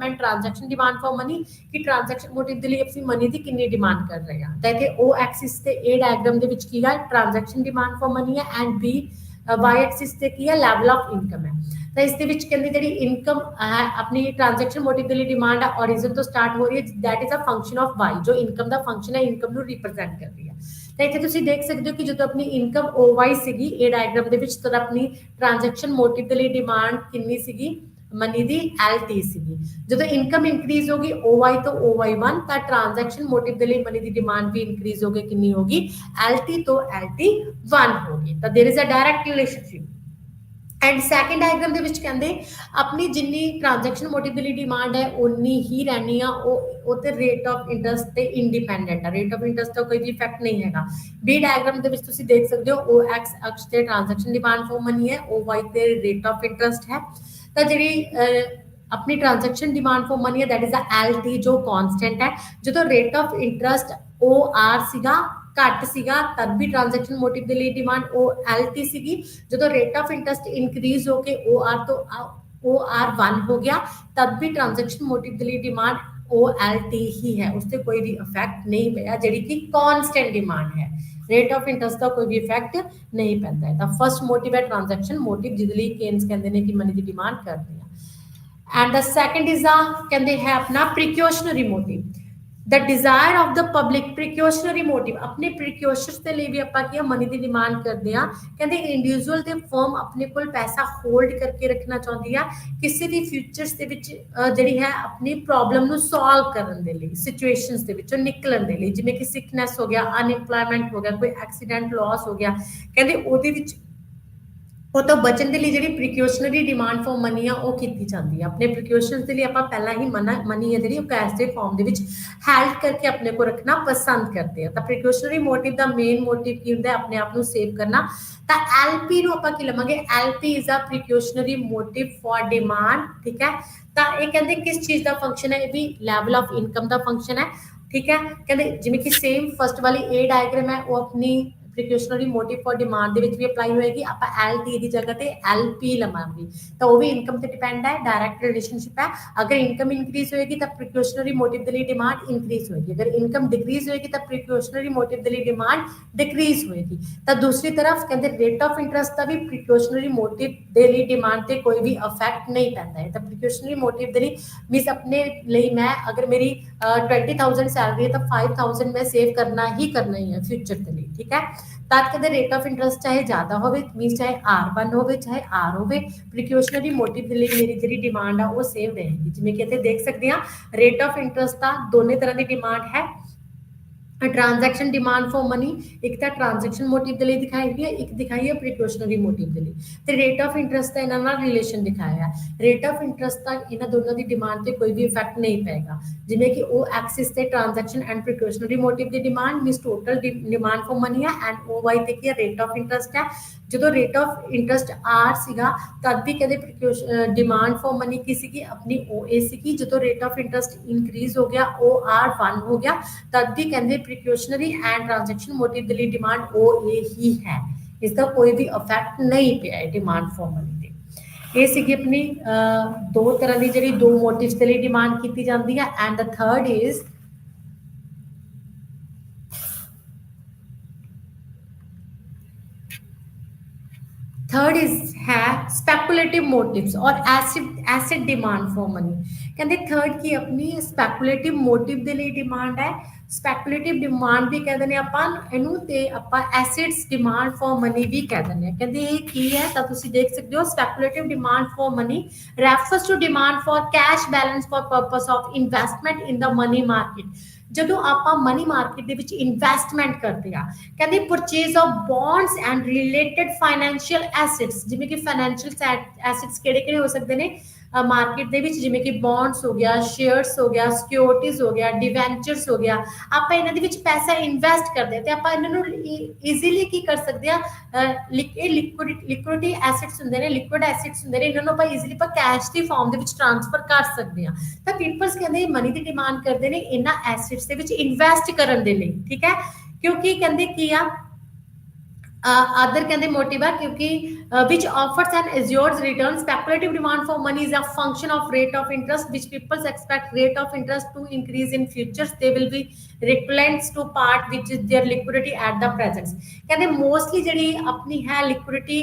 and transaction demand for money ਕਿ ਟ੍ਰਾਂਜੈਕਸ਼ਨ ਮੋਟਿਵ ਦੇ ਲਈ ਅਸੀਂ ਮਨੀ ਦੀ ਕਿੰਨੀ ਡਿਮਾਂਡ ਕਰ ਰਹੇ ਹਾਂ ਤਾਂ ਇੱਥੇ O ਐਕਸਿਸ ਤੇ A ਡਾਇਗਰਾਮ ਦੇ ਵਿੱਚ ਕੀ ਹੈ ਟ੍ਰਾਂਜੈਕਸ਼ਨ ਡਿਮਾਂਡ ਫॉर ਮਨੀ ਹੈ ਐਂਡ B Y ਐਕਸਿਸ ਤੇ ਕੀ ਹੈ ਲੈਵਲ ਆਫ ਇਨਕਮ ਹੈ ਤਾਂ ਇਸ ਦੇ ਵਿੱਚ ਕਹਿੰਦੇ ਜਿਹੜੀ ਇਨਕਮ ਹੈ ਆਪਣੀ ਟ੍ਰਾਂਜੈਕਸ਼ਨ ਮੋਟਿਵ ਦੇ ਲਈ ਡਿਮਾਂਡ ਹੈ ਔਰਿਜਨ ਤੋਂ ਸਟਾਰਟ ਹੋ ਰਹੀ ਹੈ that is a function of Y ਜੋ ਇਨਕਮ ਦਾ ਫੰਕਸ਼ਨ ਹੈ ਇਨਕਮ ਨੂੰ ਰਿਪਰੈਜ਼ੈਂਟ ਕਰਦੀ ਹੈ तो इतने तुम देख सकते हो कि जो अपनी इनकम OY सी ए डायग्राम के अपनी ट्रांजैक्शन मोटिव के लिए डिमांड कितनी सी मनी की LT सी जो इनकम इंक्रीज होगी OY तो OY1 तो ट्रांजैक्शन मोटिव के लिए मनी की डिमांड भी इंक्रीज होगी कितनी होगी LT तो LT1 होगी तो there is a direct relationship and second diagram के कहते अपनी जिन्नी ट्रांजैक्शन मोटिव के लिए डिमांड है उन्नी ही रहनी है रेट ऑफ इंटरस्ट से इंडिपेंडेंट है रेट ऑफ इंटरस्ट का कोई भी इफेक्ट नहीं है बी डायग्राम के देख सकते हो O X अक्ष से ट्रांजैक्शन डिमांड फॉर मनी है O Y से रेट ऑफ इंटरस्ट है तो जी अपनी ट्रांजैक्शन डिमांड फॉर मनी है दैट इज अ LT जो कॉन्स्टेंट है जो रेट ऑफ इंटरस्ट OR सीगा घट सीगा तब भी ट्रांजैक्शन मोटिव के लिए डिमांड LT सीगी जो रेट ऑफ इंटरस्ट इंक्रीज होके OR तो OR1 हो गया तब भी ट्रांजैक्शन मोटिव के लिए डिमांड OLT ही है उससे कोई भी इफेक्ट नहीं पाया जी कि कांस्टेंट डिमांड है रेट ऑफ इंटरस्ट का कोई भी इफेक्ट नहीं पैंता है तो फर्स्ट मोटिव है ट्रांजैक्शन मोटिव जिहदे लई केन्स कहंदे ने कि मनी की डिमांड करते हैं एंड द सैकेंड इज कहते हैं अपना precautionary motive the desire of the public precautionary motive अपने प्रिकॉशनस ਦੇ ਲਈ ਵੀ ਆਪਾਂ ਕੀ ਮਨੀ ਦੀ ਡਿਮਾਂਡ ਕਰਦੇ ਆ ਕਹਿੰਦੇ ਇੰਡੀਵਿਜੂਅਲ ਤੇ ਫਰਮ ਆਪਣੇ ਕੋਲ ਪੈਸਾ ਹੋਲਡ ਕਰਕੇ ਰੱਖਣਾ ਚਾਹੁੰਦੀ ਆ ਕਿਸੇ ਵੀ ਫਿਊਚਰਸ ਦੇ ਵਿੱਚ ਜਿਹੜੀ ਹੈ ਆਪਣੀ ਪ੍ਰੋਬਲਮ ਨੂੰ ਸੋਲਵ ਕਰਨ ਦੇ ਲਈ ਸਿਚੁਏਸ਼ਨਸ ਦੇ ਵਿੱਚੋਂ ਨਿਕਲਣ ਦੇ ਲਈ ਜਿਵੇਂ ਕਿ ਸਿਕਨੈਸ ਹੋ ਗਿਆ ਅਨਇੰਪਲੋਇਮੈਂਟ ਹੋ ਗਿਆ ਕੋਈ ਐਕਸੀਡੈਂਟ ਲਾਸ ਹੋ ਗਿਆ ਕਹਿੰਦੇ ਉਹਦੇ ਵਿੱਚ ਉਹ ਤੋਂ ਬਚਣ ਦੇ ਲਈ ਜਿਹੜੀ ਪ੍ਰੀਕਿਊਸ਼ਨਰੀ ਡਿਮਾਂਡ ਫॉर ਮਨੀ ਆ ਉਹ ਕੀਤੀ ਜਾਂਦੀ ਆ ਆਪਣੇ ਪ੍ਰੀਕਿਊਸ਼ਨਸ ਦੇ ਲਈ ਆਪਾਂ ਪਹਿਲਾਂ ਹੀ ਮਨੀ ਹੈ ਜਿਹੜੀ ਉਹ ਕੈਸ਼ ਦੇ ਫਾਰਮ ਦੇ ਵਿੱਚ ਹੈਲਡ ਕਰਕੇ ਆਪਣੇ ਕੋਲ ਰੱਖਣਾ ਪਸੰਦ ਕਰਦੇ ਆ ਤਾਂ ਪ੍ਰੀਕਿਊਸ਼ਨਰੀ ਮੋਟਿਵ ਦਾ ਮੇਨ ਮੋਟਿਵ ਕੀ ਹੁੰਦਾ ਆਪਣੇ ਆਪ ਨੂੰ ਸੇਵ ਕਰਨਾ ਤਾਂ ਐਲਪੀ ਨੂੰ ਆਪਾਂ ਕੀ ਲਵਾਂਗੇ L P is a precautionary motive for demand ਠੀਕ ਹੈ ਤਾਂ ਇਹ ਕਹਿੰਦੇ ਕਿਸ ਚੀਜ਼ ਦਾ ਫੰਕਸ਼ਨ ਹੈ ਇਹ ਵੀ ਲੈਵਲ ਆਫ ਇਨਕਮ ਦਾ ਫੰਕਸ਼ਨ ਹੈ ਠੀਕ ਹੈ ਕਹਿੰਦੇ ਜਿਵੇਂ ਕਿ ਸੇਮ ਫਸਟ ਵਾਲੀ ਇਹ ਡਾਇਗਰਾਮ ਹੈ ਉਹ ਆਪਣੀ प्रिकॉशनरी मोटिव फॉर डिमांड ਦੇ ਵਿੱਚ ਵੀ ਅਪਲਾਈ ਹੋਏਗੀ ਆਪਾਂ ਐਲਟੀ ਦੀ ਜਗ੍ਹਾ ਤੇ ਐਲਪੀ ਲਵਾਂਗੇ ਤਾਂ ਉਹ ਵੀ ਇਨਕਮ ਤੇ ਡਿਪੈਂਡ ਹੈ ਡਾਇਰੈਕਟ ਰਿਲੇਸ਼ਨਸ਼ਿਪ ਹੈ ਅਗਰ ਇਨਕਮ ਇਨਕਰੀਜ਼ ਹੋਏਗੀ ਤਾਂ ਪ੍ਰੀਕਿਊਸ਼ਨਰੀ ਮੋਟਿਵ ਦੇ ਲਈ ਡਿਮਾਂਡ ਇਨਕਰੀਜ਼ ਹੋਏਗੀ ਅਗਰ ਇਨਕਮ ਡਿਕਰੀਜ਼ ਹੋਏਗੀ ਤਾਂ ਪ੍ਰੀਕਿਊਸ਼ਨਰੀ ਮੋਟਿਵ ਦੇ ਲਈ ਡਿਮਾਂਡ ਡਿਕਰੀਜ਼ ਹੋਏਗੀ ਤਾਂ ਦੂਸਰੀ ਤਰਫ ਕਹਿੰਦੇ ਰੇਟ ਆਫ ਇੰਟਰਸਟ ਦਾ ਵੀ ਪ੍ਰੀਕਿਊਸ਼ਨਰੀ ਮੋਟਿਵ ਦੇ ਲਈ ਡਿਮਾਂਡ ਤੇ ਕੋਈ ਵੀ ਇਫੈਕਟ ਨਹੀਂ ਪੈਂਦਾ ਹੈ ਤਾਂ ਪ੍ਰੀਕਿਊਸ਼ਨਰੀ ਮੋਟਿਵ ਦੇ ਲਈ ਮੀਨਸ ਆਪਣੇ ਲਈ ਮੈਂ ਅਗਰ ਮੇਰੀ 20,000 ਸੈਲਰੀ ਹੈ ਤਾਂ 5,000 ਮੈਂ ਸੇਵ ਕਰਨਾ ਹੀ ਹੈ ਫਿਊਚਰ ਦੇ ਲਈ ਠੀਕ ਹੈ ਤਾਂ ਕਹਿੰਦੇ ਰੇਟ ਆਫ ਇੰਟਰਸਟ ਚਾਹੇ ਜ਼ਿਆਦਾ ਹੋਵੇ ਮੀਨਸ ਚਾਹੇ R1 ਹੋਵੇ ਚਾਹੇ R ਹੋਵੇ ਪ੍ਰੀਕਿਊਸ਼ਨਰੀ ਮੋਟਿਵ ਦੇ ਲਈ ਮੇਰੀ ਜਿਹੜੀ ਡਿਮਾਂਡ ਆ ਉਹ ਸੇਵ ਰਹੇਗੀ ਜਿਵੇਂ ਕਿ ਇੱਥੇ ਦੇਖ ਸਕਦੇ ਆ ਰੇਟ ਆਫ ਇੰਟਰਸਟ ਦਾ ਦੋਨੇ ਤਰ੍ਹਾਂ ਦੀ ਡਿਮਾਂਡ ਹੈ ट्रांजैक्शन डिमांड फॉर मनी एक तो ट्रांजैक्शन मोटिव के लिए दिखाई हुई है एक दिखाई है प्रिकॉशनरी मोटिव के लिए तो रेट ऑफ इंटरस्ट का इन्होंने रिलेशन दिखाया है रेट ऑफ इंटरस्ट का इन्होंने दोनों की डिमांड पे कोई भी इफेक्ट नहीं पेगा जिवें कि वो एक्सिस से ट्रांजैक्शन एंड प्रिकॉशनरी मोटिव की demand मीनस total demand for money है एंड ओ वाई ते की रेट ऑफ इंटरस्ट है जो रेट ऑफ इंटरस्ट आर सीगा तद भी कहते डिमांड फॉर मनी की सी अपनी ओ ए सी जो रेट ऑफ इंटरस्ट इंक्रीज हो गया ओ R1 हो गया तद भी कहते प्रिकॉशनरी एंड ट्रांजैक्शन मोटिव के लिए डिमांड ओ ए ही है इसका कोई भी इफेक्ट नहीं पिया है डिमांड फॉर मनी ये सीगी अपनी दो तरह की जी दो मोटिव्स के लिए डिमांड की जाती है and the third is third is है स्पैकुलेटिव मोटिव्स और एसिड डिमांड फॉर मनी कहते थर्ड की अपनी स्पैकुलेटिव मोटिव के लिए डिमांड है स्पैकुलेटिव डिमांड भी कह दें आप एसिड्स डिमांड फॉर मनी भी कह दें कहते की है तो तुम देख सकते हो speculative demand for money refers to demand for cash balance for purpose of investment in the money market ਜਦੋਂ ਆਪਾਂ ਮਨੀ ਮਾਰਕੀਟ ਦੇ ਵਿੱਚ ਇਨਵੈਸਟਮੈਂਟ ਕਰਦੇ ਆ ਕਹਿੰਦੇ purchase of bonds and related financial assets ਜਿਵੇਂ ਕਿ ਫਾਈਨੈਂਸ਼ੀਅਲ ਐਸੈਟਸ ਕਿਹੜੇ ਹੋ ਸਕਦੇ ਨੇ ਮਾਰਕੀਟ ਦੇ ਵਿੱਚ ਜਿਵੇਂ ਕਿ ਬੌਂਡਸ ਹੋ ਗਿਆ ਸ਼ੇਅਰਸ ਹੋ ਗਿਆ ਸਿਕਿਉਰਿਟੀਜ਼ ਹੋ ਗਿਆ ਡਿਵੈਂਚਰਸ ਹੋ ਗਿਆ ਆਪਾਂ ਇਹਨਾਂ ਦੇ ਵਿੱਚ ਪੈਸਾ ਇਨਵੈਸਟ ਕਰਦੇ ਆ ਤੇ ਆਪਾਂ ਇਹਨਾਂ ਨੂੰ ਈਜ਼ੀਲੀ ਕੀ ਕਰ ਸਕਦੇ ਆ ਇਹ ਲਿਕੁਇਡਿਟੀ ਐਸੈਟਸ ਹੁੰਦੇ ਨੇ ਲਿਕੁਇਡ ਐਸੈਟਸ ਹੁੰਦੇ ਨੇ ਇਹਨਾਂ ਨੂੰ ਆਪਾਂ ਈਜ਼ੀਲੀ ਆਪਾਂ ਕੈਸ਼ ਦੀ ਫਾਰਮ ਦੇ ਵਿੱਚ ਟ੍ਰਾਂਸਫਰ ਕਰ ਸਕਦੇ ਆ ਤਾਂ ਪੀਪਲਸ ਕਹਿੰਦੇ ਮਨੀ ਦੀ ਡਿਮਾਂਡ ਕਰਦੇ ਨੇ ਇਹਨਾਂ ਐਸੈਟਸ ਦੇ ਵਿੱਚ ਇਨਵੈਸਟ ਕਰਨ ਦੇ ਲਈ ਠੀਕ ਹੈ ਕਿਉਂਕਿ ਕਹਿੰਦੇ ਕੀ ਆ other कहते motive है क्योंकि which offers an assured return speculative demand for money is a function of rate of interest which people expect rate of interest to increase in futures they will be reluctant to part which is their liquidity at the present कहते mostly ਜਿਹੜੀ अपनी है liquidity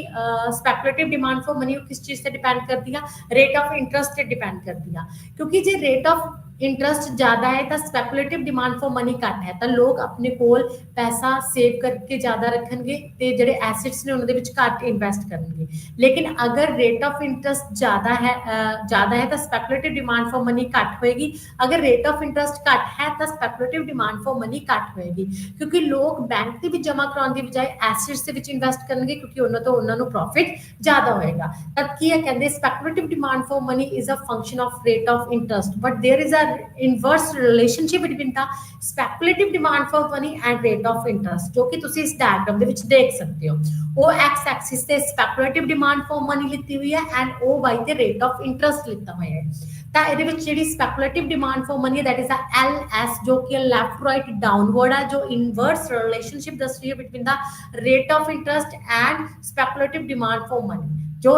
speculative demand for money किस चीज से डिपेंड करती है rate of interest से डिपेंड करती है क्योंकि जे rate of इंटरस्ट ज्यादा है तो स्पैकुलेटिव डिमांड फॉर मनी घट है तो लोग अपने कोल पैसा सेव करके ज्यादा रखेंगे ते ਜਿਹੜੇ ਐਸੈਟਸ ਨੇ ਉਹਨਾਂ ਦੇ ਵਿੱਚ ਘੱਟ ਇਨਵੈਸਟ ਕਰਨਗੇ ਲੇਕਿਨ ਅਗਰ ਰੇਟ ਆਫ ਇੰਟਰਸਟ ਜ਼ਿਆਦਾ ਹੈ ਤਾਂ ਸਪੈਕੂਲੇਟਿਵ ਡਿਮਾਂਡ ਫॉर ਮਨੀ ਘੱਟ ਹੋਏਗੀ ਅਗਰ ਰੇਟ ਆਫ ਇੰਟਰਸਟ ਘੱਟ ਹੈ ਤਾਂ ਸਪੈਕੂਲੇਟਿਵ ਡਿਮਾਂਡ ਫॉर ਮਨੀ ਘੱਟ ਹੋਏਗੀ ਕਿਉਂਕਿ ਲੋਕ ਬੈਂਕ ਦੇ ਵਿੱਚ ਜਮ੍ਹਾਂ ਕਰਾਉਣ ਦੀ ਬਜਾਏ ਐਸੈਟਸ ਦੇ ਵਿੱਚ ਇਨਵੈਸਟ ਕਰਨਗੇ ਕਿਉਂਕਿ ਉਹਨਾਂ ਨੂੰ ਪ੍ਰੋਫਿਟ ਜ਼ਿਆਦਾ ਹੋਏਗਾ ਤਾਂ ਕੀ ਹੈ ਕਹਿੰਦੇ speculative demand for money is a function of rate of interest but there is a inverse relationship between the speculative demand for money and rate of interest जो कि तुसी इस डायग्राम ਦੇ ਵਿੱਚ ਦੇਖ ਸਕਦੇ ਹੋ ਉਹ x एक्सिस ਤੇ speculative demand for money ਲਿੱਤੀ ਹੋਈ ਹੈ and o y ਤੇ rate of interest ਲਿੱਤਾ ਹੋਇਆ ਹੈ ਤਾਂ ਇਹਦੇ ਵਿੱਚ ਜਿਹੜੀ speculative demand for money that is a LS ਜੋ ਕਿ left right downward ਹੈ ਜੋ inverse relationship ਦੱਸ ਰਹੀ ਹੈ between the rate of interest and speculative demand for money जो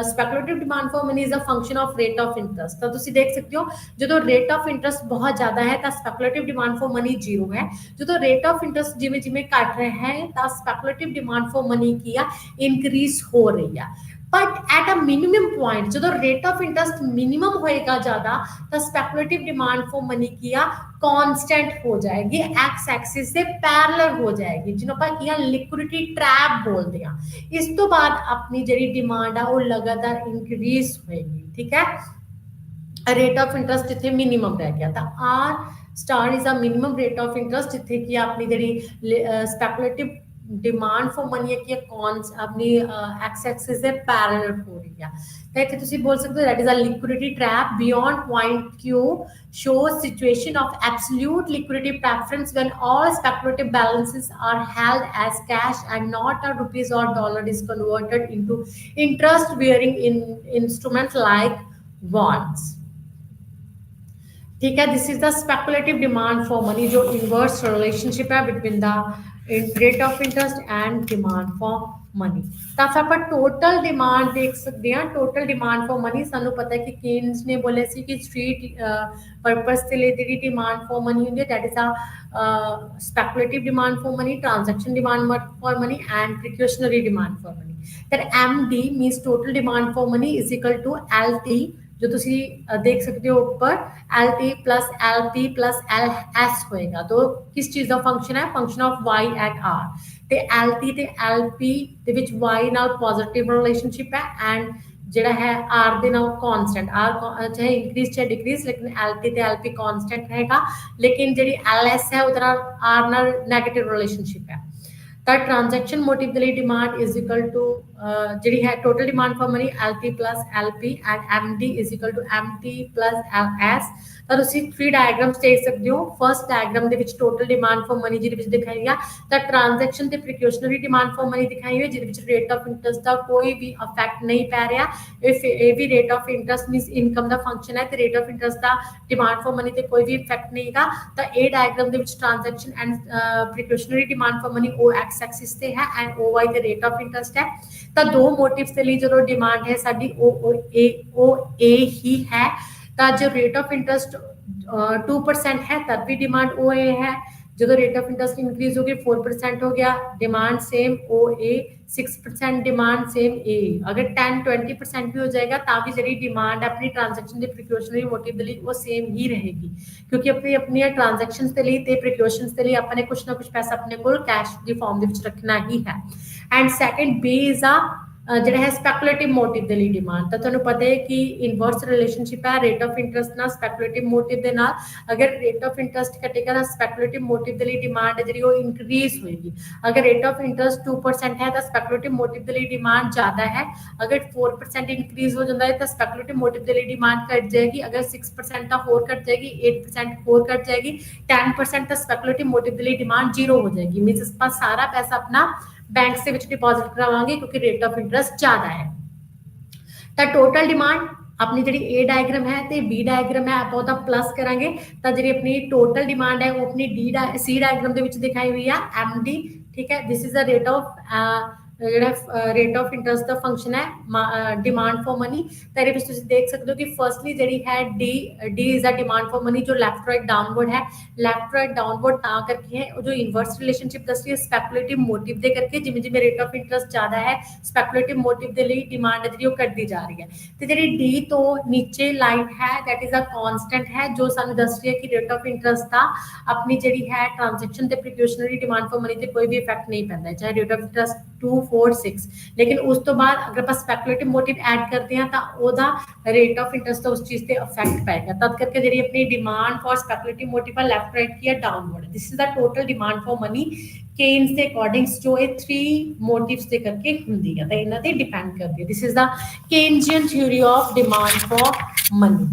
speculative demand for money is a function of rate of interest तो तुसी देख सकते हो जो रेट ऑफ इंटरेस्ट बहुत ज्यादा है तो स्पैकुलेटिव डिमांड फॉर मनी जीरो है जो रेट ऑफ इंटरेस्ट जिमें जिमें घट रहा है तो स्पैकुलेटिव डिमांड फॉर मनी की इंक्रीज हो रही है but at a minimum point जो रेट ऑफ इंटरेस्ट मिनिमम होएगा ज्यादा तो स्पेकुलेटिव डिमांड फॉर मनी किया कांस्टेंट हो जाएगी, एक्स एक्सिस से पैरेलल हो जाएगी, जिन्हों पर किया लिक्विडिटी ट्रैप बोलते हैं। इस तो बाद अपनी जी डिमांड है वो लगातार इंक्रीज होएगी। ठीक है, रेट ऑफ इंटरेस्ट इतने मिनिमम रह गया था। R star is a minimum rate of interest जिथे कि अपनी जी स्पैकुलेटिव डिमांड फॉर मनी है कि कौन अपनी एक्स एक्सिस से पैरेलल हो रही है। तो इतने तुम बोल सकते हो that is a liquidity trap beyond point Q shows situation of absolute liquidity preference when all speculative balances are held as cash and not a rupees or dollar is converted into interest bearing in instruments like bonds। ठीक है, this is the speculative demand for money जो इनवर्स रिलेशनशिप है between the rate of interest and demand for money. ਤਾਂ ਫਿਰ ਆਪਾਂ ਟੋਟਲ ਡਿਮਾਂਡ ਦੇਖ ਸਕਦੇ ਹਾਂ। ਟੋਟਲ ਡਿਮਾਂਡ ਫॉर ਮਨੀ ਸਾਨੂੰ ਪਤਾ ਹੈ ਕਿ ਕੇਨਸ ਨੇ ਬੋਲੇ ਸੀ ਕਿ ਸਟਰੀਟ ਪਰਪਸ ਦੇ ਲਈ ਜਿਹੜੀ ਡਿਮਾਂਡ ਫॉर ਮਨੀ ਹੁੰਦੀ ਹੈ that is a speculative demand for money, transaction demand for money and precautionary demand for money. That MD means total demand for money is equal to LT जो तुसी देख सकते हो ऊपर LT plus LP plus LS होएगा। तो किस चीज का फंक्शन है, function of Y at R। ਤੇ LT ਤੇ LP ਦੇ ਵਿੱਚ Y ਨਾਲ ਪੋਜ਼ਿਟਿਵ ਰਿਲੇਸ਼ਨਸ਼ਿਪ ਹੈ ਐਂਡ ਜਿਹੜਾ ਹੈ R ਦੇ ਨਾਲ ਕਾਂਸਟੈਂਟ, R ਚਾਹੇ ਇੰਕਰੀਜ਼ ਚਾਹੇ ਡਿਕਰੀਜ਼, ਲੇਕਿਨ LT ਤੇ LP ਕਾਂਸਟੈਂਟ ਰਹੇਗਾ। ਲੇਕਿਨ ਜਿਹੜੀ LS ਹੈ ਉਹਦੇ ਨਾਲ R ਨਾਲ ਨੈਗੇਟਿਵ ਰਿਲੇਸ਼ਨਸ਼ਿਪ ਹੈ। ਤਾਂ ट्रांजैक्शन मोटिव के लिए डिमांड इज इक्वल टू जी है total demand for money LP plus LP and MD is equal to MT plus LS। ਤਾਂ ਤੁਸੀਂ 3 ਡਾਇਗਰਾਮਸ ਦੇਖ ਸਕਦੇ ਹੋ। ਫਰਸਟ ਡਾਇਗਰਾਮ ਦੇ ਵਿੱਚ ਟੋਟਲ ਡਿਮਾਂਡ ਫॉर ਮਨੀ ਜਿਹਦੇ ਵਿੱਚ ਦਿਖਾਈ ਆ ਤਾਂ ਟ੍ਰਾਂਜੈਕਸ਼ਨ ਤੇ ਪ੍ਰੀਕਿਊਸ਼ਨਰੀ ਡਿਮਾਂਡ ਫॉर ਮਨੀ ਦਿਖਾਈ ਹੋਈ ਜਿਹਦੇ ਵਿੱਚ ਰੇਟ ਆਫ ਇੰਟਰਸਟ ਦਾ ਕੋਈ ਵੀ ਇਫੈਕਟ ਨਹੀਂ ਪੈ ਰਿਹਾ। ਇਹ ਵੀ rate of interest means income ਦਾ ਫੰਕਸ਼ਨ ਹੈ ਤੇ ਰੇਟ ਆਫ ਇੰਟਰਸਟ ਦਾ ਡਿਮਾਂਡ ਫॉर ਮਨੀ ਤੇ ਕੋਈ ਵੀ ਇਫੈਕਟ ਨਹੀਂ ਹੈਗਾ। ਤਾਂ ਇਹ ਡਾਇਗਰਾਮ ਦੇ ਵਿੱਚ transaction and precautionary demand for money ਉਹ एक्स एक्सिस ਤੇ ਹੈ ਐਂਡ OY ਤੇ ਰੇਟ ਆਫ ਇੰਟਰਸਟ ਹੈ। ਤਾਂ ਦੋ ਮੋਟਿਵਸ ਦੇ ਲਈ ਜਦੋਂ ਡਿਮਾਂਡ ਹੈ ਸਾਡੀ ਉਹ ਇਹ ਹੀ ਹੈ। ਤਾਂ ਜੋ रेट ऑफ इंटरेस्ट 2% है तब भी डिमांड ओ ए है। जो रेट ऑफ इंटरेस्ट इंक्रीज हो गई 4% हो गया डिमांड सेम ओ ए, 6% डिमांड सेम ए। अगर 10-20% भी हो जाएगा तभी जी डिमांड अपनी ट्रांजैक्शन के प्रिकॉशनरी मोटिव के लिए वो सेम ही रहेगी क्योंकि अपनी अपनी ट्रांजैक्शन के लिए प्रिकॉशनस के लिए अपने कुछ ना कुछ पैसा अपने को कैश की फॉर्म रखना ही है। एंड सैकेंड बी इज आ ਜਿਹੜਾ ਹੈ ਸਪੈਕੂਲੇਟਿਵ ਮੋਟਿਵ ਦੇ ਲਈ ਡਿਮਾਂਡ। ਤਾਂ ਤੁਹਾਨੂੰ ਪਤਾ ਹੈ ਕਿ ਇਨਵਰਸ ਰਿਲੇਸ਼ਨਸ਼ਿਪ ਹੈ ਰੇਟ ਆਫ ਇੰਟਰਸਟ ਨਾਲ ਸਪੈਕੂਲੇਟਿਵ ਮੋਟਿਵ ਦੇ ਨਾਲ। ਅਗਰ ਰੇਟ ਆਫ ਇੰਟਰਸਟ ਘਟੇਗਾ ਤਾਂ ਸਪੈਕੂਲੇਟਿਵ ਮੋਟਿਵ ਦੇ ਲਈ ਡਿਮਾਂਡ ਹੈ ਜਿਹੜੀ ਉਹ ਇਨਕਰੀਜ਼ ਹੋਏਗੀ। ਅਗਰ ਰੇਟ ਆਫ ਇੰਟਰਸਟ 2% ਹੈ ਤਾਂ ਸਪੈਕੂਲੇਟਿਵ ਮੋਟਿਵ ਦੇ ਲਈ ਡਿਮਾਂਡ ਜ਼ਿਆਦਾ ਹੈ। ਅਗਰ 4% ਇਨਕਰੀਜ਼ ਹੋ ਜਾਂਦਾ ਹੈ ਤਾਂ ਸਪੈਕੂਲੇਟਿਵ ਮੋਟਿਵ ਦੇ ਲਈ ਡਿਮਾਂਡ ਘਟ ਜਾਏਗੀ। ਅਗਰ 6% ਤਾਂ ਹੋਰ ਘਟ ਜਾਏਗੀ, 8% ਹੋਰ ਘਟ ਜਾਏਗੀ, 10% ਤਾਂ ਸਪੈਕੂਲੇਟਿਵ ਮੋਟਿਵ ਦੇ ਲਈ ਡਿਮਾਂਡ ਜ਼ੀਰੋ ਹੋ ਜਾਏਗੀ। ਮੀਨਸ ਇਸ ਪਾਸ ਸਾਰਾ ਪੈਸਾ ਆਪਣਾ बैंक से डिपॉजिट करावांगे क्योंकि रेट ऑफ इंटरेस्ट ज्यादा है। तो टोटल डिमांड अपनी जी ए डायग्राम है तो बी डायग्राम है आप प्लस करांगे तो जी अपनी टोटल डिमांड है वो अपनी सी डायग्राम के दिखाई हुई है MD। ठीक है, this is the rate of rate of interest का फंक्शन है डिमांड फॉर मनी। तो ये देख सकते हो कि फर्स्टली जी है D is a demand for money जो लैफ्ट राइट डाउनवर्ड है। लैफ्ट राइट डाउनवर्ड ता करके है जो इनवर्स रिलेशनशिप दस रही है स्पैकुलेटिव मोटिव दे करके जिमें जिमें रेट ऑफ इंटरेस्ट ज्यादा है स्पैकुलेटिव मोटिव के लिए डिमांड है जी घटती जा रही है। तो जी डी तो नीचे लाइन है दैट इज अ कॉन्स्टेंट है जो सानू दस रही है कि रेट ऑफ इंटरेस्ट का अपनी जी है ट्रांजैक्शन ते प्रिकॉशनरी डिमांड फॉर मनी ते कोई भी इफेक्ट नहीं पैंदा चाहे रेट ऑफ इंटरेस्ट 2, 4, 6। लेकिन उस तो बाद अगर आप स्पैकुलेटिव मोटिव ऐड करते हैं तो ओदा रेट ऑफ इंटरेस्ट उस चीज पे इफेक्ट पाएगा। तब करके जी अपनी डिमांड फॉर स्पैकुलेटिव मोटिव है लैफ्ट राइट की है downward. This is the total demand for money Keynes के अकॉर्डिंग्स जो ये 3 मोटिव्स दे करके हुंदी है तो इन्हां ते डिपेंड करदी है। This is the Keynesian theory of demand for money.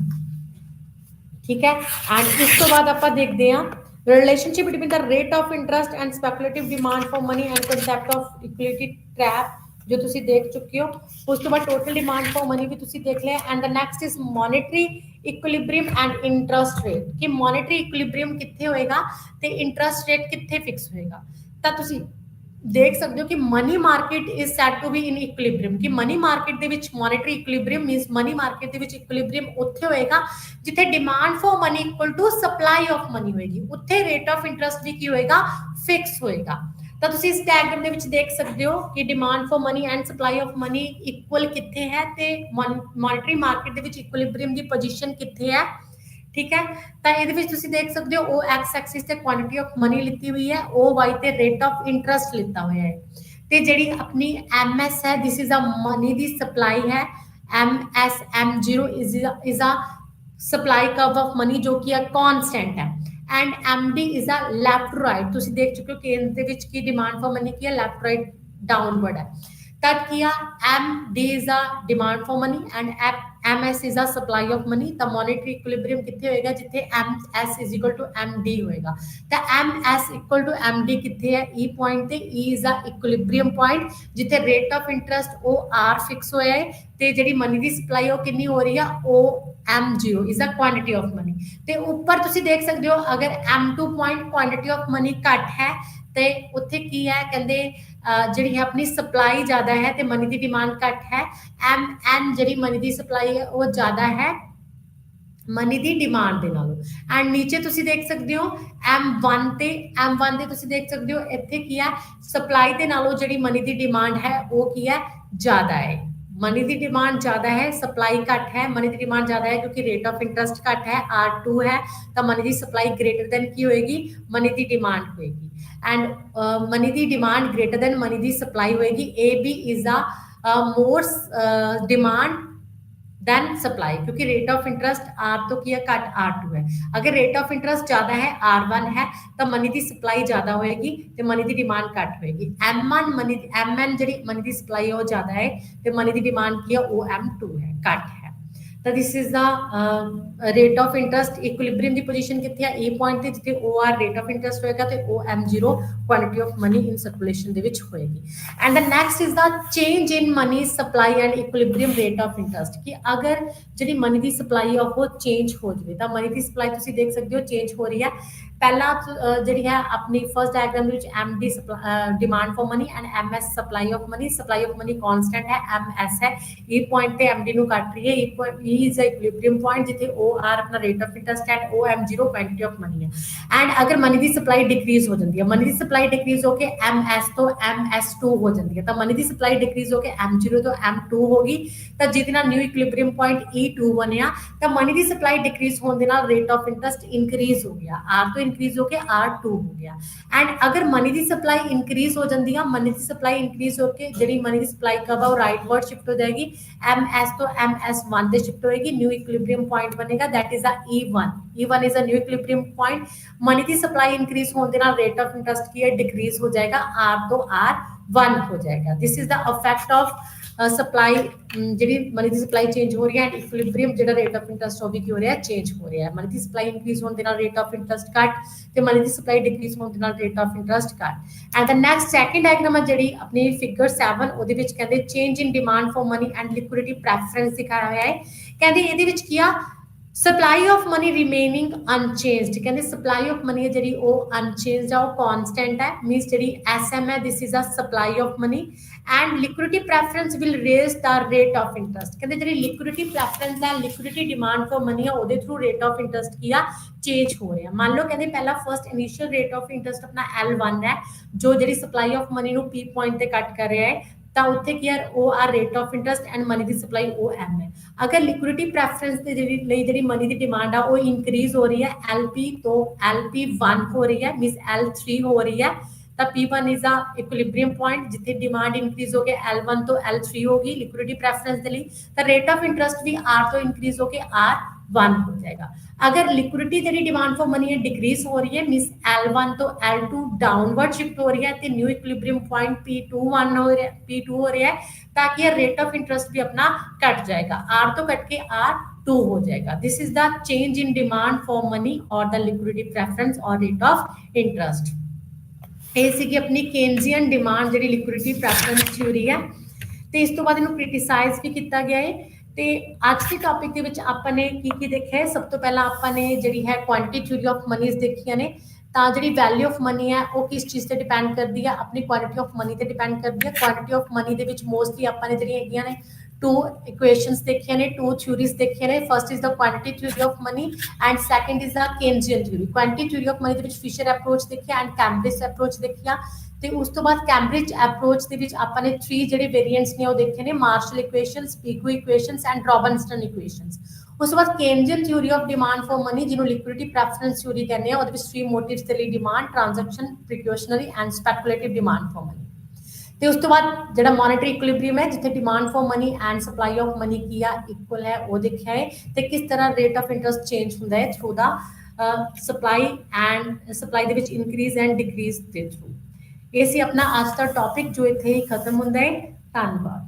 ठीक है, एंड इस तो बाद आप देखते हैं relationship between the rate of interest and speculative demand for money and concept of equality trap जो तुसी देख चुके हो। उस तो बाद टोटल डिमांड फॉर मनी भी तुसी देख लिया। And the next is monetary equilibrium and interest rate कि मॉनेटरी इक्विलिब्रियम कितने होएगा ते इंटरेस्ट रेट कितने फिक्स होएगा। ਤਾਂ ਤੁਸੀਂ देख सकते हो कि money market is set to be in equilibrium कि मनी मार्केट दे विच monetary equilibrium means money market दे विच इक्विलिब्रियम उत्थे होएगा जिथे demand for money equal to supply of money होएगी उत्थे रेट ऑफ इंटरेस्ट भी की होएगा फिक्स होएगा। ਤਾਂ ਤੁਸੀਂ ਇਸ ਡਾਇਗਰਾਮ ਦੇ ਵਿੱਚ ਦੇਖ ਸਕਦੇ ਹੋ ਕਿ demand for money and supply of money equal ਕਿੱਥੇ ਹੈ ਤੇ ਮੋਨਟਰੀ ਮਾਰਕੀਟ ਦੇ ਵਿੱਚ ਇਕੁਇਲਿਬ੍ਰੀਅਮ ਦੀ ਪੋਜੀਸ਼ਨ ਕਿੱਥੇ ਹੈ। ठीक है, ਤਾਂ ਇਹਦੇ ਵਿੱਚ ਤੁਸੀਂ ਦੇਖ ਸਕਦੇ ਹੋ ਉਹ ਐਕਸ ਐਕਸਿਸ ਤੇ ਕੁਆਂਟੀਟੀ ਆਫ ਮਨੀ ਲਿੱਤੀ ਹੋਈ ਹੈ, ਉਹ ਵਾਈ ਤੇ ਰੇਟ ਆਫ ਇੰਟਰਸਟ ਲਿੱਤਾ ਹੋਇਆ ਹੈ ਤੇ ਜਿਹੜੀ ਆਪਣੀ ਐਮਐਸ ਹੈ ਦਿਸ ਇਜ਼ ਅ ਮਨੀ ਦੀ ਸਪਲਾਈ ਹੈ। MS M0 is a supply curve of money ਜੋ ਕਿ ਕਾਂਸਟੈਂਟ ਹੈ and MD is a left to right. ਤੁਸੀਂ ਦੇਖ ਚੁੱਕੇ ਹੋ ਕਿ ਇਹਦੇ ਵਿੱਚ ਕੀ ਡਿਮਾਂਡ ਫॉर ਮਨੀ ਕੀ ਹੈ, ਲੈਫਟ ਰਾਈਟ डाउनवर्ड है। तब किया MD is a demand for money and MS is a supply of money. तो मॉनेटरी इक्विलिब्रियम कितने होएगा जिथे MS is equal to MD होएगा। तो MS इक्वल टू MD कितने है E पॉइंट ते E is a equilibrium point जिथे रेट ऑफ इंटरस्ट ओ R फिक्स होया है ते जेडी मनी दी सप्लाई ओ कितनी हो रही है ओ M0 is a quantity of money. ते ऊपर तुसी देख सकते हो अगर M2 point quantity of money घट है ਤੇ ਉੱਥੇ ਕੀ ਹੈ ਕਹਿੰਦੇ ਜਿਹੜੀ ਹੈ ਆਪਣੀ ਸਪਲਾਈ ਜ਼ਿਆਦਾ ਹੈ ਤੇ ਮਨੀ ਦੀ ਡਿਮਾਂਡ ਘੱਟ ਹੈ। MN ਜਿਹੜੀ ਮਨੀ ਦੀ ਸਪਲਾਈ ਹੈ ਉਹ ਜ਼ਿਆਦਾ ਹੈ ਮਨੀ ਦੀ ਡਿਮਾਂਡ ਦੇ ਨਾਲੋਂ। ਐਂਡ ਨੀਚੇ ਤੁਸੀਂ ਦੇਖ ਸਕਦੇ ਹੋ M1 ਤੇ ਤੁਸੀਂ ਦੇਖ ਸਕਦੇ ਹੋ ਇੱਥੇ ਕੀ ਹੈ ਸਪਲਾਈ ਦੇ ਨਾਲੋਂ ਜਿਹੜੀ ਮਨੀ ਦੀ ਡਿਮਾਂਡ ਹੈ ਉਹ ਕੀ ਹੈ ਜ਼ਿਆਦਾ ਹੈ। मनी की डिमांड ज़्यादा है सप्लाई घट है, मनी की डिमांड ज़्यादा है क्योंकि रेट ऑफ इंटरस्ट घट है R2 है तो मनी की सप्लाई ग्रेटर दैन की होएगी मनी की डिमांड होएगी एंड मनी की डिमांड ग्रेटर दैन मनी की सप्लाई होएगी। AB is a more demand than supply क्योंकि रेट ऑफ इंटरस्ट R तो किया घट R2 है। अगर रेट ऑफ इंटरस्ट ज्यादा है R1 है तो मनी की सप्लाई ज्यादा होएगी तो मनी की डिमांड घट होएगी। MN जी मनी की सप्लाई है वो ज्यादा है तो मनी की डिमांड की है वो M2 है घट है। तो this is the rate of interest equilibrium की पोजीशन कितनी है ए पॉइंट ते जिथे OR रेट ऑफ इंटरस्ट होएगा तो ओ M0 quantity of money in circulation दे विच होएगी। And the next is the change in money supply and equilibrium rate of interest कि अगर जी मनी की सप्लाई है वो चेंज हो जाए तो मनी की सप्लाई तुसी देख सकते हो चेंज हो रही है। पहला जी है अपनी first diagram MD demand for money and MS supply of money constant है MS है ए पॉइंट पे MD नु काट रही है E इज इक्विलिब्रियम पॉइंट जिथे OR अपना rate of interest and OM0 quantity of money है। एंड अगर मनी की सप्लाई डिक्रीज हो जाती है मनी की सप्लाई डिक्रीज होके MS तो MS2 हो जाती है तो मनी की सप्लाई डिक्रीज होके M0 तो M2 होगी तो जिहदे नाल न्यू इक्विलिब्रियम पॉइंट E2 बनया तो मनी की सप्लाई डिक्रीज होने दे नाल रेट ऑफ इंटरस्ट इंक्रीज हो गया R तो इंक्रीज होके R2 हो गया। एंड अगर मनी की सप्लाई इंक्रीज हो जाती है मनी की सप्लाई इंक्रीज होके जी मनी की सप्लाई कब है राइट वर्ड शिफ्ट हो जाएगी MS तो MS1 पे शिफ्ट होएगी न्यू इक्विलिब्रियम पॉइंट बनेगा that is a E1 is a new equilibrium point. Money की सप्लाई इंक्रीज होने दे नाल रेट ऑफ इंटरस्ट की है डिक्रीज हो जाएगा R तो R1 हो जाएगा। This is the effect of supply जी मनी की सप्लाई चेंज हो रही है एंड इक्विलिब्रियम जो रेट ऑफ इंटरस्ट वो भी की हो रहा है चेंज हो रहा है। मनी की सप्लाई इंक्रीज होने के रेट ऑफ इंटरस्ट घट तो मनी की सप्लाई डिक्रीज होने के रेट ऑफ इंटरस्ट घट। And the next second diagram है जी अपनी फिगर 7 वो कहते change in demand for money and liquidity preference दिखाया हुआ है। कहते ये किया supply of money remaining unchanged कहते सप्लाई ऑफ मनी है जी वो अनचेंज्ड है वो कांस्टेंट है मींस जी SM है this is a supply of money and liquidity preference will raise the rate of interest कहते जी लिक्विडिटी प्रेफरेंस है लिक्विडिटी डिमांड फॉर मनी है वो थ्रू रेट ऑफ इंटरस्ट किया चेंज हो रहा है। मान लो कहते पहला first initial rate of interest अपना L1 है जो जी सप्लाई ऑफ मनी नु P पॉइंट ते कट कर रहा है तो उत्थे की यार OR rate of interest and money की सप्लाई OM है। अगर लिक्विडिटी प्रेफरेंस दे जी मनी की डिमांड है वो इंक्रीज हो रही है LP तो LP1 हो रही है मींस L3 हो रही है तो P1 is a equilibrium point जिथे डिमांड इंक्रीज हो गया L1 तो L3 होगी लिक्विडिटी प्रेफरेंस के लिए तो रेट ऑफ इंटरस्ट भी R तो इंक्रीज होके R1 हो जाएगा। अगर लिक्विडिटी जी डिमांड फॉर मनी है डिक्रीज हो रही है मींस L1 तो L2 डाउनवर्ड शिफ्ट हो रही है तो न्यू इक्विलिब्रियम पॉइंट P2 हो रहा है ताकि रेट ऑफ इंटरस्ट भी अपना कट जाएगा R तो कट के R2 हो जाएगा। This is the change in demand for money और द लिक्विडिटी प्रेफरेंस और रेट ऑफ इंटरस्ट। ये सी अपनी केन्जियन डिमांड जी लिक्विडिटी प्रेफरेंस थ्योरी है तो इस तो बाद इन्हों क्रिटिसाइज भी किया गया है। तो आज के टॉपिक के विच आपने की देखा है सब तो पहला आपने जी है क्वांटिटी थ्योरी ऑफ मनीज देखिया ने तो जी वैल्यू ऑफ मनी है वो किस चीज़ से डिपेंड करती है अपनी क्वांटिटी ऑफ मनी से डिपेंड करती है। क्वांटिटी ऑफ मनी के मोस्टली आपने जी टू इक्वेशंस देखिए ने, टू थ्योरीज देखिए ने। First is the quantity theory of money and second is the Keynesian theory. Quantity theory of money ਦੇ ਵਿੱਚ ਫਿਸ਼ਰ ਅਪਰੋਚ ਦੇਖਿਆ ਐਂਡ ਕੈਂਬਰਿਜ ਅਪਰੋਚ ਦੇਖਿਆ, ਤੇ ਉਸ ਤੋਂ ਬਾਅਦ ਕੈਂਬਰਿਜ ਅਪਰੋਚ ਦੇ ਵਿੱਚ ਆਪਾਂ ਨੇ 3 ਜਿਹੜੇ ਵੇਰੀਐਂਟਸ ਨੇ ਉਹ ਦੇਖੇ ਨੇ, Marshall equations, Pigou equations and Robinson equations. ਉਸ ਤੋਂ ਬਾਅਦ Keynesian theory of demand for money, ਜਿਹਨੂੰ ਲਿਕੁਇਡਿਟੀ ਪ੍ਰੈਫਰੈਂਸ ਥਿਊਰੀ ਕਹਿੰਦੇ ਆ, ਉਹਦੇ ਵਿੱਚ 3 ਮੋਟਿਵਸ ਦੇ ਲਈ demand, transaction, precautionary and speculative demand for money. ਤੇ ਉਸ ਤੋਂ ਬਾਅਦ ਜਿਹੜਾ ਮੋਨੇਟਰੀ ਇਕੁਇਲਿਬ੍ਰੀਅਮ ਹੈ, ਜਿੱਥੇ demand for money and supply of money ਕੀ ਆ ਇਕੁਅਲ ਹੈ, ਉਹ ਦੇਖਿਆ ਹੈ, ਤੇ ਕਿਸ ਤਰ੍ਹਾਂ ਰੇਟ ਆਫ ਇੰਟਰਸਟ ਚੇਂਜ ਹੁੰਦਾ ਹੈ ਥਰੂ ਦਾ ਸਪਲਾਈ ਦੇ ਵਿੱਚ ਇਨਕਰੀਜ਼ ਐਂਡ ਡਿਕਰੀਜ਼ ਦੇ ਥਰੂ। ਇਹ ਸੀ ਆਪਣਾ ਅੱਜ ਦਾ ਟੌਪਿਕ ਜੋ ਇੱਥੇ ਹੀ ਖਤਮ ਹੁੰਦਾ ਹੈ। ਧੰਨਵਾਦ।